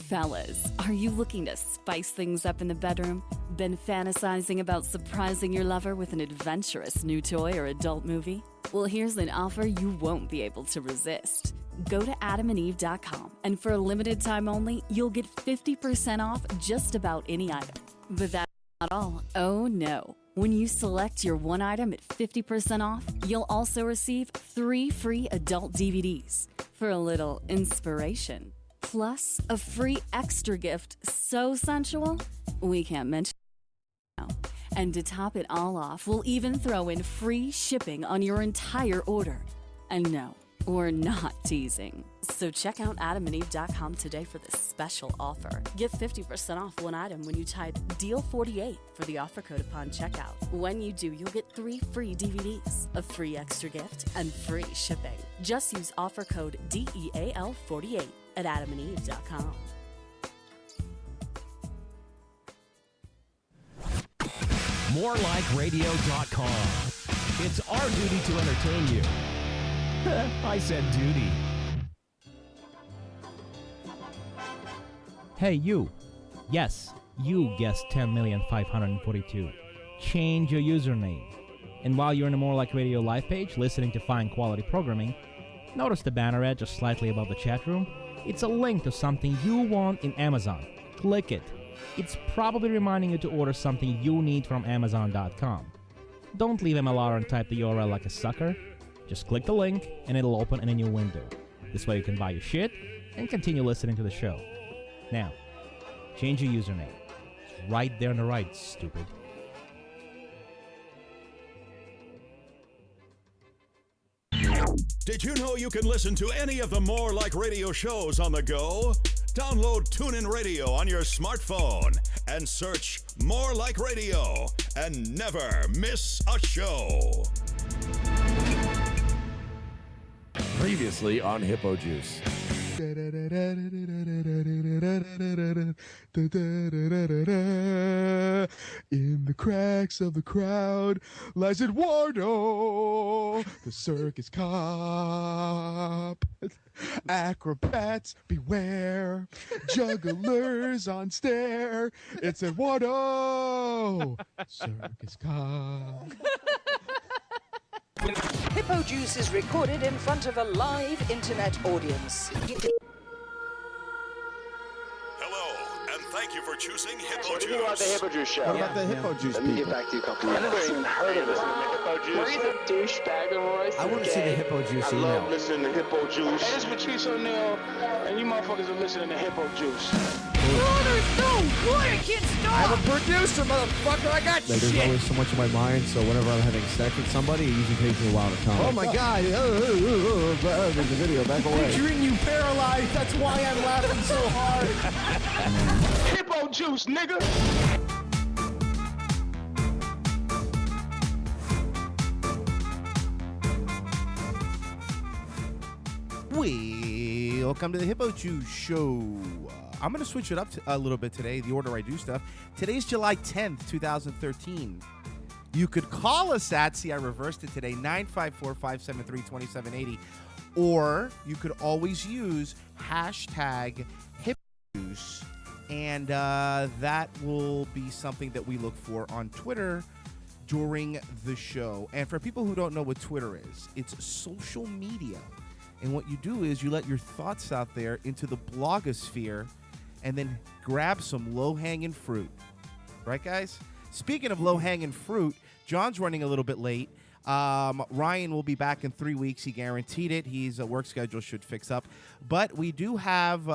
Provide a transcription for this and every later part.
Fellas, are you looking to spice things up in the bedroom? Been fantasizing about surprising your lover with an adventurous new toy or adult movie? Well, here's an offer you won't be able to resist. Go to adamandeve.com, and for a limited time only, you'll get 50% off just about any item. But that's not all. Oh no. When you select your one item at 50% off, you'll also receive 3 free adult DVDs for a little inspiration. Plus, a free extra gift so sensual, we can't mention it now. And to top it all off, we'll even throw in free shipping on your entire order. And no, we're not teasing. So check out adamandeve.com today for this special offer. Get 50% off one item when you type DEAL48 for the offer code upon checkout. When you do, you'll get 3 free DVDs, a free extra gift, and free shipping. Just use offer code DEAL48 at adamandeve.com. MoreLikeRadio.com. It's our duty to entertain you. I said duty. Hey, you. Yes, you guessed 10,542,000. Change your username. And while you're in the More Like Radio live page, listening to fine quality programming, notice the banner ad just slightly above the chat room? It's a link to something you want in Amazon. Click it. It's probably reminding you to order something you need from Amazon.com. Don't leave MLR and type the URL like a sucker. Just click the link and it'll open in a new window. This way you can buy your shit and continue listening to the show. Now, change your username. It's right there on the right, stupid. Did you know you can listen to any of the More Like Radio shows on the go? Download TuneIn Radio on your smartphone and search More Like Radio and never miss a show. Previously on Hippojuice. In the cracks of the crowd lies Eduardo, the circus cop. Acrobats beware, jugglers on stare. It's Eduardo, circus cop. Hippojuice is recorded in front of a live internet audience. Hello, and thank you for choosing Hippojuice. What do you think about the Hippojuice show? What about the Hippojuice Let me people? get back to you a couple minutes. I never even heard of this. Hippojuice. He's a douchebag, Royce. I want to see the Hippojuice I email. love listening to Hippojuice. Hey, this is Patrice O'Neal, and you motherfuckers are listening to Hippojuice. I'm a producer, motherfucker. I got Like, there's shit. always so much in my mind, so whenever I'm having sex with somebody, it usually takes me a while to come. Oh my God. There's the video, back away. Picturing you paralyzed. That's why I'm laughing so hard. Hippojuice, nigga! Welcome to the Hippojuice Show. I'm going to switch it up a little bit today, the order I do stuff. Today's July 10th, 2013. You could call us at, see, I reversed it today, 954-573-2780. Or you could always use hashtag Hippojuice, and that will be something that we look for on Twitter during the show. And for people who don't know what Twitter is, it's social media. And what you do is you let your thoughts out there into the blogosphere and then grab some low-hanging fruit. Right, guys? Speaking of low-hanging fruit, John's running a little bit late. Ryan will be back in 3 weeks. He guaranteed it. His work schedule should fix up. But we do have,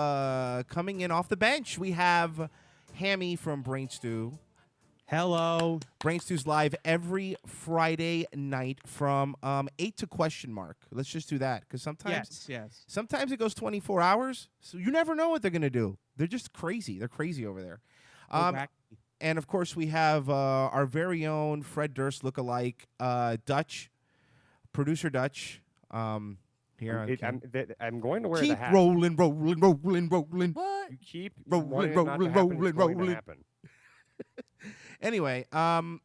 coming in off the bench, we have Hammy from Brain Stew. Hello. Brain Stew's live every Friday night from 8 to question mark. Let's just do that, because sometimes it goes 24 hours, so you never know what they're going to do. They're just crazy. They're crazy over there. And, of course, we have our very own Fred Durst lookalike, Dutch, producer Dutch. Here I'm going to wear keep the hat. rolling. What? You keep rolling. Anyway, man,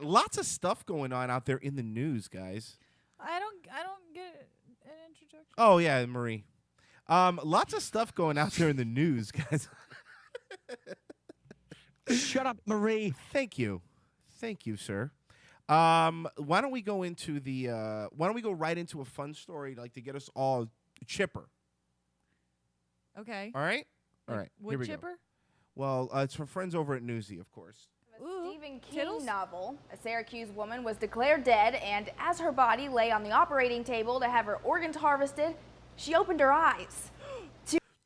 lots of stuff going on out there in the news, guys. I don't get an introduction. Oh yeah, Marie. Lots of stuff going out there in the news, guys. Shut up, Marie. Thank you, sir. Why don't we go into the? Why don't we go right into a fun story, like to get us all chipper? Okay. All right. All right. Wood Here we chipper? go. Well, it's from friends over at Newsy, of course. Stephen King novel, a Syracuse woman was declared dead, and as her body lay on the operating table to have her organs harvested, she opened her eyes.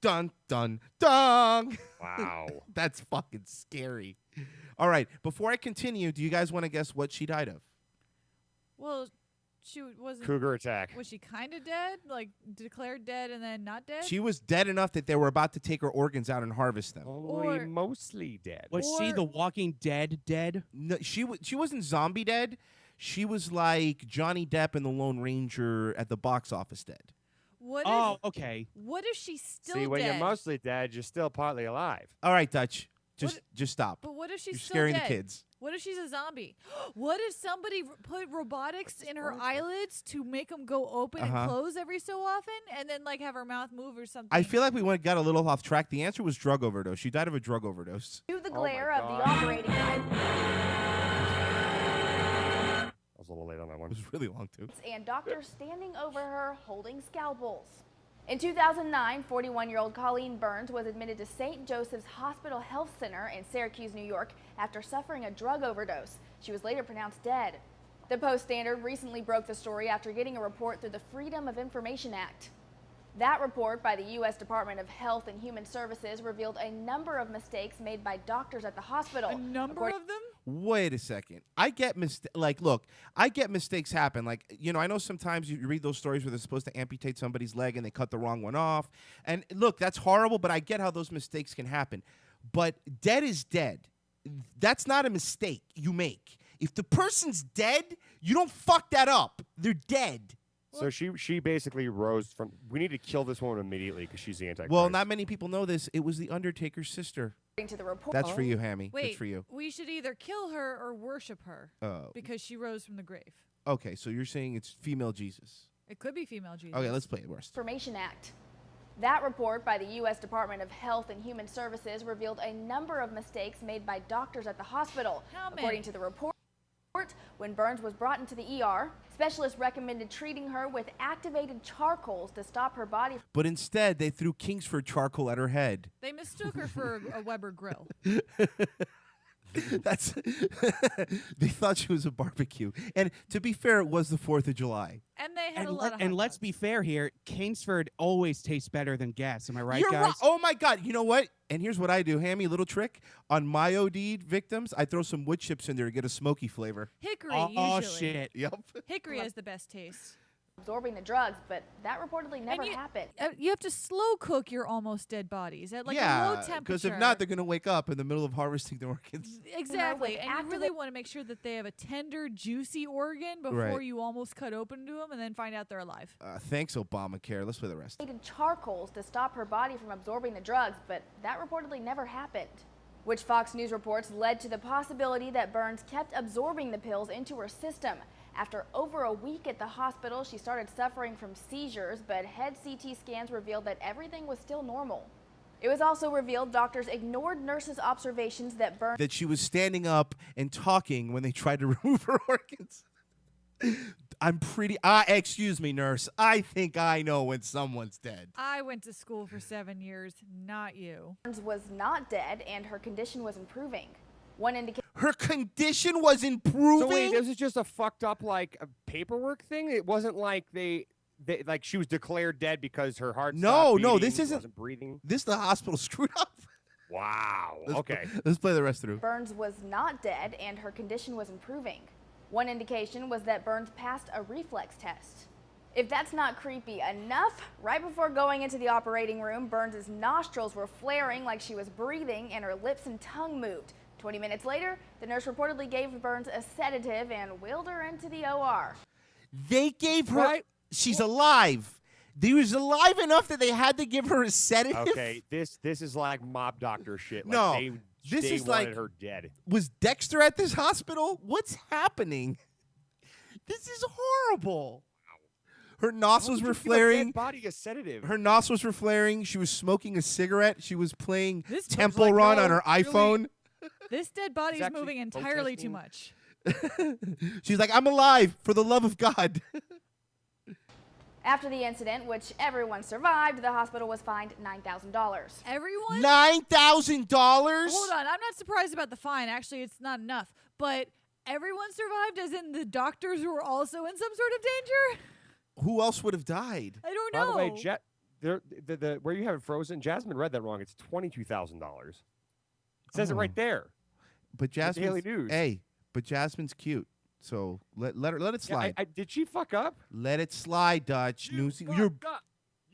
Dun, dun, dun. Wow. That's fucking scary. All right. Before I continue, do you guys want to guess what she died of? Well, she wasn't. Cougar attack. Was she kind of dead? Like declared dead and then not dead? She was dead enough that they were about to take her organs out and harvest them. Only mostly dead. Was she the Walking Dead dead? No, she wasn't zombie dead. She was like Johnny Depp in The Lone Ranger at the box office dead. What Oh, okay. What if she's still See, when dead? you're mostly dead, you're still partly alive. All right, Dutch. Just stop. But what if she's You're still scaring dead? the kids. What if she's a zombie? What if somebody put robotics in her eyelids to make them go open and close every so often, and then like have her mouth move or something? I feel like we got a little off track. The answer was drug overdose. She died of a drug overdose. To the glare of the operating I was a little late on that one. It was really long, too. and doctors standing over her holding scalpels. In 2009, 41-year-old Colleen Burns was admitted to St. Joseph's Hospital Health Center in Syracuse, New York, after suffering a drug overdose. She was later pronounced dead. The Post-Standard recently broke the story after getting a report through the Freedom of Information Act. That report by the U.S. Department of Health and Human Services revealed a number of mistakes made by doctors at the hospital. A number of them? Wait a second. I get I get mistakes happen. Like, you know, I know sometimes you read those stories where they're supposed to amputate somebody's leg and they cut the wrong one off. And look, that's horrible, but I get how those mistakes can happen. But dead is dead. That's not a mistake you make. If the person's dead, you don't fuck that up. They're dead. So she basically rose from. We need to kill this woman immediately because she's the Antichrist. Well, not many people know this. It was the Undertaker's sister. To the report. That's for you, Hammy. Wait, That's for you. we should either kill her or worship her because she rose from the grave. Okay, so you're saying it's female Jesus. It could be female Jesus. Okay, let's play it worse. Information Act. That report by the U.S. Department of Health and Human Services revealed a number of mistakes made by doctors at the hospital. How many? According to the report, when Burns was brought into the ER, specialists recommended treating her with activated charcoals to stop her body. But instead, they threw Kingsford charcoal at her head. They mistook her for a Weber grill. That's they thought she was a barbecue. And to be fair, it was the 4th of July. And they had a lot of And let's be fair here. Kingsford always tastes better than gas. Am I right, You're guys? right. Oh, my God. You know what? And here's what I do. Hammy, little trick. On my OD victims, I throw some wood chips in there to get a smoky flavor. Hickory, Oh, usually. shit. Yep. Hickory has the best taste. Absorbing the drugs, but that reportedly never happened. You have to slow cook your almost dead bodies at like a low yeah, temperature. because if not, they're going to wake up in the middle of harvesting their organs. Exactly, and you really want to make sure that they have a tender, juicy organ before Right. you almost cut open to them and then find out they're alive. Thanks, Obamacare. Let's play the rest. Needed charcoals to stop her body from absorbing the drugs, but that reportedly never happened. Which Fox News reports led to the possibility that Burns kept absorbing the pills into her system. After over a week at the hospital, she started suffering from seizures, but head CT scans revealed that everything was still normal. It was also revealed doctors ignored nurses' observations that Burns... That she was standing up and talking when they tried to remove her organs. Excuse me, nurse. I think I know when someone's dead. I went to school for 7 years, not you. Burns was not dead, and her condition was improving. One indication... Her condition was improving? So wait, this is just a fucked up like a paperwork thing? It wasn't like they like she was declared dead because her heart stopped beating, this isn't. Wasn't breathing. This the hospital screwed up. Wow. Okay. Let's play the rest through. Burns was not dead, and her condition was improving. One indication was that Burns passed a reflex test. If that's not creepy enough, right before going into the operating room, Burns' nostrils were flaring like she was breathing, and her lips and tongue moved. 20 minutes later, the nurse reportedly gave Burns a sedative and wheeled her into the OR. They gave her... She's alive. They was alive enough that they had to give her a sedative? Okay, this is like mob doctor shit. Like No, they this is wanted like... her dead. Was Dexter at this hospital? What's happening? This is horrible. Her nostrils were flaring. Dead body a sedative. Her nostrils were flaring. She was smoking a cigarette. She was playing This Temple like, Run no, on her really? iPhone. This dead body is actually moving entirely too protesting. much. She's like, I'm alive for the love of God. After the incident, which everyone survived, the hospital was fined $9,000. Everyone? $9,000? Hold on. I'm not surprised about the fine. Actually, it's not enough. But everyone survived, as in the doctors who were also in some sort of danger? Who else would have died? I don't By know. the way, the where you have it frozen, Jasmine read that wrong. It's $22,000. It says it right there. But Jasmine's, Daily News. Hey, but Jasmine's cute. So let it slide. Yeah, did she fuck up? Let it slide, Dutch. You fucked up.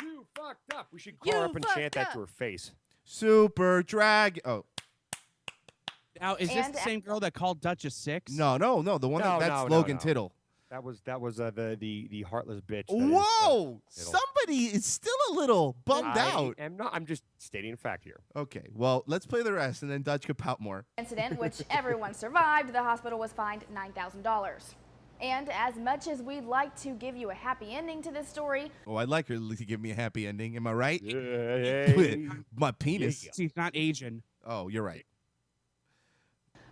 You fucked up. We should call her up and chant that to her face. Super drag. Oh. Now, is this the same girl that called Dutch a 6? No. The one that's Logan Tittle. That was the heartless bitch. Whoa! Somebody is still a little bummed out. I'm just stating a fact here. Okay, well, let's play the rest, and then Dutch could pout more. Incident, which everyone survived, the hospital was fined $9,000. And as much as we'd like to give you a happy ending to this story, Oh, I'd like her to give me a happy ending. Am I right? Yeah. My penis. She's not Asian. Oh, you're right.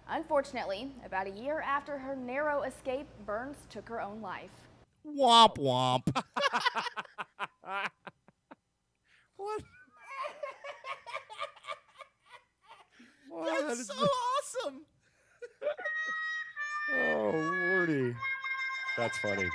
unfortunately, about a year after her narrow escape, Burns took her own life. Womp womp. What? That's so awesome. Oh, Lordy. That's funny.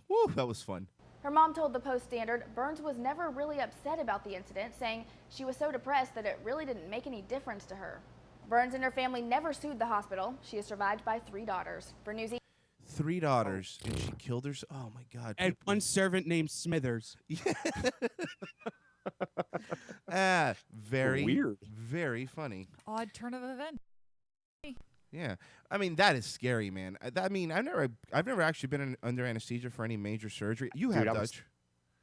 Woo, that was fun. Her mom told the Post-Standard Burns was never really upset about the incident, saying she was so depressed that it really didn't make any difference to her. Burns and her family never sued the hospital. She is survived by 3 daughters. For Newsy. 3 daughters, and she killed herself. Oh, my God. And one servant named Smithers. Very weird. Very funny. Odd turn of events. Yeah, I mean that is scary, man. I mean, I've never actually been under anesthesia for any major surgery. You have, Dutch.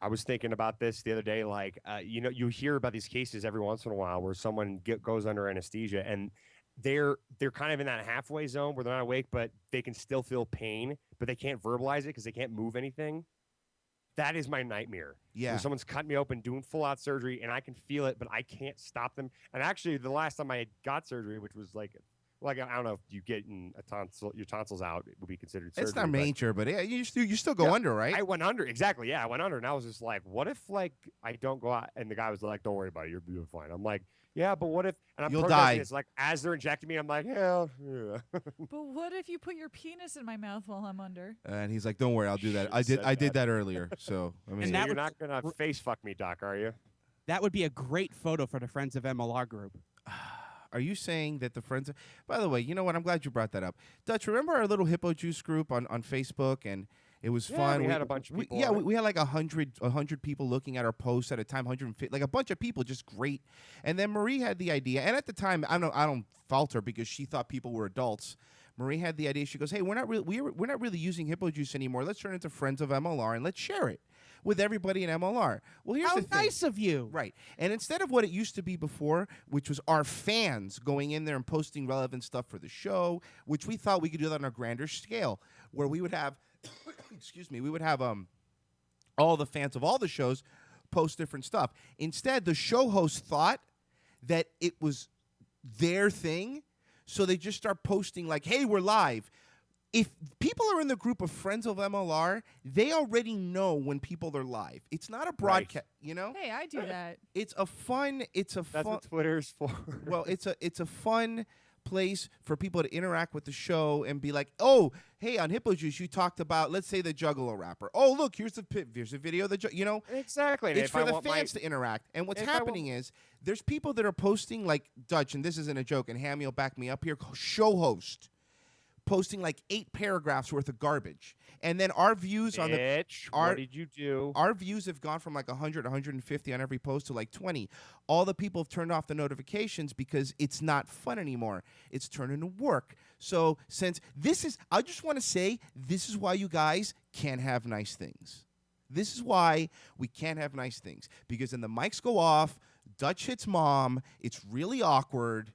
I was thinking about this the other day. Like, you hear about these cases every once in a while where someone goes under anesthesia and they're kind of in that halfway zone where they're not awake, but they can still feel pain, but they can't verbalize it because they can't move anything. That is my nightmare. Yeah. When someone's cut me open doing full-out surgery and I can feel it, but I can't stop them. And actually, the last time I got surgery, which was like I don't know if you get your tonsils out, it would be considered surgery. It's not major, but yeah, you still go under, right? I went under, exactly. Yeah, I went under, and I was just like, what if I don't go out? And the guy was like, don't worry about it, you're fine. I'm like, yeah, but what if? And I'm You'll protesting. die. It's like as they're injecting me, I'm like, yeah. But what if you put your penis in my mouth while I'm under? And he's like, don't worry, I'll do that. I did that earlier. So I mean, You're not gonna face fuck me, Doc, are you? That would be a great photo for the Friends of MLR group. Are you saying that the friends? By the way, you know what? I'm glad you brought that up. Dutch, remember our little Hippojuice group on Facebook, and it was fun. We had a bunch of people. We had like 100 people looking at our posts at a time, 150, like a bunch of people, just great. And then Marie had the idea, and at the time, I don't fault her because she thought people were adults. Marie had the idea. She goes, "Hey, we're not really using Hippojuice anymore. Let's turn it into Friends of MLR and let's share it with everybody in MLR." Well, here's the thing. How nice of you. Right. And instead of what it used to be before, which was our fans going in there and posting relevant stuff for the show, which we thought we could do that on a grander scale, where we would have, all the fans of all the shows post different stuff. Instead, the show host thought that it was their thing, so they just start posting like, hey, we're live. If people are in the group of Friends of MLR, they already know when people are live. It's not a broadcast, you know? Hey, I do that. It's a fun. That's what Twitter's for. Well, it's a fun place for people to interact with the show and be like, oh, hey, on Hippojuice, you talked about, let's say, the Juggalo rapper. Oh, look, here's a video of the, Exactly. It's for the fans to interact. And what's happening is there's people that are posting like Dutch, and this isn't a joke, and Hammy will back me up here, show host, posting like 8 paragraphs worth of garbage. And then our views on what did you do? Our views have gone from like 100, 150 on every post to like 20. All the people have turned off the notifications because it's not fun anymore. It's turned into work. So I just want to say, this is why you guys can't have nice things. This is why we can't have nice things. Because then the mics go off, Dutch hits mom, it's really awkward.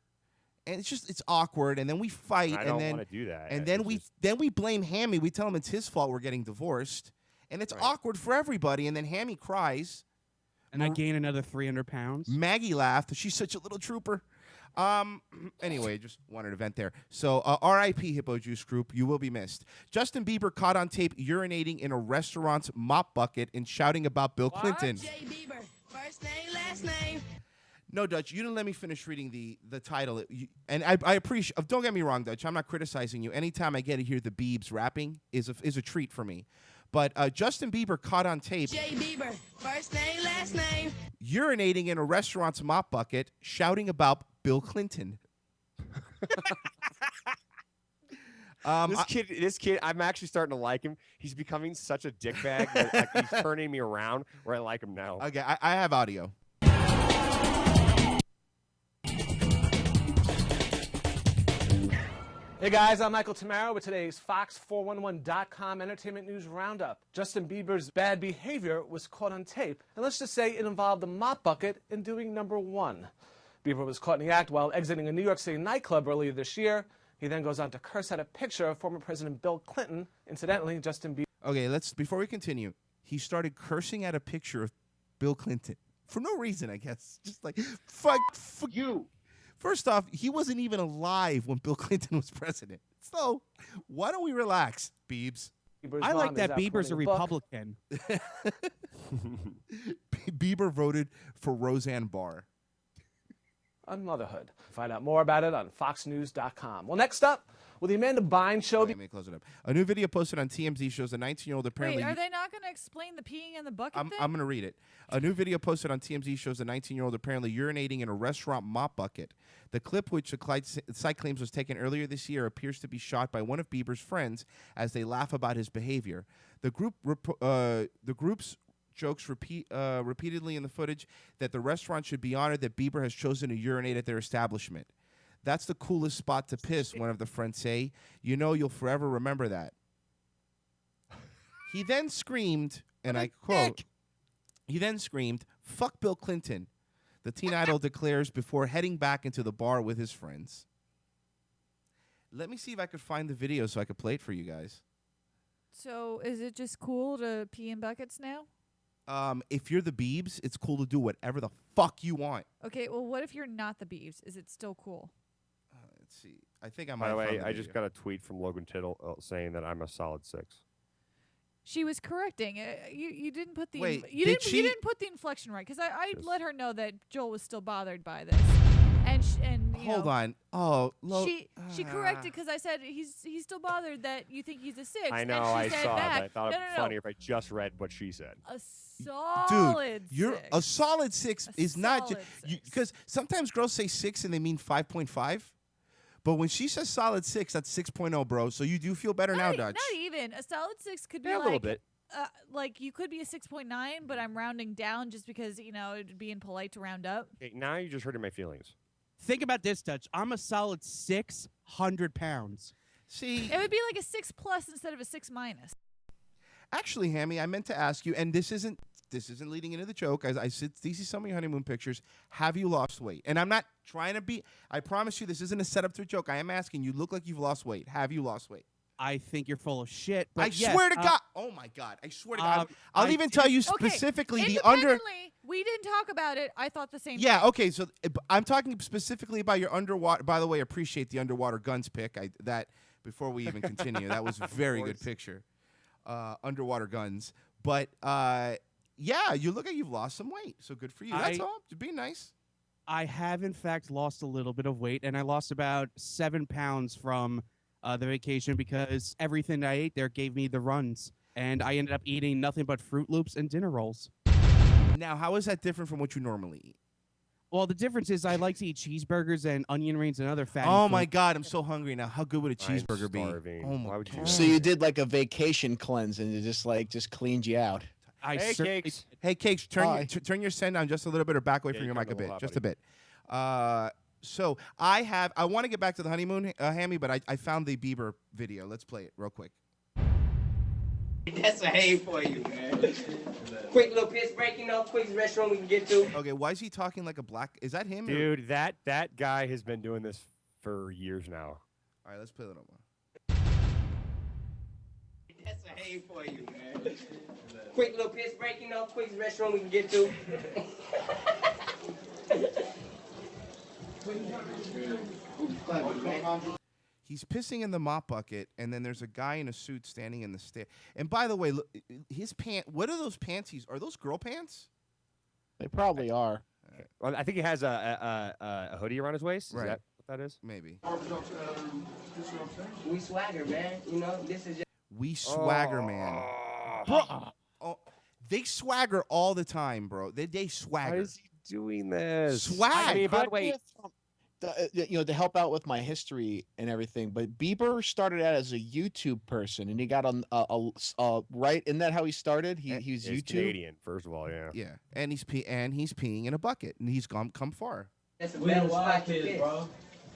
And it's awkward, and then we fight, I don't want to do that. And then we blame Hammy. We tell him it's his fault we're getting divorced, and it's awkward for everybody. And then Hammy cries And I gain another 300 pounds. Maggie laughed. She's such a little trooper. Anyway, just wanted to vent there. So, R.I.P. Hippojuice Group, you will be missed. Justin Bieber caught on tape urinating in a restaurant's mop bucket and shouting about Bill Clinton. J. Bieber, first name, last name. No, Dutch, you didn't let me finish reading the title. And I appreciate. Don't get me wrong, Dutch. I'm not criticizing you. Anytime I get to hear the Biebs rapping is a treat for me. But Justin Bieber caught on tape. J. Bieber, first name, last name. Urinating in a restaurant's mop bucket, shouting about Bill Clinton. This kid, I'm actually starting to like him. He's becoming such a dickbag that like, he's turning me around where I like him now. Okay, I have audio. Hey guys, I'm Michael Tamaro with today's Fox411.com Entertainment News Roundup. Justin Bieber's bad behavior was caught on tape, and let's just say it involved a mop bucket in doing number one. Bieber was caught in the act while exiting a New York City nightclub earlier this year. He then goes on to curse at a picture of former President Bill Clinton. Incidentally, Justin Bieber... Okay, before we continue, he started cursing at a picture of Bill Clinton. For no reason, I guess. Just like, fuck you. First off, he wasn't even alive when Bill Clinton was president. So, why don't we relax, Biebs? I like that Bieber's a Republican. Bieber voted for Roseanne Barr. On motherhood. Find out more about it on foxnews.com. Well, next up, will the Amanda Bynes show Let me close it up. A new video posted on TMZ shows a 19-year-old apparently... Wait, are they not going to explain the peeing in the bucket thing? I'm going to read it. A new video posted on TMZ shows a 19-year-old apparently urinating in a restaurant mop bucket. The clip, which the site claims was taken earlier this year, appears to be shot by one of Bieber's friends as they laugh about his behavior. The group's jokes repeatedly in the footage that the restaurant should be honored that Bieber has chosen to urinate at their establishment. That's the coolest spot to piss, one of the friends say. You know you'll forever remember that. He then screamed, and I quote, he then screamed, "Fuck Bill Clinton," the teen idol declares before heading back into the bar with his friends. Let me see if I could find the video so I could play it for you guys. So is it just cool to pee in buckets now? If you're the Biebs, it's cool to do whatever the fuck you want. Okay, well, what if you're not the Biebs? Is it still cool? Let's see. I think I might. By the way, I just got a tweet from Logan Tittle saying that I'm a solid 6. She was correcting. You didn't put the Wait, you did didn't put the inflection right because I let her know that Joel was still bothered by this. And hold on. Oh, she corrected because I said he's still bothered that you think he's a 6. I know. And she I said saw back, it. I thought it'd be no. funny if I just read what she said. A solid Dude, you're 6. a solid 6 is not solid because sometimes girls say 6 and they mean 5.5. But when she says solid 6, that's 6.0, bro. So you do feel better now, Dutch. Not even a solid 6 could be a little bit. Like you could be a 6.9, but I'm rounding down just because it'd be impolite to round up. Okay, now you're just hurting my feelings. Think about this, Dutch. I'm a solid 600 pounds. See, it would be like a 6+ instead of a 6-. Actually, Hammy, I meant to ask you, and this isn't leading into the joke. As I see some of your honeymoon pictures. Have you lost weight? And I'm not trying to be. I promise you, this isn't a setup to a joke. I am asking. You look like you've lost weight. Have you lost weight? I think you're full of shit. But I swear to God. Oh my God. I swear to God. I'll even tell you specifically the under. We didn't talk about it. I thought the same. Yeah. thing. Okay. So I'm talking specifically about your underwater. By the way, appreciate the underwater guns pic. That before we even continue, that was a very good picture. Underwater guns, but yeah, you look like you've lost some weight. So good for you. That's all. Just be nice. I have in fact lost a little bit of weight, and I lost about 7 pounds from the vacation because everything I ate there gave me the runs, and I ended up eating nothing but Fruit Loops and dinner rolls. Now, how is that different from what you normally eat? Well, the difference is I like to eat cheeseburgers and onion rings and other fatty Oh food. my God, I'm so hungry now. How good would a cheeseburger be? Oh my God. So you did like a vacation cleanse and it just cleaned you out. Hey, Cakes. Hey, Cakes, turn your send down just a little bit or back away from your mic a bit. Just a bit. So I want to get back to the honeymoon, Hammy, but I found the Bieber video. Let's play it real quick. That's a hay for you, man. Quick little piss break, quick restaurant we can get to. Okay, why is he talking like a black? Is that him? Dude, that guy has been doing this for years now. All right, let's play a little more. That's a hay for you, man. Quick little piss break, quick restroom we can get to. He's pissing in the mop bucket, and then there's a guy in a suit standing in the stair. And by the way, look, his pants. What are those pants? Are those girl pants? They probably are. Well, I think he has a hoodie around his waist. Is Right. that what that is? Maybe. We swagger, man. This is just. We swagger, man. Bro, they swagger all the time, bro. They swagger. Why is he doing this? Swag. I mean, by the way, To help out with my history and everything, but Bieber started out as a YouTube person, and he got on right. Isn't that how he started? He's he's YouTube. Canadian, first of all, yeah. Yeah, and he's peeing in a bucket, and he's come far. That's a We better the wild spot to kids, piss. bro.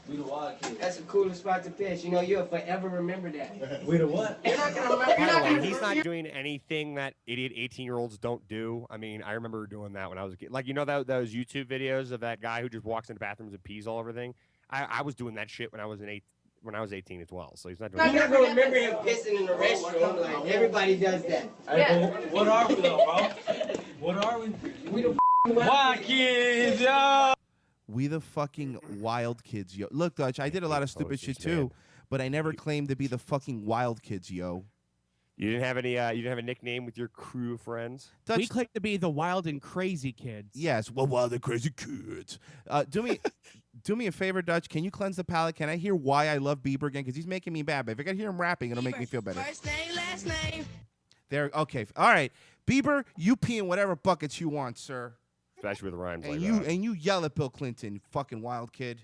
We the wild kids. That's a cooler spot to piss. You'll forever remember that. We the what? You're not gonna remember. By the way, he's not doing anything that idiot 18-year-olds don't do. I mean, I remember doing that when I was a kid. Like, those YouTube videos of that guy who just walks into bathrooms and pees all over everything? I was doing that shit when I was 18 as well. So he's not doing You're that. not gonna remember him pissing in the restroom. Like everybody does that. Hey, but what are we though, bro? What are we? We the wild kids, yo. We the fucking wild kids, yo. Look, Dutch, I did a lot of stupid shit too, but I never claimed to be the fucking wild kids, yo. You didn't have any. You didn't have a nickname with your crew of friends. Dutch, We claim to be the wild and crazy kids. yes, well, wild and crazy kids. Do me a favor, Dutch. Can you cleanse the palate? Can I hear why I love Bieber again? Because he's making me bad. But if I can hear him rapping, it'll make me feel better. First name, last name. There. Okay. All right, Bieber, you pee in whatever buckets you want, sir. Especially with rhymes And like you that. and you yell at Bill Clinton, you fucking wild kid.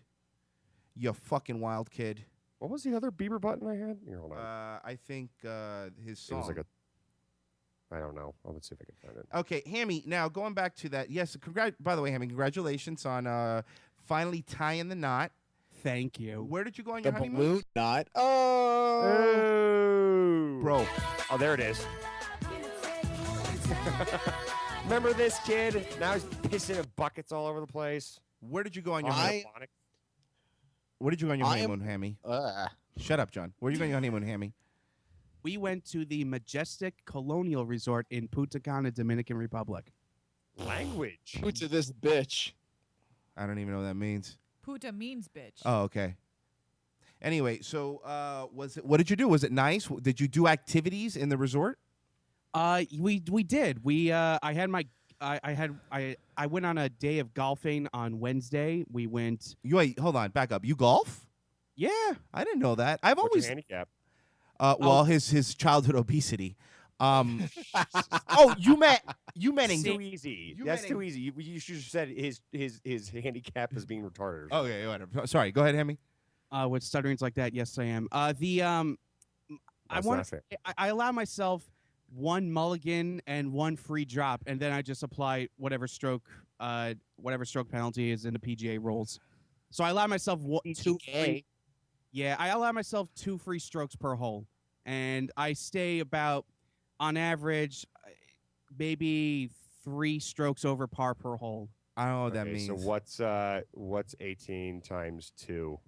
You fucking wild kid. What was the other Bieber button I had? Here, hold on. I think his It song. was like a. I don't know. Let's see if I can find it. Okay, Hammy. Now going back to that. Yes. By the way, Hammy, congratulations on finally tying the knot. Thank you. Where did you go on The your honeymoon? balloon knot. Oh, Bro. Oh, there it is. Remember this kid? Now he's pissing in buckets all over the place. Where did you go on your I- honeymoon? Where did you go on your I am- honeymoon, Hammy? Shut up, John. Where did you go on your honeymoon, Hammy? We went to the Majestic Colonial Resort in Punta Cana, Dominican Republic. Language. Who to this bitch? I don't even know what that means. Puta means bitch. Oh, okay. Anyway, so what did you do? Was it nice? Did you do activities in the resort? We did. I went on a day of golfing on Wednesday. We went. Wait, hold on, back up. You golf? Yeah, I didn't know that. I've What's always your handicap? well, his childhood obesity. Oh, you meant Too easy. That's too easy. You should have said his handicap is being retarded. Or something. Okay, whatever. Sorry, go ahead, Hammy. With stutterings like that, yes, I am. That's not fair. I allow myself one mulligan and one free drop, and then I just apply whatever stroke penalty is in the PGA rules. So I allow myself two free. Yeah, I allow myself 2 free strokes per hole, and I stay about, on average, maybe 3 strokes over par per hole. I don't know what that means. So what's 18 times 2?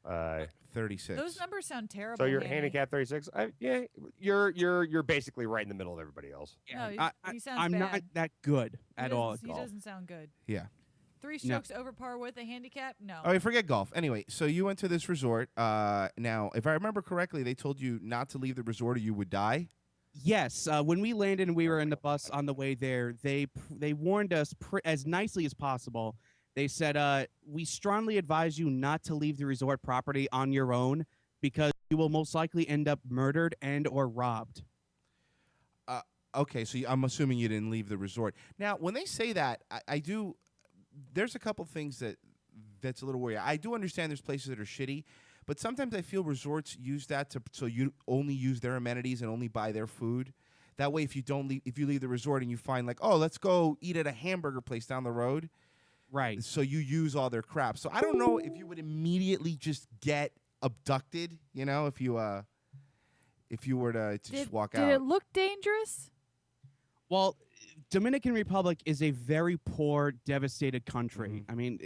36. Those numbers sound terrible. So you're Hammy. handicap 36. Yeah, you're basically right in the middle of everybody else. No, he sounds I'm bad. not that good He at all. doesn't- At He golf. doesn't sound good. Yeah. 3 No. strokes over par with a handicap? No. Oh, forget golf. Anyway, so you went to this resort. Now, if I remember correctly, they told you not to leave the resort or you would die. Yes, when we landed and we were in the bus on the way there, they warned us as nicely as possible. They said, "We strongly advise you not to leave the resort property on your own because you will most likely end up murdered and/or robbed." Okay, so I'm assuming you didn't leave the resort. Now, when they say that, I do. There's a couple things that's a little worrying. I do understand there's places that are shitty, but sometimes I feel resorts use that so you only use their amenities and only buy their food. That way, if you leave the resort and you find like, oh, let's go eat at a hamburger place down the road, right? So you use all their crap. So I don't know if you would immediately just get abducted. You know, if you were to just walk out. Did it look dangerous? Well, Dominican Republic is a very poor, devastated country. I mean,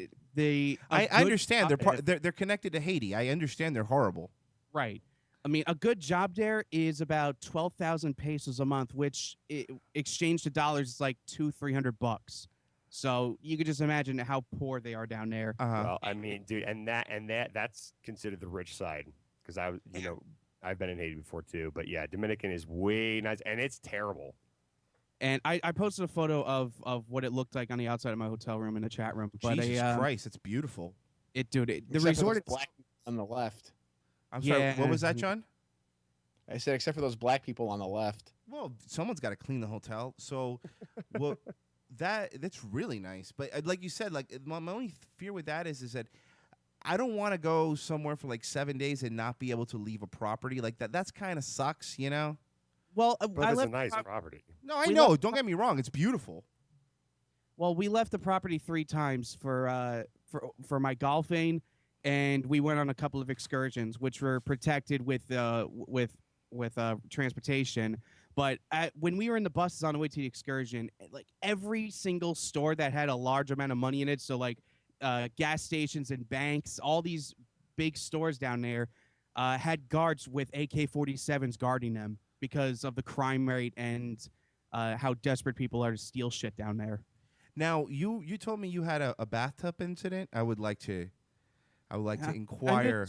I understand they're connected to Haiti. I understand they're horrible. Right. I mean, a good job there is about 12,000 pesos a month, which exchanged to dollars is like $200-300. So you could just imagine how poor they are down there. Well, I mean, dude, and that's considered the rich side because I've been in Haiti before too. But yeah, Dominican is way nice, and it's terrible. And I posted a photo of what it looked like on the outside of my hotel room in the chat room. But Jesus Christ, it's beautiful. The Except resort for those black on the left. I'm sorry, what was that, John? I said except for those black people on the left. Well, someone's got to clean the hotel. So, well, that's really nice. But like you said, like my only fear with that is that I don't want to go somewhere for like 7 days and not be able to leave a property like that. That's kind of sucks, you know. Well, but it's a nice property. No, I know. Don't get me wrong. It's beautiful. Well, we left the property 3 times for my golfing. And we went on a couple of excursions, which were protected with transportation. But when we were in the buses on the way to the excursion, like every single store that had a large amount of money in it, so like gas stations and banks, all these big stores down there had guards with AK-47s guarding them because of the crime rate and how desperate people are to steal shit down there. Now, you told me you had a bathtub incident. I would like to inquire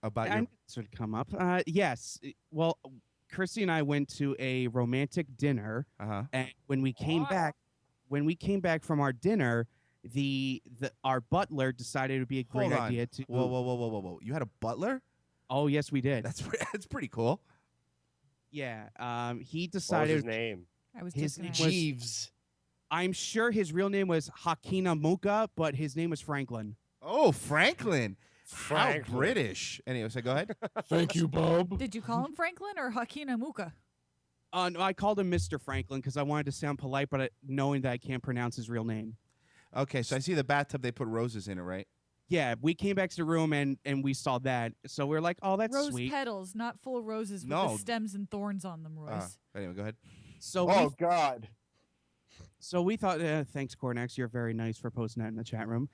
about your. This would come up. Yes. Well, Christy and I went to a romantic dinner, and when we came back from our dinner, our butler decided it would be a great idea to. Whoa! You had a butler? Oh yes, we did. That's pretty cool. Yeah. He decided. What was his name? I was his just name Jeeves. I'm sure his real name was Hakina Muka, but his name was Franklin. Oh, Franklin. How British. Anyway, so go ahead. Thank you, Bob. Did you call him Franklin or Hakina Muka? No, I called him Mr. Franklin because I wanted to sound polite, but knowing that I can't pronounce his real name. Okay, so I see the bathtub. They put roses in it, right? Yeah, we came back to the room and we saw that. So we are like, oh, that's Rose sweet. petals, not full roses with the stems and thorns on them, Royce. Anyway, go ahead. So God. So we thought, thanks, Cornex. You're very nice for posting that in the chat room.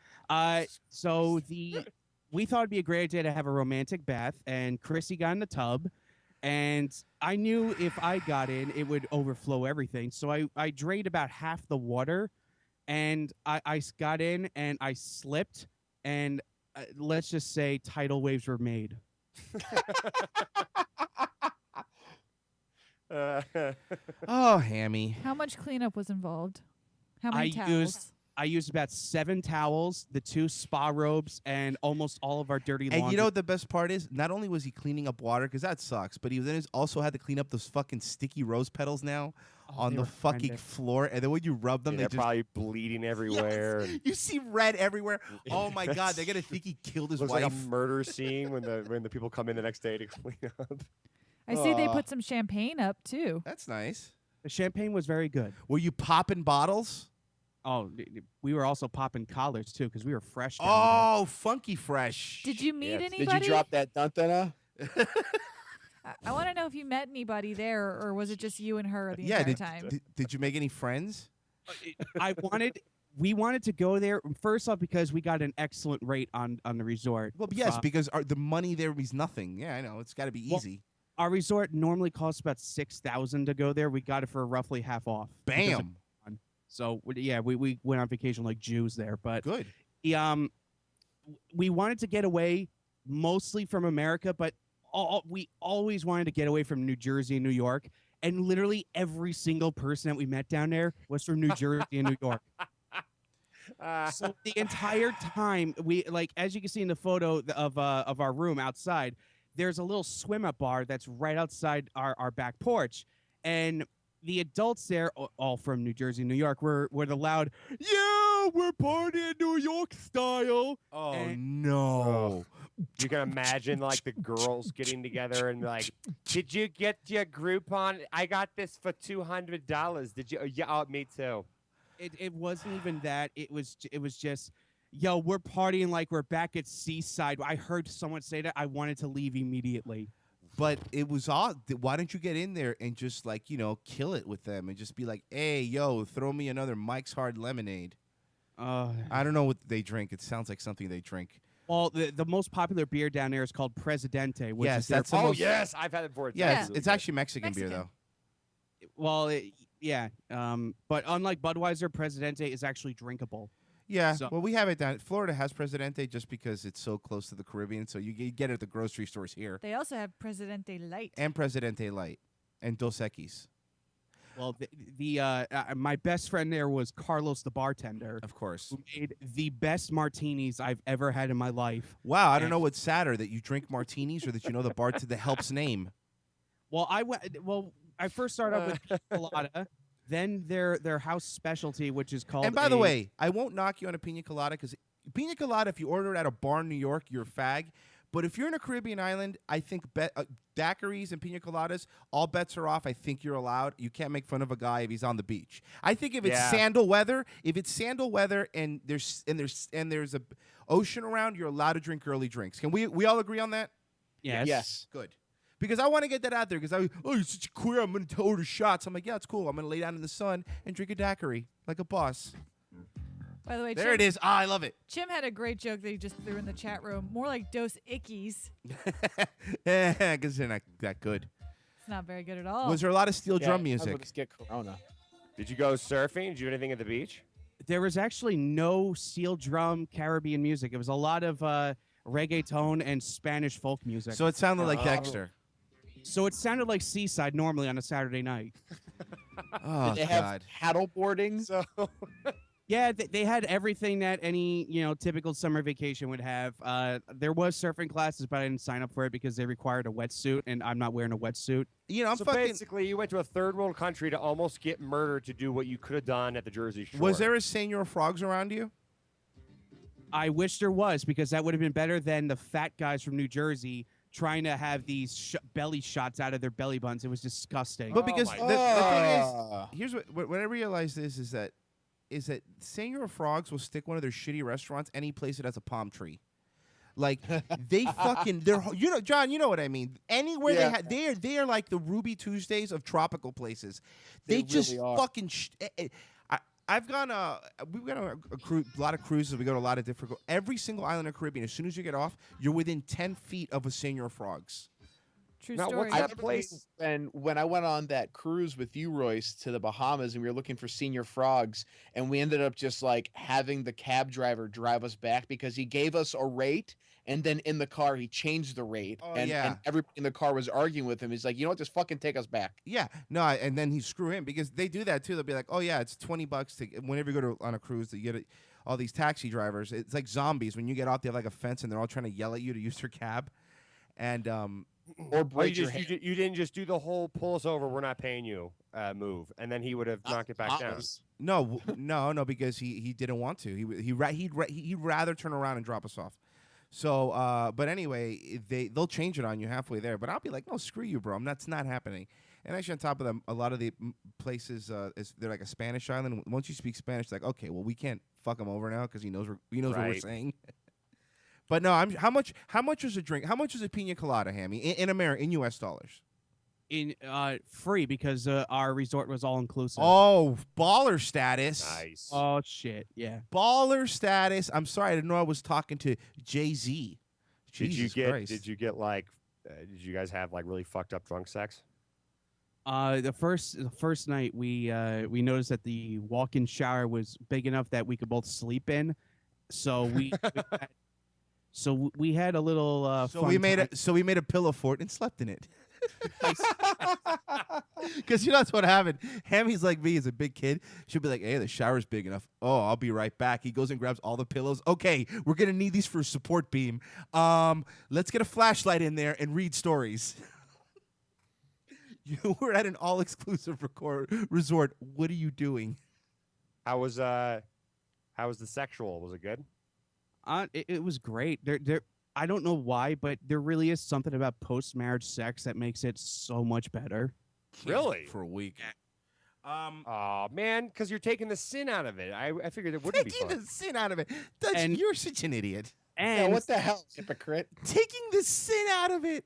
We thought it'd be a great idea to have a romantic bath, and Chrissy got in the tub, and I knew if I got in, it would overflow everything. So I drained about half the water, and I got in, and I slipped, and let's just say tidal waves were made. Oh, Hammy. How much cleanup was involved? How many towels? I used about 7 towels, the 2 spa robes, and almost all of our dirty laundry. And you know what the best part is? Not only was he cleaning up water, because that sucks, but he then also had to clean up those fucking sticky rose petals now on the fucking floor. And then when you rub them, they're probably bleeding everywhere. Yes. You see red everywhere. Oh my God, they're gonna think he killed his wife. Like a murder scene when the people come in the next day to clean up. I see they put some champagne up too. That's nice. The champagne was very good. Were you popping bottles? Oh, we were also popping collars too because we were fresh. Oh, funky fresh. Did you meet anybody? Did you drop that dantana? I want to know if you met anybody there, or was it just you and her the entire time? Did you make any friends? We wanted to go there first off because we got an excellent rate on the resort. Well, yes, because the money there means nothing. Yeah, I know it's got to be easy. Our resort normally costs about $6,000 to go there. We got it for roughly half off. Bam. So yeah, we went on vacation like Jews there, but good. We wanted to get away mostly from America, but we always wanted to get away from New Jersey and New York. And literally every single person that we met down there was from New Jersey and New York. So the entire time as you can see in the photo of our room outside, there's a little swim up bar that's right outside our back porch, and the adults there, all from New Jersey, New York, were the loud, yeah, we're partying New York style. Oh, no. You can imagine, like, the girls getting together and like, did you get your Groupon? I got this for $200. Did you? Yeah, me too. It wasn't even that. It was just, yo, we're partying like we're back at Seaside. I heard someone say that. I wanted to leave immediately. But it was odd. Why don't you get in there and just kill it with them and just be like, hey, yo, throw me another Mike's Hard Lemonade. I don't know what they drink. It sounds like something they drink. Well, the most popular beer down there is called Presidente. Which Yes, is their that's the Oh most. yes, I've had it before. Yeah, absolutely it's good. actually Mexican beer though. Well, yeah. But unlike Budweiser, Presidente is actually drinkable. Yeah, So- well, we have it down. Florida has Presidente just because it's so close to the Caribbean, so you get it at the grocery stores here. They also have Presidente Light. And Presidente Light and Dos Equis. Well, my best friend there was Carlos, the bartender, Of course. who made the best martinis I've ever had in my life. Wow, I don't know what's sadder, that you drink martinis or that you know the bartender that helps name. Well, I first started off with pina colada, then their house specialty, which is called. And by the way, I won't knock you on a pina colada because pina colada, if you order it at a bar in New York, you're a fag. But if you're in a Caribbean island, I think daiquiris and pina coladas, all bets are off. I think you're allowed. You can't make fun of a guy if he's on the beach. I think if it's sandal weather, and there's a ocean around, you're allowed to drink early drinks. Can we all agree on that? Yes. Good. Because I want to get that out there. Because you're such a queer. I'm going to order shots. I'm like, yeah, it's cool. I'm going to lay down in the sun and drink a daiquiri like a boss. By the way, There it is. I love it. Chim had a great joke that he just threw in the chat room. More like Dos Ickies. Because they're not that good. It's not very good at all. Was there a lot of steel drum music? Let's get Corona. Did you go surfing? Did you do anything at the beach? There was actually no steel drum Caribbean music. It was a lot of reggaeton and Spanish folk music. So it sounded like Dexter. So it sounded like Seaside normally on a Saturday night. Oh, Did they have paddle boarding? So Yeah, they had everything that any typical summer vacation would have. There was surfing classes, but I didn't sign up for it because they required a wetsuit, and I'm not wearing a wetsuit. I'm so fucking. basically, you went to a third world country to almost get murdered to do what you could have done at the Jersey Shore. Was there a Senor Frogs around you? I wish there was, because that would have been better than the fat guys from New Jersey trying to have these belly shots out of their belly buttons. It was disgusting. But because the thing is, here's what I realized is that Senor Frogs will stick one of their shitty restaurants any place that has a palm tree. Like they fucking John, you know what I mean. Anywhere they are like the Ruby Tuesdays of tropical places. They just really are. fucking. I've gone. We've got a lot of cruises. We go to a lot of different. Every single island in the Caribbean. As soon as you get off, you're within 10 feet of a Senor Frogs. True Now, story. what's that place? When I went on that cruise with you, Royce, to the Bahamas, and we were looking for Senior Frogs, and we ended up just like having the cab driver drive us back because he gave us a rate, and then in the car he changed the rate, and everybody in the car was arguing with him. He's like, you know what, just fucking take us back. Yeah, no, and then he screw him because they do that too. They'll be like, oh yeah, it's $20 to whenever you go on a cruise, you get all these taxi drivers. It's like zombies. When you get out, they have like a fence, and they're all trying to yell at you to use their cab, and or break you didn't just do the whole pull us over, we're not paying you move, and then he would have knocked it back down. No, because he didn't want to. He'd rather turn around and drop us off. So, but anyway, they'll change it on you halfway there. But I'll be like, no, screw you, bro. That's not happening. And actually, on top of that, a lot of the places, they're like a Spanish island. Once you speak Spanish, it's like, okay, well, we can't fuck him over now because he knows what we're saying. But no, how much is a drink? How much is a pina colada, Hammy, in America, in U.S. dollars? In free, because our resort was all inclusive. Oh, baller status. Nice. Oh shit, yeah. Baller status. I'm sorry, I didn't know I was talking to Jay-Z. Did you get like? Did you guys have like really fucked up drunk sex? The first night we noticed that the walk-in shower was big enough that we could both sleep in, so we had a little. So we made a pillow fort and slept in it. Because that's what happened. Hammy's like me, he's a big kid. She'll be like, hey, the shower's big enough. Oh, I'll be right back. He goes and grabs all the pillows. Okay, we're gonna need these for a support beam. Let's get a flashlight in there and read stories. You were at an all-exclusive resort. What are you doing? How was the sexual? Was it good? It was great. I don't know why, but there really is something about post-marriage sex that makes it so much better. Really? For a week. Oh man, because you're taking the sin out of it. I figured it wouldn't be fun. Taking the sin out of it. You're such an idiot. And what the hell, hypocrite? Taking the sin out of it.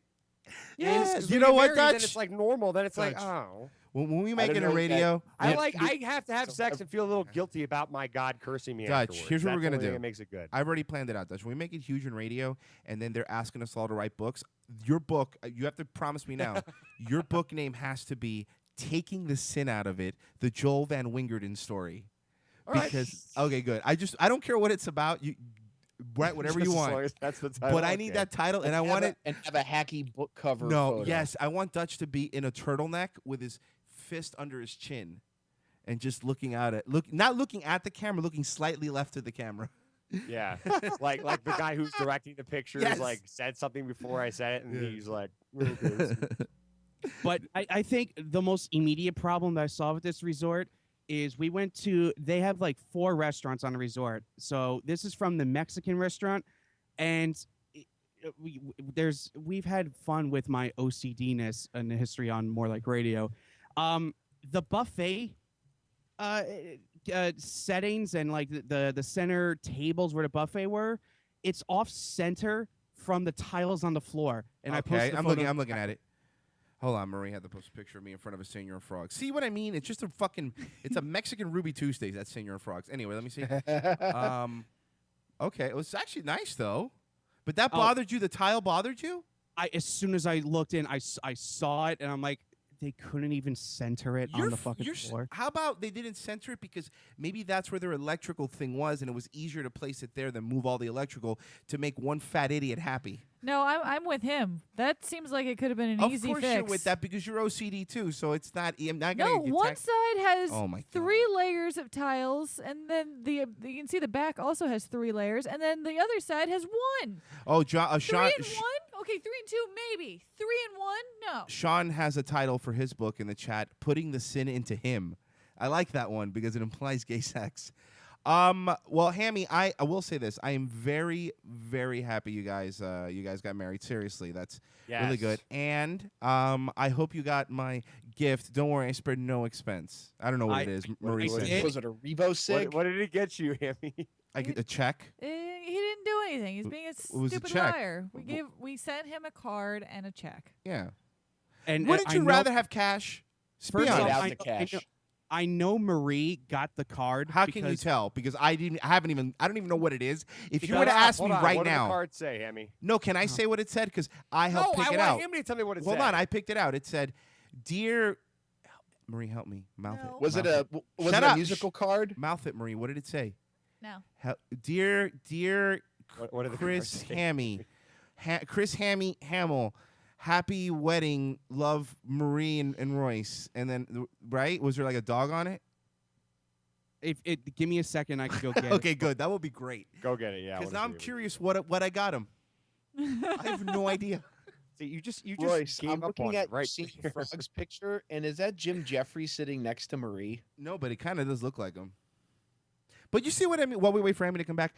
Yes, You know what, Then Dutch? it's like normal. Then it's like, Dutch. oh. When we make it a radio, I have to have sex and feel a little guilty about my God cursing me Dutch, afterwards. here's what That's we're the gonna only thing do. that makes it good. I've already planned it out, Dutch. When we make it huge in radio, and then they're asking us all to write books, your book, you have to promise me now, your book name has to be "Taking the Sin Out of It," the Joel Van Wingerden story. All right. Because okay, good. I don't care what it's about. You write whatever you Just as want. long as that's the title, But I need okay. that title, and I want it. And have a hacky book cover. No, photo. yes, I want Dutch to be in a turtleneck with his fist under his chin, and just looking out at not looking at the camera, looking slightly left of the camera. Yeah, like the guy who's directing the pictures, Yes. like said something before I said it, and Yeah. he's like, okay. But I think the most immediate problem that I saw with this resort is they have like 4 restaurants on the resort. So this is from the Mexican restaurant, and we've had fun with my OCD-ness and the history on More Like Radio. The buffet settings and like the center tables where the buffet were, it's off center from the tiles on the floor. And I posted a I'm photo- looking at it. Hold on, Marie had to post a picture of me in front of a Senor Frog. See what I mean? It's just it's a Mexican Ruby Tuesdays. That's Senor Frogs. Anyway, let me see. Okay, it was actually nice though. But that bothered you? The tile bothered you? As soon as I looked in, I saw it, and I'm like, they couldn't even center it on the fucking floor. How about they didn't center it because maybe that's where their electrical thing was, and it was easier to place it there than move all the electrical to make one fat idiot happy. No, I'm with him. That seems like it could have been an easy Of course fix. you're with that because you're OCD too, so it's not. I'm not No, gonna one side has Oh my 3 layers of tiles, and then you can see the back also has 3 layers, and then the other side has 1. Oh, Sean. 3 and 1? Okay, 3 and 2, maybe. 3 and 1? No. Sean has a title for his book in the chat, Putting the Sin into Him. I like that one because it implies gay sex. Well, Hammy, I will say this. I am very, very happy you guys got married. Seriously, that's really good. And I hope you got my gift. Don't worry, I spared no expense. I don't know what it is. Marie said. Was it a Revo Sig? What did it get you, Hammy? I get a check. He didn't do anything. He's being a was a stupid check? liar. We sent him a card and a check. Yeah. And Wouldn't you rather have cash? First Be off, honest. I know Marie got the card. How can you tell? Because I don't even know what it is. If you were to Hold ask on, me hold on. right What did now, the card say, Hammy? no, can I say what it said? Because I helped pick it I out. want Hammy to tell me what it said. Hold on, I picked it out. It said, "Dear Marie, help me. Mouth it. Was it Mouth was Shut it a up. musical card? Mouth it, Marie. What did it say? No. Dear What did the Chris card say? Hammy, Chris Hammy Hamill, happy wedding, love Marie and Royce. And then right, was there like a dog on it? Give me a second, I can go get it. Okay, good. That would be great. Go get it. Yeah. Because now I'm curious what I got him. I have no idea. See, you just Royce, gave I'm up on looking it at right Senior there. Frog's picture, and is that Jim Jeffries sitting next to Marie? No, but it kind of does look like him. But you see what I mean? While we wait for Hammy to come back,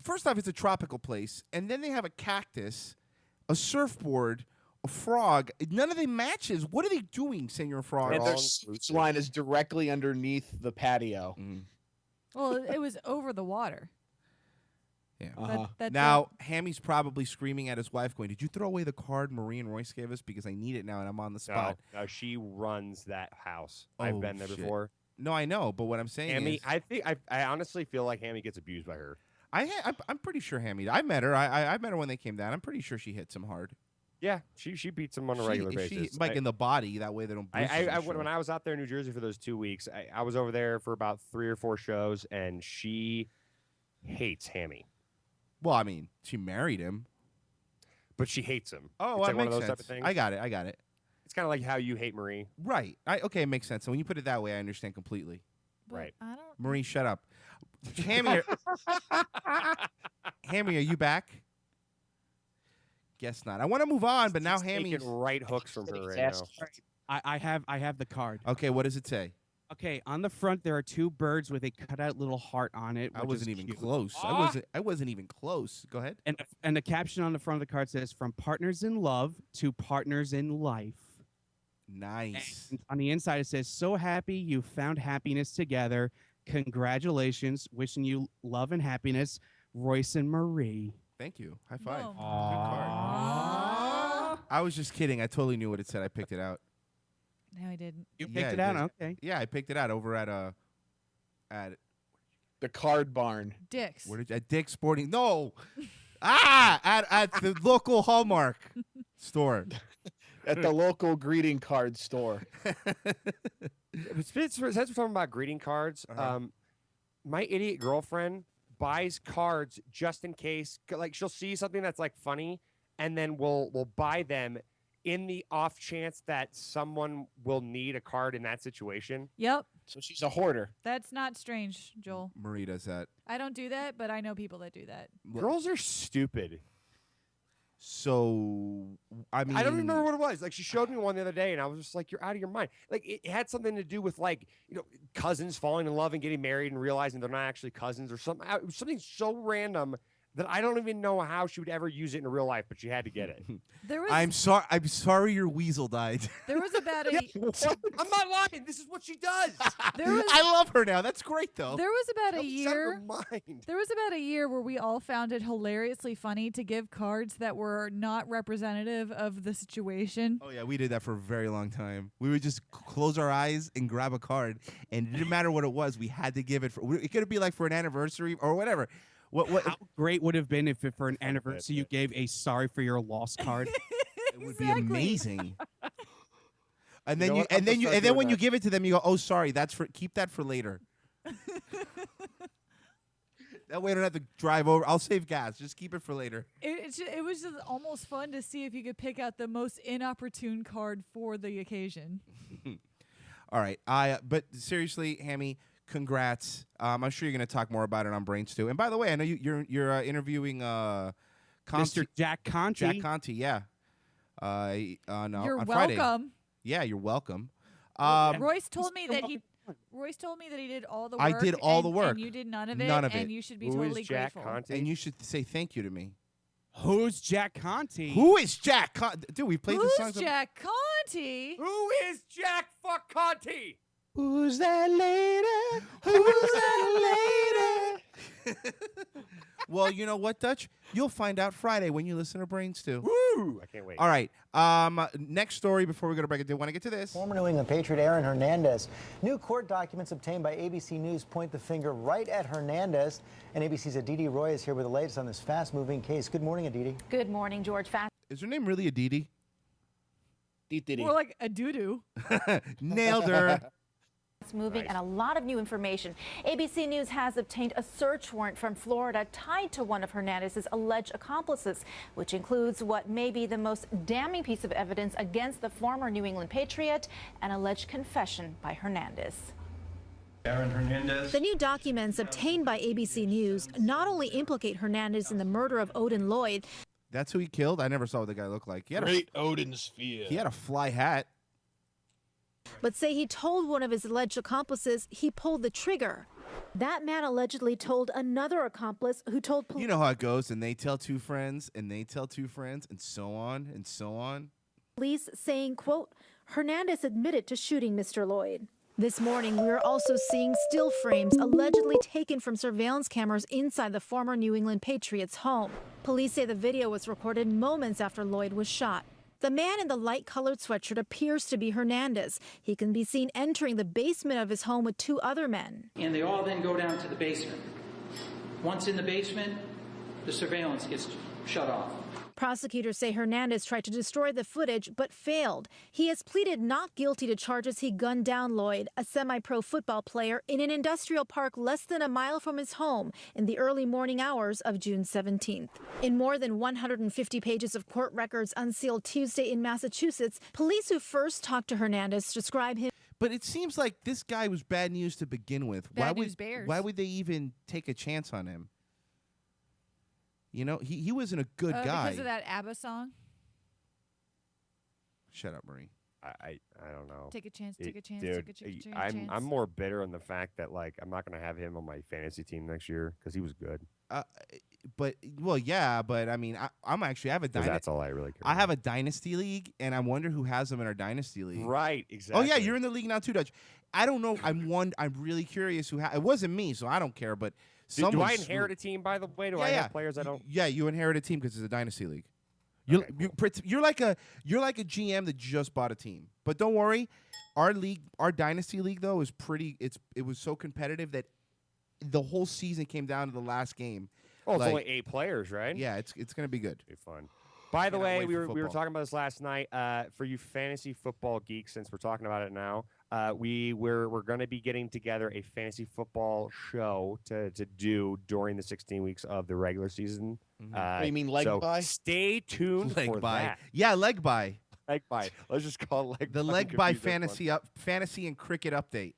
first off, it's a tropical place, and then they have a cactus, a surfboard, a frog. None of them matches. What are they doing, Senor Frog? And their suits line is directly underneath the patio. Well, it was over the water. Yeah. That's Now, Hammy's probably screaming at his wife, going, "Did you throw away the card Marie and Royce gave us? Because I need it now, and I'm on the spot." No, she runs that house. Oh, I've been there shit. before. No, I know, but what I'm saying Hammy, is, I honestly feel like Hammy gets abused by her. I'm pretty sure Hammy. I met her. I met her when they came down. I'm pretty sure she hits him hard. Yeah, she beats him on a regular basis. Like in the body, that way they don't. When I was out there in New Jersey for those 2 weeks, I was over there for about 3 or 4 shows, and she hates Hammy. Well, I mean, she married him, but she hates him. Oh, it's that like one of makes those sense. type of things. I got it. It's kind of like how you hate Marie. Right. Okay, it makes sense. So when you put it that way, I understand completely. Right. I don't. Marie, shut up. Hammy, Hammy, are you back? Guess not. I want to move on, but now Hammy's taking right hooks from her right now. I have the card. Okay, what does it say? Okay, on the front there are 2 birds with a cutout little heart on it. I which wasn't is even cute. close. I wasn't even close. Go ahead. And the caption on the front of the card says, "From partners in love to partners in life." Nice. And on the inside it says, "So happy you found happiness together. Congratulations. Wishing you love and happiness, Royce and Marie." Thank you. High five. Whoa. Good card. I was just kidding. I totally knew what it said. I picked it out. No, I didn't. You picked it out? Okay. Yeah, I picked it out over at the Card Barn. Dick's. At Dick's Sporting. No. At the local Hallmark store. At the local greeting card store. Since we're talking about greeting cards, my idiot girlfriend buys cards just in case. Like she'll see something that's like funny, and then we'll buy them in the off chance that someone will need a card in that situation. Yep. So she's a hoarder. That's not strange, Joel. Marie does that. I don't do that, but I know people that do that. Girls are stupid. So, I mean, I don't even remember what it was. Like she showed me one the other day, and I was just like, "You're out of your mind." Like it had something to do with like cousins falling in love and getting married and realizing they're not actually cousins or something. It was something so random that I don't even know how she would ever use it in real life, but she had to get it. I'm sorry your weasel died. There was about a. I'm not lying. This is what she does. I love her now. That's great though. There was about a She's out of her year. mind. There was about a year where we all found it hilariously funny to give cards that were not representative of the situation. Oh yeah, we did that for a very long time. We would just close our eyes and grab a card, and it didn't matter what it was. We had to give it. It could be like for an anniversary or whatever. How great would it have been if for an anniversary you gave a sorry for your loss card? It would be amazing. And then when you give it to them, you go, "Oh, sorry, keep that for later." That way I don't have to drive over. I'll save gas. Just keep it for later. It was just almost fun to see if you could pick out the most inopportune card for the occasion. All right. But seriously, Hammy, congrats. I'm sure you're going to talk more about it on Brains too. And by the way, I know you're interviewing Mr. Jack Conti. Jack Conti, yeah. On You're Friday. welcome. Yeah, you're welcome. Royce told me that he did all the work. I did all the work. And you did none of it. None of it. And you should be totally grateful. And you should say thank you to me. Who's Jack Conti? Who is Jack Conti? Dude, we played this song. Who's Jack Conti? Who is Jack fuck Conti? Who's that lady? Who's that lady? Well, you know what, Dutch? You'll find out Friday when you listen to Brains too. Woo! I can't wait. All right. Next story before we go to break. I do want to get to this. Former New England Patriot Aaron Hernandez. New court documents obtained by ABC News point the finger right at Hernandez. And ABC's Aditi Roy is here with the latest on this fast-moving case. Good morning, Aditi. Good morning, George. Is her name really Aditi? More like a doo-doo. Nailed her. Moving and a lot of new information. ABC News has obtained a search warrant from Florida tied to one of Hernandez's alleged accomplices, which includes what may be the most damning piece of evidence against the former New England Patriot, an alleged confession by Hernandez. Aaron Hernandez. The new documents obtained by ABC News not only implicate Hernandez in the murder of Odin Lloyd. That's who he killed? I never saw what the guy looked like. Great Odin sphere. He had a fly hat. But say he told one of his alleged accomplices he pulled the trigger. That man allegedly told another accomplice who told police. You know how it goes, and they tell two friends, and they tell two friends, and so on, and so on. Police saying, quote, Hernandez admitted to shooting Mr. Lloyd. This morning, we are also seeing still frames allegedly taken from surveillance cameras inside the former New England Patriots' home. Police say the video was recorded moments after Lloyd was shot. The man in the light-colored sweatshirt appears to be Hernandez. He can be seen entering the basement of his home with two other men. And they all then go down to the basement. Once in the basement, the surveillance gets shut off. Prosecutors say Hernandez tried to destroy the footage but failed. He has pleaded not guilty to charges he gunned down Lloyd, a semi-pro football player, in an industrial park less than a mile from his home in the early morning hours of June 17th. In more than 150 pages of court records unsealed Tuesday in Massachusetts, police who first talked to Hernandez describe him. But it seems like this guy was bad news to begin with. Why would they even take a chance on him? You know, he wasn't a good guy. Because of that ABBA song? Shut up, Marie. I don't know. Take a chance, take a chance, dude, take a chance. I'm more bitter on the fact that, like, I'm not going to have him on my fantasy team next year because he was good. But I mean, I'm actually, I have a dynasty. That's all I really care I have a dynasty league, and I wonder who has them in our dynasty league. Right, exactly. Oh, yeah, you're in the league now too, Dutch. I don't know. I'm really curious who it wasn't me, so I don't care, but do I inherit a team, by the way? Do I have players I don't? Yeah, you inherit a team because it's a dynasty league. You're like a GM that just bought a team. But don't worry, our dynasty league though is pretty. It was so competitive that the whole season came down to the last game. Oh, it's only 8 players, right? Yeah, it's gonna be good. Be fun. By the way, wait we for were football. talking about this last night. For you fantasy football geeks, since we're talking about it now, we're going to be getting together a fantasy football show to do during the 16 weeks of the regular season. You mean leg bye? Stay tuned for that. Yeah, leg bye. Leg bye. Let's just call it leg The bye. leg bye fantasy and cricket update.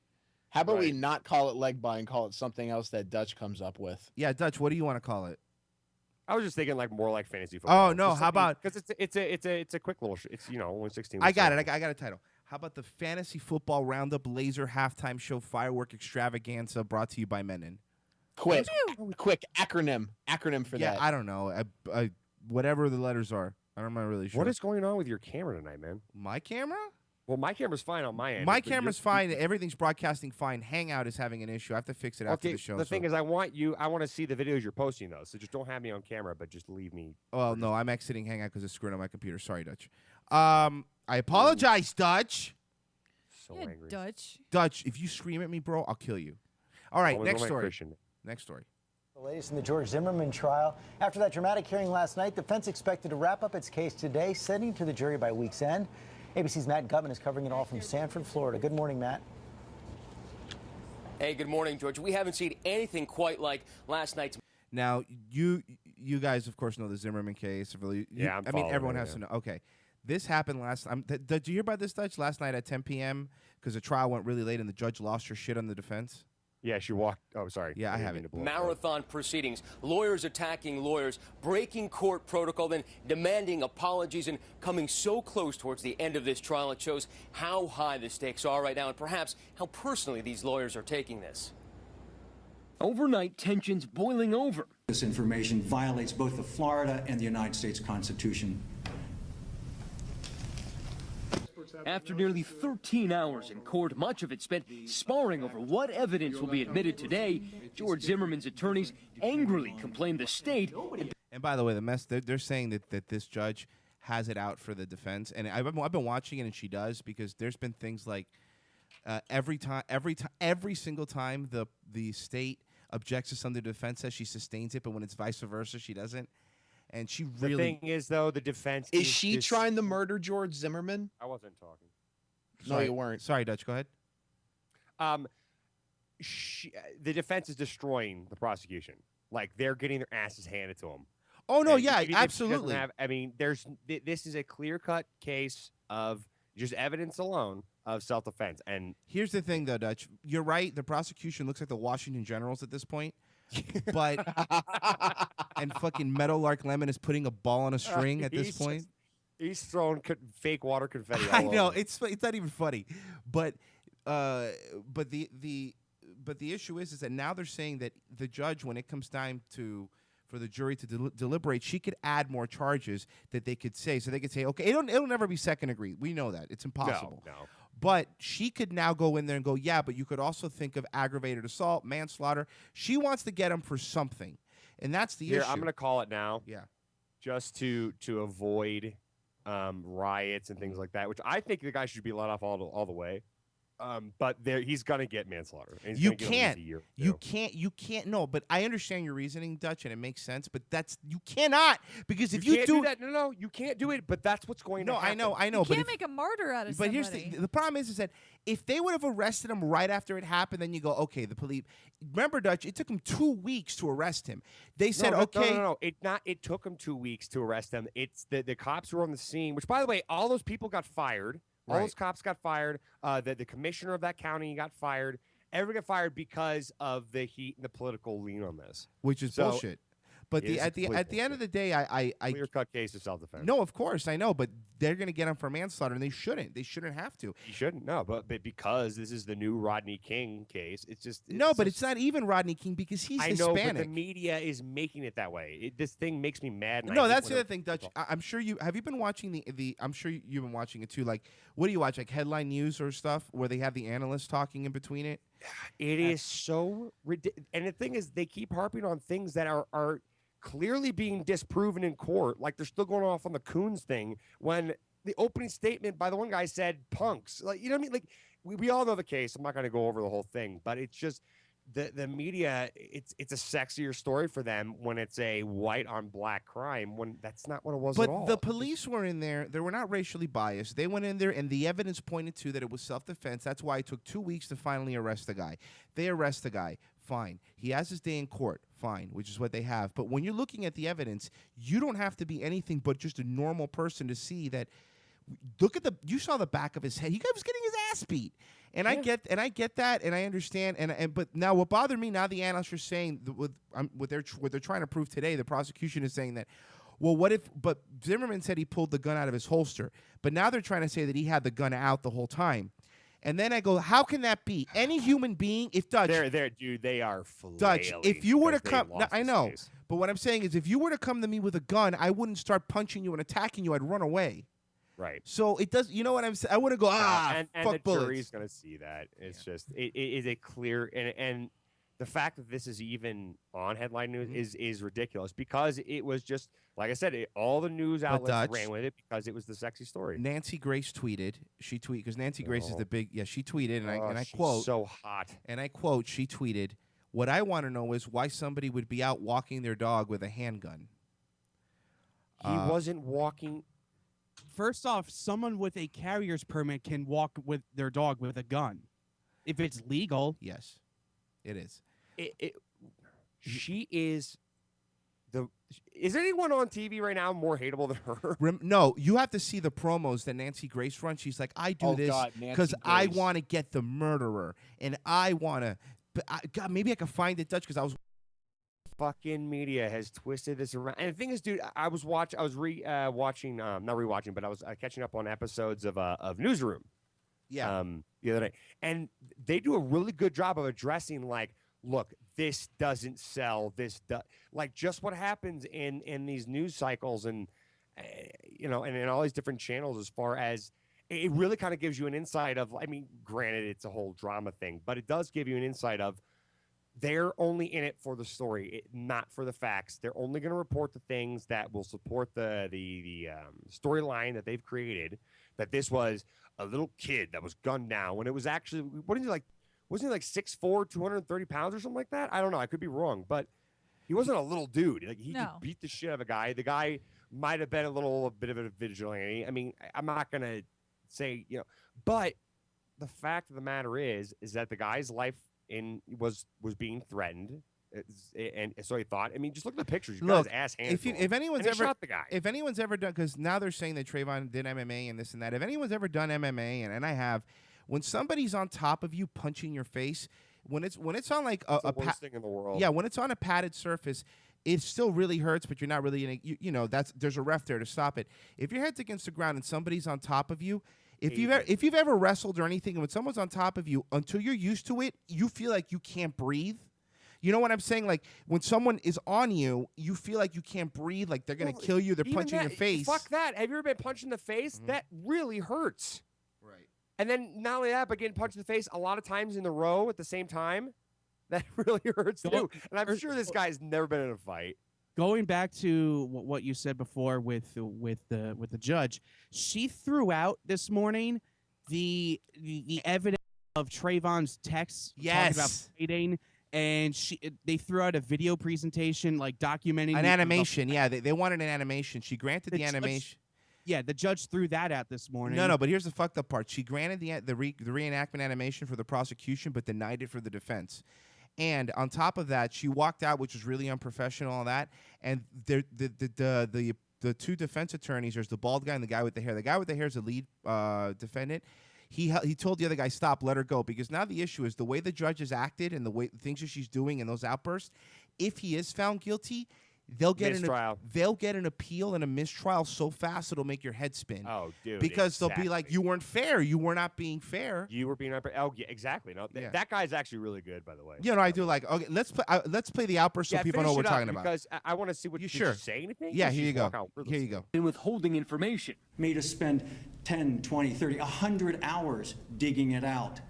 How about we not call it leg bye and call it something else that Dutch comes up with? Yeah, Dutch. What do you want to call it? I was just thinking more like fantasy football. Oh no! How about because it's a quick little it's only 16. I got it. I got a title. How about the Fantasy Football Roundup Laser Halftime Show Firework Extravaganza brought to you by Menon? Quick acronym for Yeah, that. I don't know. Whatever the letters are. I'm not really sure. What is going on with your camera tonight, man? My camera? Well, my camera's fine on my end. My but camera's fine. Everything's broadcasting fine. Hangout is having an issue. I have to fix it after the show. The thing is, I want to see the videos you're posting, though. So just don't have me on camera, but just leave me. Oh, no, I'm exiting Hangout because it's screwed on my computer. Sorry, Dutch. I apologize, Dutch. So angry. Dutch, if you scream at me, bro, I'll kill you. All right, Always next on my story. Christian. Next story. The latest in the George Zimmerman trial. After that dramatic hearing last night, defense expected to wrap up its case today, sending to the jury by week's end. ABC's Matt Gutman is covering it all from Sanford, Florida. Good morning, Matt. Hey, good morning, George. We haven't seen anything quite like last night's. Now, you guys, of course, know the Zimmerman case. Yeah, I mean, everyone has to know. Okay. This happened last time. Did you hear about this, Dutch? Last night at 10 p.m. because the trial went really late and the judge lost her shit on the defense? Yeah, she walked. Oh, sorry. Yeah, I have it. Marathon proceedings, lawyers attacking lawyers, breaking court protocol, then demanding apologies, and coming so close towards the end of this trial. It shows how high the stakes are right now and perhaps how personally these lawyers are taking this. Overnight tensions boiling over. This information violates both the Florida and the United States Constitution. After nearly 13 hours in court, much of it spent sparring over what evidence will be admitted today, George Zimmerman's attorneys angrily complained the state. And by the way, they're saying that this judge has it out for the defense, and I've been watching it, and she does, because there's been things like every single time the state objects to something the defense says, she sustains it, but when it's vice versa, she doesn't. And she really. The thing is, though, the defense is she trying to murder George Zimmerman? I wasn't talking. No, you weren't. Sorry, Dutch. Go ahead. The defense is destroying the prosecution. Like, they're getting their asses handed to them. Oh no, And yeah, even if she doesn't absolutely. I mean, this is a clear-cut case of just evidence alone of self-defense. And Here's the thing, though, Dutch. You're right. The prosecution looks like the Washington Generals at this point. But and fucking Meadowlark Lemon is putting a ball on a string at this point. He's throwing fake water confetti. I all know over. it's not even funny, but the issue is that now they're saying that the judge, when it comes time for the jury to deliberate, she could add more charges that they could say. So they could say, okay, it'll never be second degree. We know that it's impossible. No. But she could now go in there and go, yeah, but you could also think of aggravated assault, manslaughter. She wants to get him for something, and that's the issue. I'm going to call it now. Yeah. Just to avoid riots and things like that, which I think the guy should be let off all the way. But he's going to get manslaughter. And he's You gonna get at least can't. a year, You can't. No, but I understand your reasoning, Dutch, and it makes sense. But you cannot, because if you you can't do that, no, you can't do it. But that's what's going to No, happen. I know. You But can't make a martyr out of But somebody. here's the problem is that if they would have arrested him right after it happened, then you go, okay, the police. Remember, Dutch, it took him 2 weeks to arrest him. They said, okay. No. It took him 2 weeks to arrest him. It's the cops were on the scene, which, by the way, all those people got fired. All those cops got fired. The commissioner of that county got fired. Everyone got fired because of the heat and the political lean on this, Which is bullshit. But at the end of the day, I clear-cut case of self-defense. No, of course I know, but they're going to get him for manslaughter, and they shouldn't. They shouldn't have to. You shouldn't. No, but because this is the new Rodney King case, it's not even Rodney King because he's I Hispanic. know, but the media is making it that way. This thing makes me mad. And I No, hate that's when the other thing, Dutch. I'm sure you have you been watching the. I'm sure you've been watching it too. Like, what do you watch? Like headline news or stuff where they have the analysts talking in between it. It is so ridiculous. And the thing is, they keep harping on things that are clearly being disproven in court. Like, they're still going off on the Coons thing when the opening statement by the one guy said punks. Like, you know what I mean? Like, we all know the case. I'm not going to go over the whole thing, but it's just the media, it's a sexier story for them when it's a white on black crime, when that's not what it was at all. But the police were in there. They were not racially biased. They went in there, and the evidence pointed to that it was self-defense. That's why it took 2 weeks to finally arrest the guy. They arrest the guy. Fine. He has his day in court. Fine, which is what they have. But when you're looking at the evidence, you don't have to be anything but just a normal person to see that. Look at you saw the back of his head. He was getting his ass beat. And I get that, and I understand. But now what bothered me, now the analysts are saying what they're trying to prove today, the prosecution is saying that, well, but Zimmerman said he pulled the gun out of his holster. But now they're trying to say that he had the gun out the whole time. And then I go, how can that be? Any human being, if Dutch, dude, they are flailing. Dutch, if you were to come, I know, but what I'm saying is, if you were to come to me with a gun, I wouldn't start punching you and attacking you. I'd run away. Right. So it does. You know what I'm saying? I wouldn't go and fuck the bullets. jury's gonna see that. It's just it is a clear and the fact that this is even on headline news is ridiculous, because it was just like I said, all the news outlets ran with it because it was the sexy story. Nancy Grace tweeted. She tweeted because Nancy Grace is the big. Yeah, she tweeted, and I she's quote. So hot. And I quote. She tweeted, "What I want to know is why somebody would be out walking their dog with a handgun." He wasn't walking. First off, someone with a carrier's permit can walk with their dog with a gun, if it's legal. Yes, it is. She is the. Is anyone on TV right now more hateable than her? No, you have to see the promos that Nancy Grace runs. She's like, I do this because I want to get the murderer, and I want to. God, maybe I can find it, Dutch, because I was. Fucking media has twisted this around, and the thing is, dude, I was watching, not rewatching, but I was catching up on episodes of Newsroom, the other day, and they do a really good job of addressing, like, look, this doesn't sell, like, just what happens in these news cycles, and and in all these different channels, as far as it really kind of gives you an insight of, I mean, granted, it's a whole drama thing, but it does give you an insight of. They're only in it for the story, not for the facts. They're only going to report the things that will support the storyline that they've created. That this was a little kid that was gunned down when it was actually, wasn't he like 6'4", 230 pounds or something like that? I don't know. I could be wrong, but he wasn't a little dude. Like, he just beat the shit out of a guy. The guy might have been a bit of a vigilante. I mean, I'm not going to say, but the fact of the matter is that the guy's life was being threatened, and so he thought. I mean, just look at the pictures. You got his ass handed. If anyone's ever shot the guy. If anyone's ever done, because now they're saying that Trayvon did MMA and this and that. If anyone's ever done MMA, and I have, when somebody's on top of you punching your face, when it's on like the worst thing in the world. Yeah, when it's on a padded surface, it still really hurts, but you're not really in a, there's a ref there to stop it. If your head's against the ground and somebody's on top of you. If you've ever wrestled or anything, and when someone's on top of you, until you're used to it, you feel like you can't breathe. You know what I'm saying? Like, when someone is on you, you feel like you can't breathe, like they're going to kill you, they're punching your face. Fuck that. Have you ever been punched in the face? That really hurts. Right. And then not only that, but getting punched in the face a lot of times in the row at the same time, that really hurts too. And I'm sure this guy's never been in a fight. Going back to what you said before with the judge, she threw out this morning the evidence of Trayvon's texts talking about fighting, and they threw out a video presentation like documenting an animation. Yeah, they wanted an animation. She granted the animation. The judge threw that out this morning. No, but here's the fucked up part. She granted the reenactment animation for the prosecution, but denied it for the defense. And on top of that, she walked out, which was really unprofessional. All that, and the two defense attorneys. There's the bald guy and the guy with the hair. The guy with the hair is the lead defendant. He told the other guy, "Stop, let her go," because now the issue is the way the judge has acted and the things that she's doing and those outbursts. If he is found guilty, they'll get an appeal and a mistrial so fast it'll make your head spin. Oh, dude! Because they'll be like, "You weren't fair. You were not being fair. You were being unfair." Oh, yeah, exactly. No, that guy's actually really good, by the way. I do like. Okay, let's play the outburst so people know what we're talking about. Because I want to see what you say anything. Yeah, here you go. Here you go. In withholding information, made us spend 10, 20, 30, 100 hours digging it out,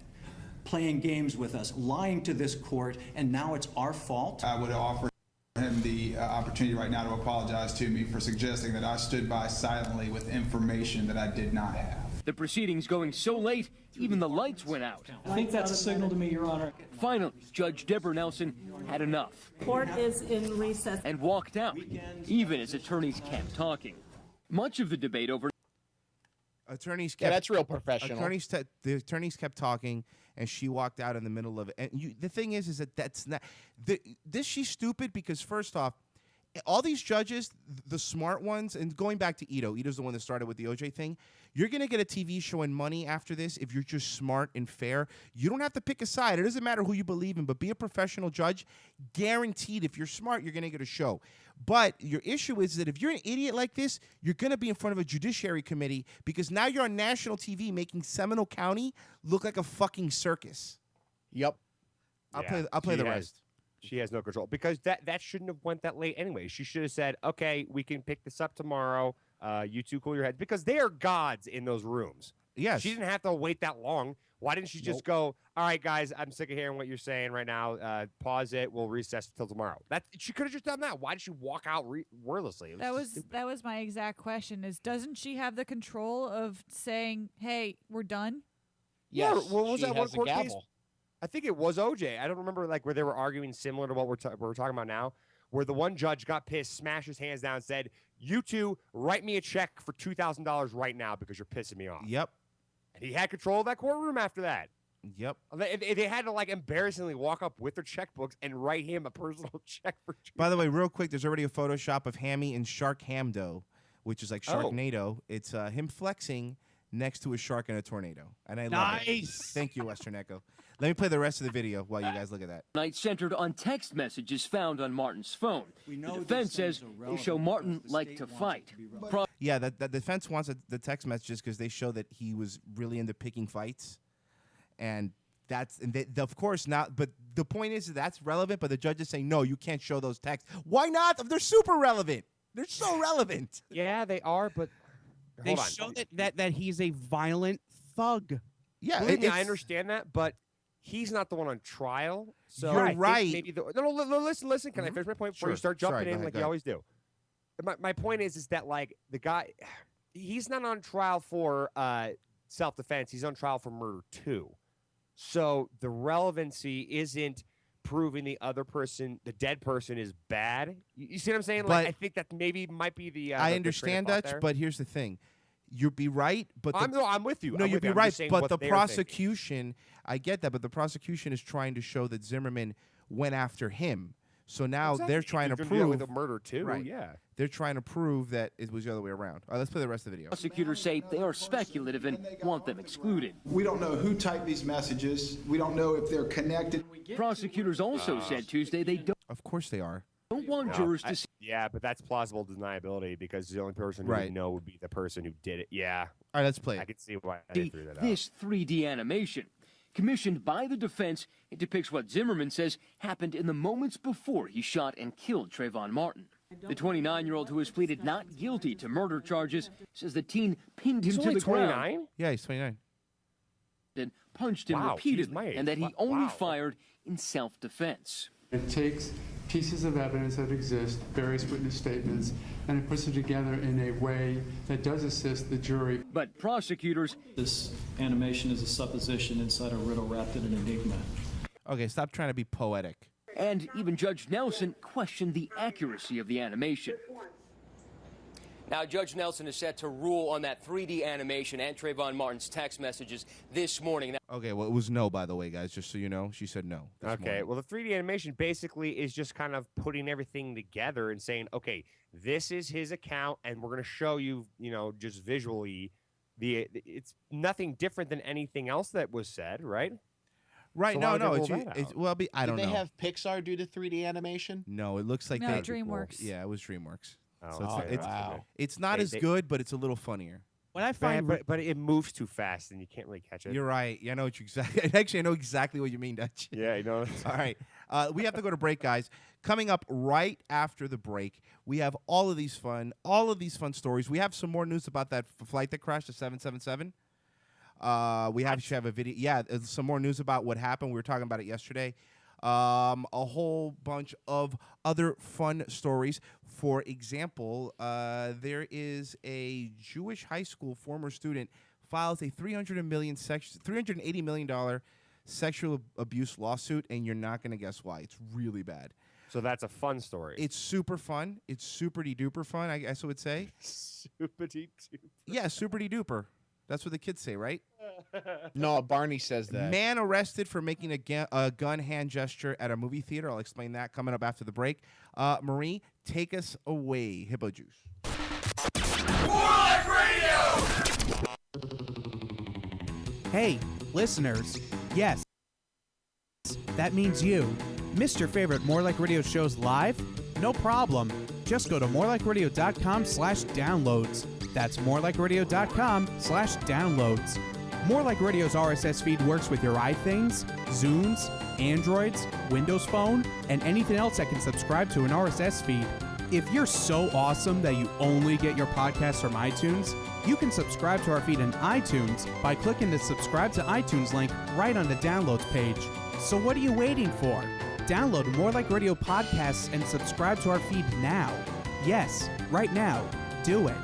playing games with us, lying to this court, and now it's our fault. I would offer him him the opportunity right now to apologize to me for suggesting that I stood by silently with information that I did not have. The proceedings going so late, even the lights went out. I think that's a signal to me, Your Honor. Finally, Judge Deborah Nelson had enough. Court is in recess. And walked out, even as attorneys kept talking. Much of the debate over Attorneys kept, Yeah, that's real professional. The attorneys kept talking, and she walked out in the middle of it. And the thing is that that's not. She's stupid because first off, all these judges, the smart ones, and going back to Ito's the one that started with the OJ thing. You're gonna get a TV show and money after this if you're just smart and fair. You don't have to pick a side. It doesn't matter who you believe in, but be a professional judge. Guaranteed, if you're smart, you're gonna get a show. But your issue is that if you're an idiot like this, you're gonna be in front of a judiciary committee because now you're on national TV making Seminole County look like a fucking circus. Yep. I'll play the rest. She has no control because that shouldn't have went that late anyway. She should have said, "Okay, we can pick this up tomorrow. You two cool your heads," because they are gods in those rooms. Yes. She didn't have to wait that long. Why didn't she just go, "All right, guys, I'm sick of hearing what you're saying right now. Pause it. We'll recess until tomorrow." She could have just done that. Why did she walk out wordlessly? That was my exact question. Doesn't she have the control of saying, "Hey, we're done"? Yeah. What was she that one has a court case? gavel. I think it was OJ. I don't remember where they were arguing similar to what we're talking about now, where the one judge got pissed, smashed his hands down, and said, "You two, write me a check for $2,000 right now because you're pissing me off." Yep. And he had control of that courtroom after that. Yep. They had to embarrassingly walk up with their checkbooks and write him a personal check for. By the way, real quick, there's already a Photoshop of Hammy in Shark Hamdo, which is like Sharknado. It's him flexing next to a shark in a tornado, and I love it. Nice. Thank you, Western Echo. Let me play the rest of the video while you guys look at that. Night centered on text messages found on Martin's phone. The defense says they show Martin liked to fight. Yeah, the defense wants the text messages because they show that he was really into picking fights, and of course not. But the point is that's relevant. But the judge is saying no, you can't show those texts. Why not? They're super relevant. They're so relevant. Yeah, they are. But they show that he's a violent thug. Yeah, I understand that, but he's not the one on trial. So You're I think right. Maybe no, listen. Can I finish my point before you start jumping in like you always do? My point is that the guy, he's not on trial for self-defense. He's on trial for murder too. So the relevancy isn't proving the other person, the dead person, is bad. You see what I'm saying? But I think that maybe might be the. I understand Dutch, but here's the thing. You'd be right, but I'm with you. No, I'm you'd with be you. I'm right, just saying but what the they're prosecution, I get that, but the prosecution is trying to show that Zimmerman went after him. So now Exactly. they're trying to You're gonna do prove that with a murder too. Right. Yeah. They're trying to prove that it was the other way around. All right, let's play the rest of the video. Prosecutors say they are speculative and want them excluded. We don't know who typed these messages. We don't know if they're connected. Prosecutors also said Tuesday they don't. Of course they are. Don't want jurors to see. Yeah, but that's plausible deniability because the only person who would know would be the person who did it. Yeah. All right, let's play it. I could see why they threw that out. This 3D animation, commissioned by the defense, it depicts what Zimmerman says happened in the moments before he shot and killed Trayvon Martin. The 29-year-old who has pleaded not guilty to murder charges says the teen pinned him He's to only the ground. 29? Yeah, he's 29. Then punched him Wow, repeatedly, he's my age. and that he only fired in self-defense. It takes pieces of evidence that exist, various witness statements, and it puts it together in a way that does assist the jury. But prosecutors... This animation is a supposition inside a riddle wrapped in an enigma. Okay, stop trying to be poetic. And even Judge Nelson questioned the accuracy of the animation. Now, Judge Nelson is set to rule on that 3D animation and Trayvon Martin's text messages this morning. Okay, well, it was no, by the way, guys, just so you know. She said no. Okay, well, the 3D animation basically is just kind of putting everything together and saying, okay, this is his account, and we're going to show you, just visually, it's nothing different than anything else that was said, right? Right, So no, why would they no. roll It's, that it's out? well, I don't Did know. they have Pixar do the 3D animation? No, it looks like No, they DreamWorks. Yeah, it was DreamWorks. Oh, So okay. it's Wow. it's not They- as they- good, but it's a little funnier. What I find, but it moves too fast, and you can't really catch it. You're right. Yeah, I know what you exactly. Actually, I know exactly what you mean, Dutch. Yeah, you know. All right, we have to go to break, guys. Coming up right after the break, we have all of these fun stories. We have some more news about that flight that crashed, the 777. We actually have a video. Yeah, some more news about what happened. We were talking about it yesterday. a whole bunch of other fun stories. For example, there is a Jewish high school former student files a $380 million sexual abuse lawsuit, and you're not going to guess why. It's really bad. So that's a fun story. It's super fun. It's super-de-duper fun, I guess I would say. Super-de-duper. Yeah, super-de-duper. That's what the kids say, right? No, Barney says that. Man arrested for making a gun hand gesture at a movie theater. I'll explain that coming up after the break. Marie, take us away. Hippojuice. More Like Radio! Hey, listeners. Yes. That means you. Missed your favorite More Like Radio shows live? No problem. Just go to morelikeradio.com/downloads. That's morelikeradio.com/downloads. More Like Radio's RSS feed works with your iThings, Zunes, Androids, Windows Phone, and anything else that can subscribe to an RSS feed. If you're so awesome that you only get your podcasts from iTunes, you can subscribe to our feed in iTunes by clicking the subscribe to iTunes link right on the downloads page. So what are you waiting for? Download More Like Radio podcasts and subscribe to our feed now. Yes, right now. Do it.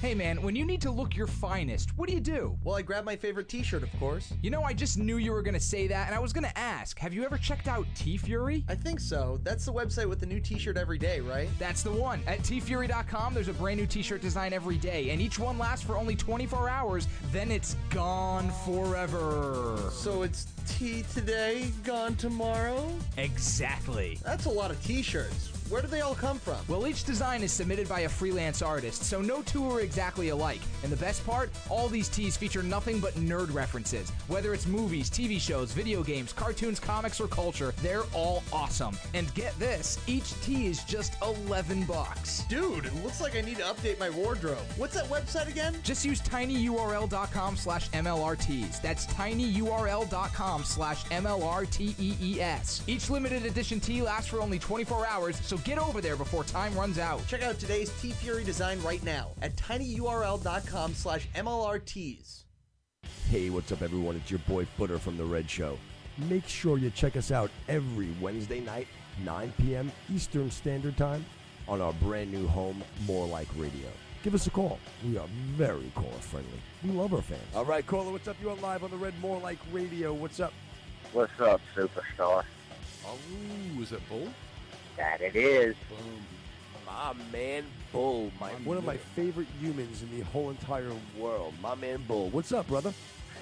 Hey man, when you need to look your finest, what do? Well, I grab my favorite t-shirt, of course. You know, I just knew you were gonna say that, and I was gonna ask, have you ever checked out T-Fury? I think so. That's the website with the new t-shirt every day, right? That's the one. At tfury.com, there's a brand new t-shirt design every day, and each one lasts for only 24 hours, then it's gone forever. So it's T today, gone tomorrow? Exactly. That's a lot of t-shirts. Where do they all come from? Well, each design is submitted by a freelance artist, so no two are exactly alike. And the best part, all these tees feature nothing but nerd references. Whether it's movies, TV shows, video games, cartoons, comics, or culture, they're all awesome. And get this, each tee is just $11. Dude, it looks like I need to update my wardrobe. What's that website again? Just use tinyurl.com/MLRTees. That's tinyurl.com/MLRTEES. Each limited edition tee lasts for only 24 hours, so get over there before time runs out. Check out today's T-Fury design right now at tinyurl.com/MLRTees. Hey, what's up, everyone? It's your boy Footer from The Red Show. Make sure you check us out every Wednesday night, 9 p.m. Eastern Standard Time, on our brand new home, More Like Radio. Give us a call. We are very caller-friendly. We love our fans. All right, caller, what's up? You are live on The Red More Like Radio. What's up? What's up, superstar? Oh, is it Bull? That it is. Boom. My man Bull, one of my favorite humans in the whole entire world. My man Bull. What's up, brother?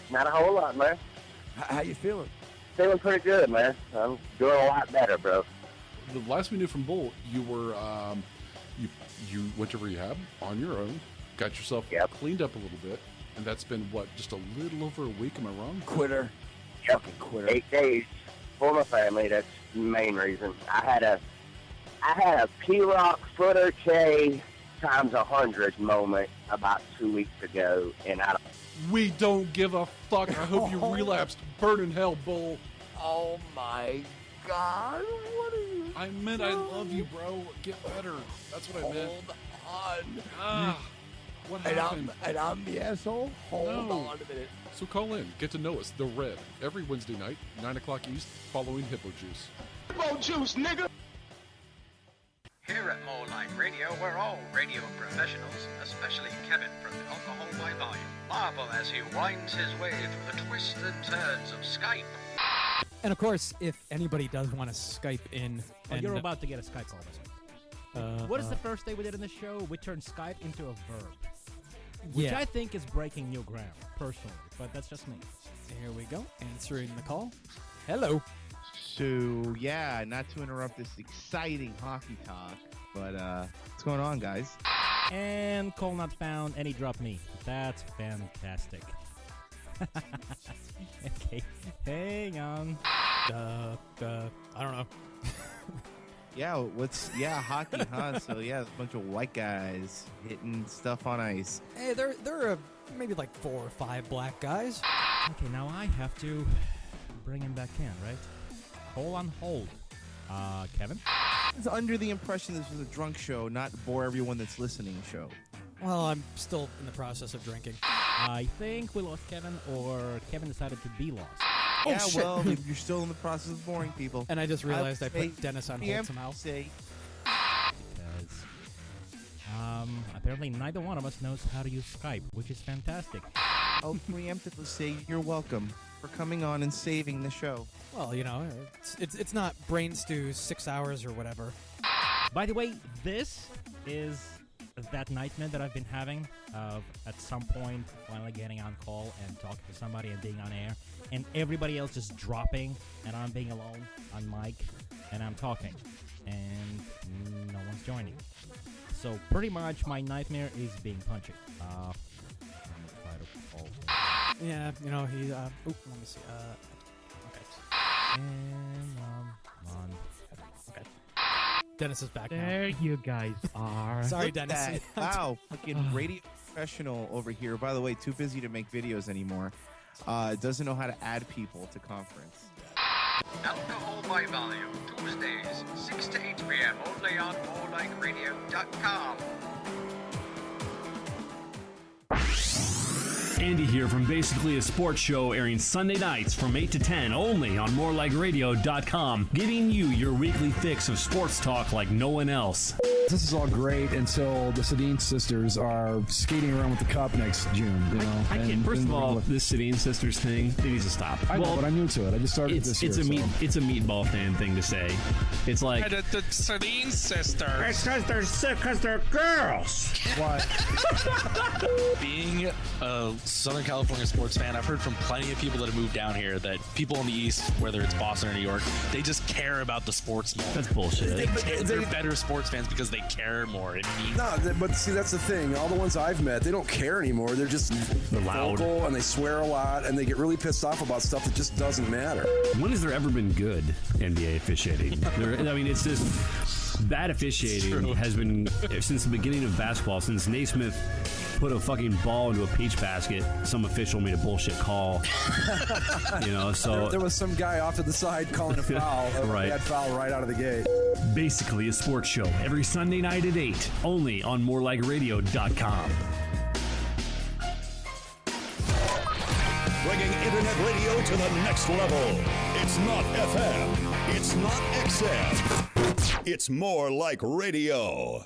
Not a whole lot, man. How you feeling? Feeling pretty good, man. I'm doing a lot better, bro. The last we knew from Bull, you were you went to rehab on your own, got yourself cleaned up a little bit, and that's been what, just a little over a week? Am I wrong? Quitter. Yep. Fucking quitter. 8 days for my family. That's the main reason. I had a P-Rock Footer K times 100 moment about 2 weeks ago, and We don't give a fuck. I hope you relapsed. Burn in hell, Bull. Oh my God! What are you? I meant I love you, bro. Get better. That's what I meant. Hold on. What happened? And I'm the asshole? Hold on a minute. So call in. Get to know us. The Red. Every Wednesday night, 9 o'clock East, following Hippojuice. Hippojuice, nigga! Here at More Like Radio, we're all radio professionals, especially Kevin from Alcohol by Volume. Marvel as he winds his way through the twists and turns of Skype. And of course, if anybody does want to Skype in... Oh, you're about to get a Skype call. What is the first thing we did in the show? We turned Skype into a verb. Which I think is breaking new ground, personally. But that's just me. Here we go. Answering the call. Hello. So, yeah, not to interrupt this exciting hockey talk, but what's going on, guys? And call not found, and he dropped me. That's fantastic. Okay, hang on. I don't know. Hockey, huh? So, yeah, there's a bunch of white guys hitting stuff on ice. Hey, there are maybe like 4 or 5 black guys. Okay, now I have to bring him back in, right? Hold on hold. Kevin? I was under the impression this was a drunk show, not bore everyone that's listening show. Well, I'm still in the process of drinking. I think we lost Kevin, or Kevin decided to be lost. Yeah, shit. well, you're still in the process of boring people. And I just realized I would put Dennis on say hold somehow. Say, Because apparently neither one of us knows how to use Skype, which is fantastic. I'll preemptively say you're welcome for coming on and saving the show. Well, you know, it's not brain stew 6 hours or whatever. By the way, this is that nightmare that I've been having of at some point finally getting on call and talking to somebody and being on air, and everybody else just dropping, and I'm being alone on mic, and I'm talking, and no one's joining. So pretty much my nightmare is being punchy. I'm gonna try to call. Yeah, you know, he, let me see, okay. And, on. Okay. Dennis is back now. There you guys are. Sorry, Look at Dennis. that. Wow, fucking radio professional over here. By the way, too busy to make videos anymore. Doesn't know how to add people to conference. Alcohol by volume, Tuesdays, 6 to 8 p.m. only on morelikeradio.com. Andy here from Basically a Sports Show, airing Sunday nights from 8 to 10 only on morelikeradio.com, giving you your weekly fix of sports talk like no one else. This is all great until the Sedin sisters are skating around with the cup next June. You know, I can't. First of all, this Sedin sisters thing, it needs to stop. I know, but I'm new to it. I just started this year. It's a meatball fan thing to say. It's like the Sedin sisters. It's because they're girls. What? Being a Southern California sports fan, I've heard from plenty of people that have moved down here that people in the East, whether it's Boston or New York, they just care about the sports more. That's bullshit. They're better sports fans because they care more. But see, that's the thing. All the ones I've met, they don't care anymore. They're just loud vocal, and they swear a lot, and they get really pissed off about stuff that just doesn't matter. When has there ever been good NBA officiating? It's just bad officiating has been since the beginning of basketball, since Naismith put a fucking ball into a peach basket. Some official made a bullshit call. So there was some guy off to the side calling a foul, right. A bad foul right out of the gate. Basically a Sports Show every Sunday night at 8, only on morelikeradio.com. Bringing internet radio to the next level. It's not FM. It's not XM. It's more like radio.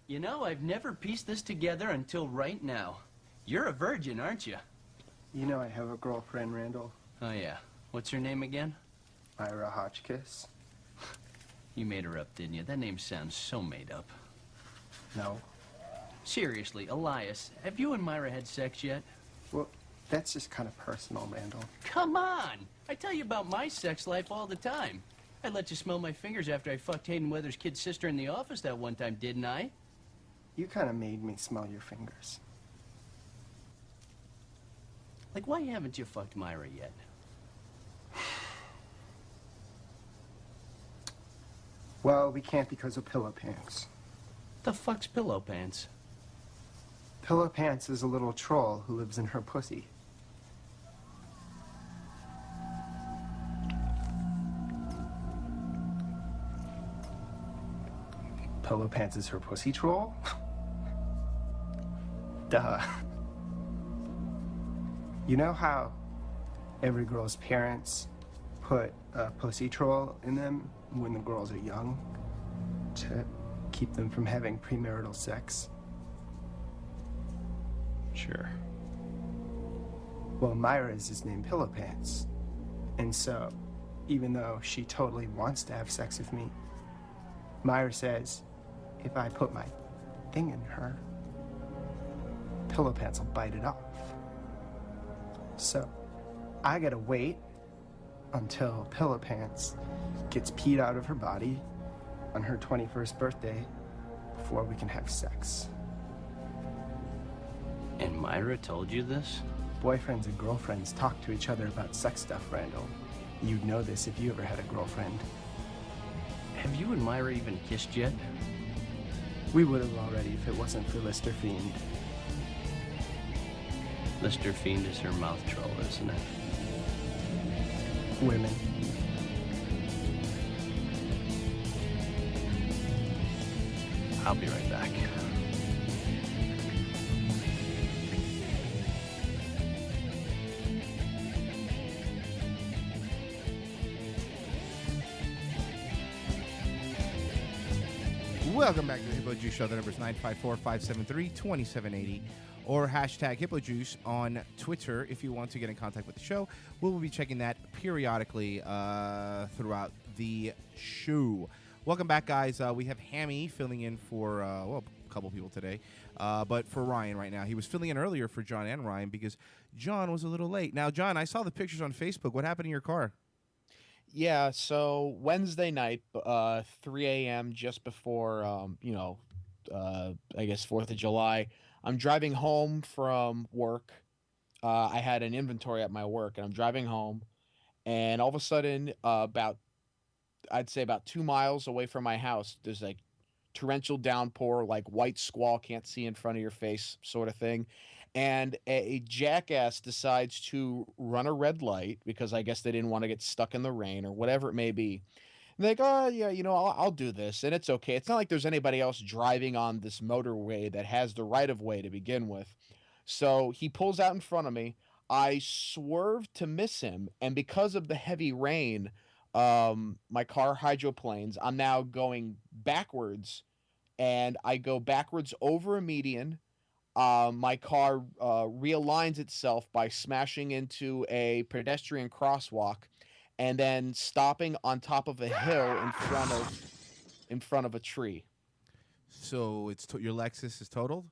You know, I've never pieced this together until right now. You're a virgin, aren't you? You know I have a girlfriend, Randall. Oh, yeah. What's her name again? Ira Hotchkiss. You made her up, didn't you? That name sounds so made up. No. Seriously, Elias, have you and Myra had sex yet? Well, that's just kind of personal, Randall. Come on! I tell you about my sex life all the time. I let you smell my fingers after I fucked Hayden Weather's kid sister in the office that one time, didn't I? You kind of made me smell your fingers. Like, why haven't you fucked Myra yet? Well, we can't because of Pillow Pants. The fuck's Pillow Pants? Pillow Pants is a little troll who lives in her pussy. Pillow Pants is her pussy troll? Duh. You know how every girl's parents put a pussy troll in them when the girls are young to keep them from having premarital sex? Sure. Well, Myra's is named Pillow Pants. And so, even though she totally wants to have sex with me, Myra says, if I put my thing in her, Pillow Pants will bite it off. So, I gotta wait until Pillow Pants gets peed out of her body on her 21st birthday before we can have sex. And Myra told you this? Boyfriends and girlfriends talk to each other about sex stuff, Randall. You'd know this if you ever had a girlfriend. Have you and Myra even kissed yet? We would have already if it wasn't for Lister Fiend. Lister Fiend is her mouth troll, isn't it? Women. I'll be right back. Welcome back to the Hippojuice Show. The number is 954-573-2780 or hashtag Hippojuice on Twitter if you want to get in contact with the show. We will be checking that periodically throughout the show. Welcome back, guys. We have Hammy filling in for, a couple people today, but for Ryan right now. He was filling in earlier for John and Ryan because John was a little late. Now, John, I saw the pictures on Facebook. What happened to your car? Yeah, so Wednesday night, 3 a.m., just before, I guess 4th of July, I'm driving home from work. I had an inventory at my work, and I'm driving home, and all of a sudden, I'd say about 2 miles away from my house, there's like torrential downpour, like white squall, can't see in front of your face sort of thing. And a jackass decides to run a red light because I guess they didn't want to get stuck in the rain or whatever it may be. And they're like, oh, yeah, I'll do this. And it's okay. It's not like there's anybody else driving on this motorway that has the right of way to begin with. So he pulls out in front of me. I swerve to miss him. And because of the heavy rain, my car hydroplanes. I'm now going backwards. And I go backwards over a median. My car realigns itself by smashing into a pedestrian crosswalk and then stopping on top of a hill in front of a tree. So your Lexus is totaled?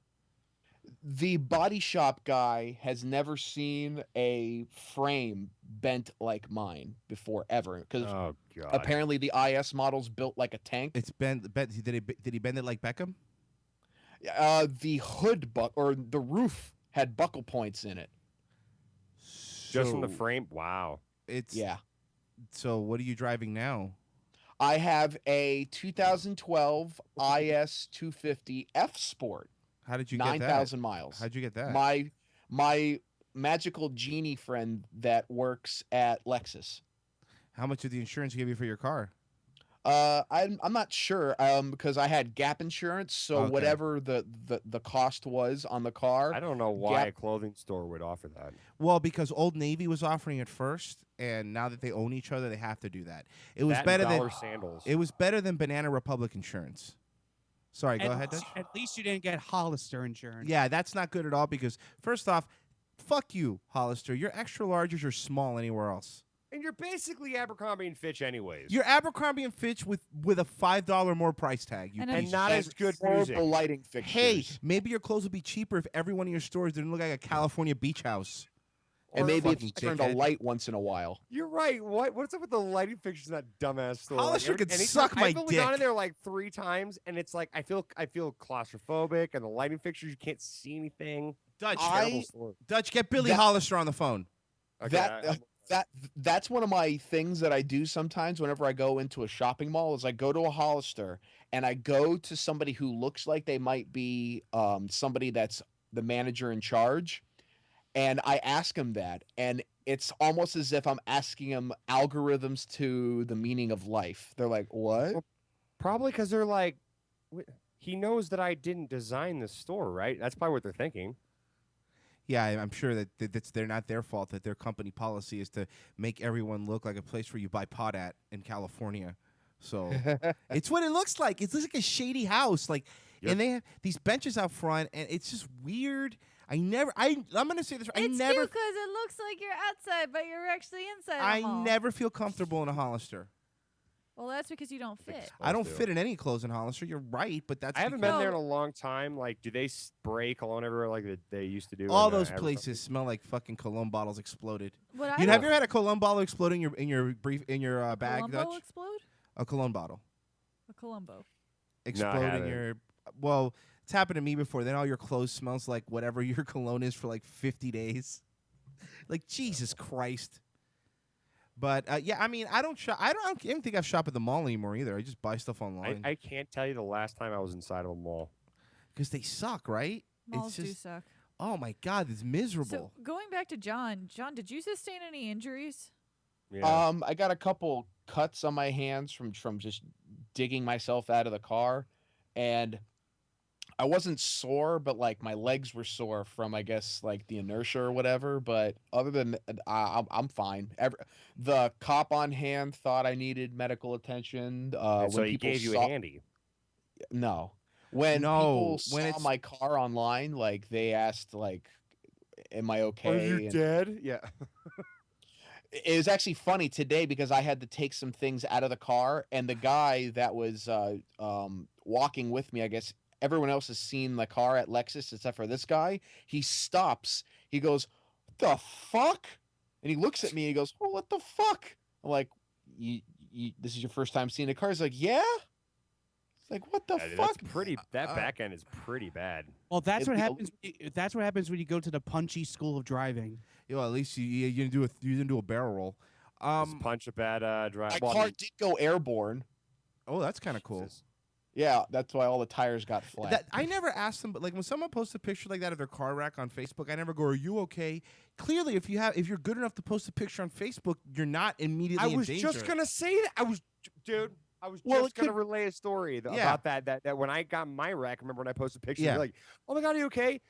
The body shop guy has never seen a frame bent like mine before, ever. Because apparently the IS model's built like a tank. It's bent. Did he bend it like Beckham? The hood or the roof had buckle points in it. Just from the frame? Wow. Yeah. So what are you driving now? I have a 2012 IS 250 F Sport. How did you get that? 9,000 miles. How'd you get that? My magical genie friend that works at Lexus. How much did the insurance give you for your car? I'm not sure because I had gap insurance, so Okay. whatever the cost was on the car. I don't know why a clothing store would offer that. Well, because Old Navy was offering it first, and now that they own each other, they have to do that. It was That better and than dollar sandals. It was better than Banana Republic insurance. Sorry, go ahead, Dutch. At least you didn't get Hollister insurance. Yeah, that's not good at all because first off, fuck you, Hollister. Your extra larges are small anywhere else. And you're basically Abercrombie and Fitch anyways. You're Abercrombie and Fitch with a $5 more price tag. You And piece of not shit. as good music. Horrible lighting fixtures. Hey, maybe your clothes would be cheaper if every one of your stores didn't look like a California beach house. And maybe fucking it's turned a dickhead. light once in a while. You're right. What's up with the lighting fixtures in that dumbass store? Hollister could anytime- suck my I've only gone dick. in there like 3 times, and it's like I feel claustrophobic, and the lighting fixtures you can't see anything. Dutch, Terrible store. Dutch, get Billy That- Hollister on the phone. Okay, That's one of my things that I do sometimes whenever I go into a shopping mall is I go to a Hollister and I go to somebody who looks like they might be somebody that's the manager in charge, and I ask them that, and it's almost as if I'm asking them algorithms to the meaning of life. They're like, what? Well, probably because they're like, he knows that I didn't design this store, right? That's probably what they're thinking. Yeah, I'm sure that they're not their fault that their company policy is to make everyone look like a place where you buy pot at in California. So it's what it looks like. It looks like a shady house. Like, and they have these benches out front, and it's just weird. I'm gonna say this. It's cute because it looks like you're outside, but you're actually inside. I a mall. never feel comfortable in a Hollister. Well, that's because you don't fit. I don't fit in any clothes in Hollister. You're right, but that's I haven't because- been there in a long time. Like, do they spray cologne everywhere like they used to do? All in, those Abercrombie? places smell like fucking cologne bottles exploded. What I Have you don't- ever had a cologne bottle explode in your bag, Columbo Dutch? explode? A cologne bottle A Columbo. explode in haven't. your. Well, it's happened to me before. Then all your clothes smells like whatever your cologne is for like 50 days. Like Jesus Christ. But yeah, I mean, I don't shop. I don't even think I've shopped at the mall anymore either. I just buy stuff online I can't tell you the last time I was inside of a mall. because they suck, right? Malls it's do just, suck. Oh my God, it's miserable. So going back to John, did you sustain any injuries? Yeah. I got a couple cuts on my hands from just digging myself out of the car, and I wasn't sore, but like my legs were sore from, I guess, like the inertia or whatever. But other than I'm fine. The cop on hand thought I needed medical attention. And so when he people gave you saw- a handy. No. When No, people when saw it's- my car online, like they asked, like, "Am I okay?" Are you And dead? Yeah. it was actually funny today because I had to take some things out of the car, and the guy that was walking with me, I guess everyone else has seen the car at Lexus except for this guy. He stops. He goes, "What the fuck?" And he looks at me. And he goes, "Well, what the fuck?" I'm like, "This is your first time seeing a car?" He's like, "Yeah." It's like, what the Yeah, fuck? That's pretty. That back end is pretty bad. Well, that's It- what it- happens. That's what happens when you go to the punchy school of driving. Yo, at least you didn't do a barrel roll. Just punch a bad drive. My Well, I car mean, did go airborne. Oh, that's kind of cool. Yeah, that's why all the tires got flat. That I never asked them, but like when someone posts a picture like that of their car wreck on Facebook, I never go, "Are you okay?" Clearly, if you're good enough to post a picture on Facebook, you're not immediately. I was in just danger. gonna say that. I was just gonna relay a story about that when I got my wreck. Remember when I posted pictures? Yeah. You're like, "Oh my god, are you okay?"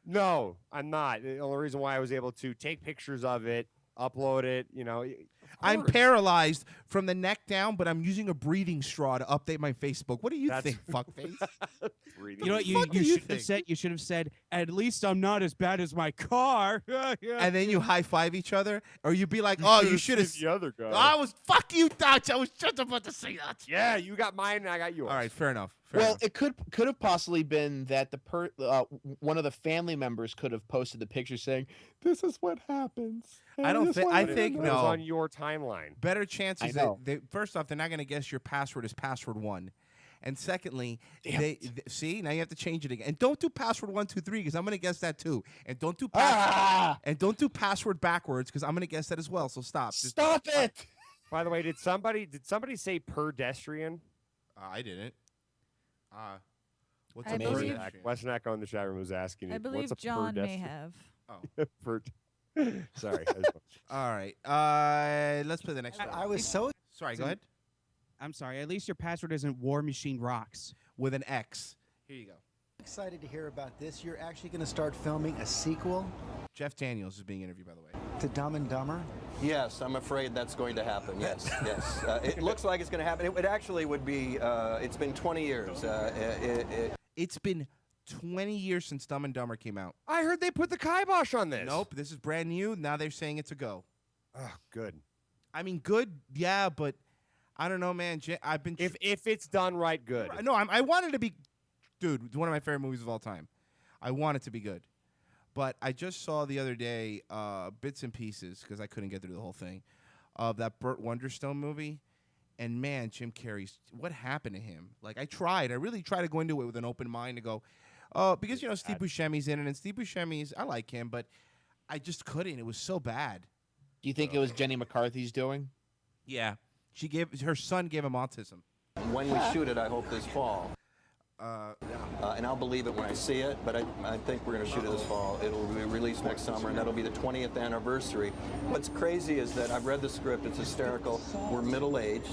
No, I'm not. The only reason why I was able to take pictures of it, upload it, I'm paralyzed from the neck down, but I'm using a breathing straw to update my Facebook. What do you think, fuckface? You know what you should have said? You should have said, "At least I'm not as bad as my car." And then you high five each other, or you'd be like, "Oh, you should have." the other guy. Fuck you, Dutch. I was just about to say that. Yeah, you got mine and I got yours. All right, fair enough. Well, it could have possibly been that one of the family members could have posted the picture saying, "This is what happens." I don't think. I think It no. was on your timeline. Better chances I know. that first off, they're not going to guess your password is password 1, and secondly, see now you have to change it again. And don't do password 1, 2, 3 because I'm going to guess that too. And don't do and don't do password backwards because I'm going to guess that as well. So stop. Stop it. By the way, did somebody say pedestrian? I didn't. What's I a believe- pedestrian? Western Echo in the chat room was asking. I believe what's a John may pedestrian? have. Oh. Sorry. All right. Let's play the next one. I was so Sorry, go ahead. I'm sorry. At least your password isn't War Machine Rocks with an X. Here you go. excited to hear about this. You're actually going to start filming a sequel Jeff Daniels is being interviewed, by the way. to Dumb and Dumber. Yes, I'm afraid that's going to happen. Yes, yes. It looks like it's going to happen. It actually would be. It's been 20 years. It's been 20 years since Dumb and Dumber came out. I heard they put the kibosh on this. Nope, this is brand new. Now they're saying it's a go. Oh, good. I mean, good, yeah, but I don't know, man. I've been if it's done right, good. No, I want it to be, dude. It's one of my favorite movies of all time. I want it to be good, but I just saw the other day bits and pieces because I couldn't get through the whole thing of that Burt Wonderstone movie, and man, Jim Carrey's what happened to him? Like I really tried to go into it with an open mind to go, because you know Steve Buscemi's in it, and Steve Buscemi's I like him, but I just couldn't. It was so bad. Do you think it was Jenny McCarthy's doing? Yeah, her son gave him autism. when we shoot it, I hope this fall. And I'll believe it when I see it, but I think we're going to shoot it this fall. It'll be released next summer, and that'll be the 20th anniversary. What's crazy is that I've read the script. It's hysterical. We're middle-aged.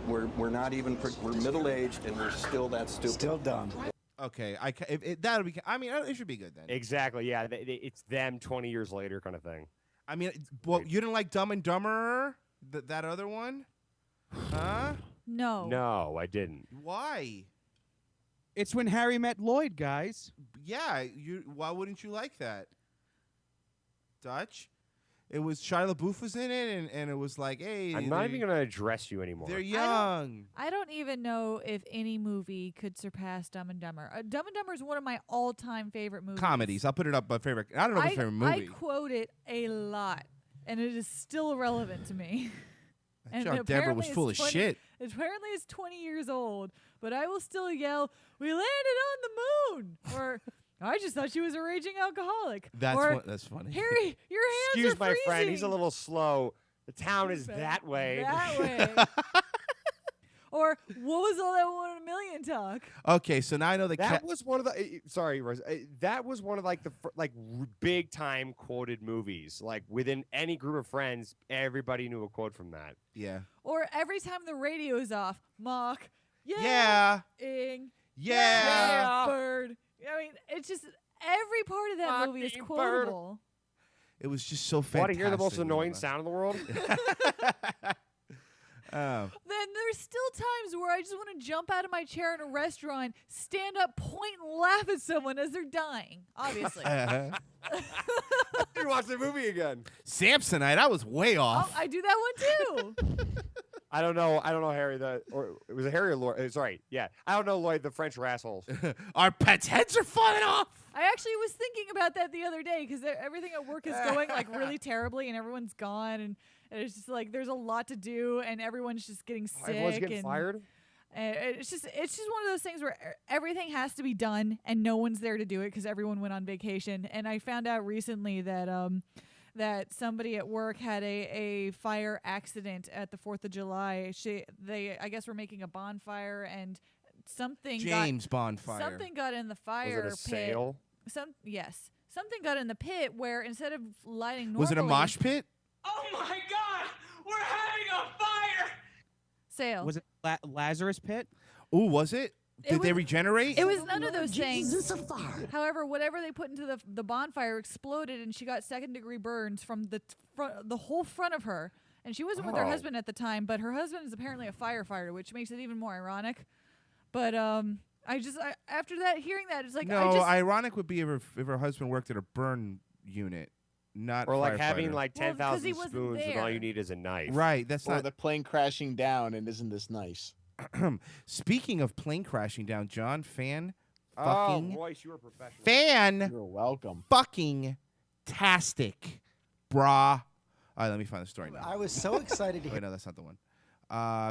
We're not even. We're middle-aged, and we're still that stupid. Still dumb. Okay, that'll be. I mean, it should be good then. Exactly. Yeah, it's them 20 years later, kind of thing. I mean, well, you didn't like Dumb and Dumber, that other one, huh? No. No, I didn't. Why? It's when Harry met Lloyd, guys. Yeah, why wouldn't you like that? Dutch? It was Shia LaBeouf was in it, and it was like, hey, I'm not even going to address you anymore. They're young. I don't even know if any movie could surpass Dumb and Dumber. Dumb and Dumber is one of my all-time favorite movies. Comedies. I'll put it up my favorite. I don't know my favorite movie. I quote it a lot, and it is still relevant to me. And John Denver was apparently full it's of shit. Apparently it's 20 years old, but I will still yell, "We landed on the moon!" Or I just thought she was a raging alcoholic. That's funny. Harry, your hands Excuse are my freezing. friend, he's a little slow. The town is that way. That way. Or what was all that 1 in a million talk? Okay, so now I know That was one of the. Sorry, Rose. That was one of like the big time quoted movies. Like within any group of friends, everybody knew a quote from that. Yeah. Or every time the radio is off, mock. Yeah. Ing. Yeah. Bird. I mean, it's just every part of that movie is quotable. It was just so fantastic. Want to hear the most annoying sound in the world? Oh. Then there's still times where I just want to jump out of my chair in a restaurant, stand up, point, and laugh at someone as they're dying. Obviously. You watch the movie again. Samsonite, I was way off. I do that one too. I don't know, Harry. Or it was a Harry or Lloyd. Sorry, yeah. I don't know, Lloyd. The French are assholes. Our pets' heads are falling off. I actually was thinking about that the other day because everything at work is going like really terribly, and everyone's gone, and it's just like there's a lot to do, and everyone's just getting sick. Everyone's getting and fired. And it's just one of those things where everything has to be done, and no one's there to do it because everyone went on vacation. And I found out recently that that somebody at work had a fire accident at the 4th of July. They I guess were making a bonfire, and something bonfire. Something got in the fire Was it a pit. sale? Something got in the pit where instead of lighting normally, Was it a mosh pit? Oh my God! We're having a fire! Sale. Was it Lazarus Pit? Ooh, was it? Did they regenerate? It was none of those things. However, whatever they put into the bonfire exploded, and she got second-degree burns from the whole front of her. And she wasn't with her husband at the time, but her husband is apparently a firefighter, which makes it even more ironic. But after that, hearing that, it's like no. Ironic would be if her husband worked at a burn unit, not Or like firefighter. having like Well, 'cause he 10,000 wasn't spoons, and all there. you need is a knife. Right. That's Or not the plane crashing down, and isn't this nice? Speaking of plane crashing down, John, Oh, fucking Royce, you were professional. You're welcome. fucking tastic, brah. All right, let me find the story now. I was so excited to Wait, hear. no, that's not the one.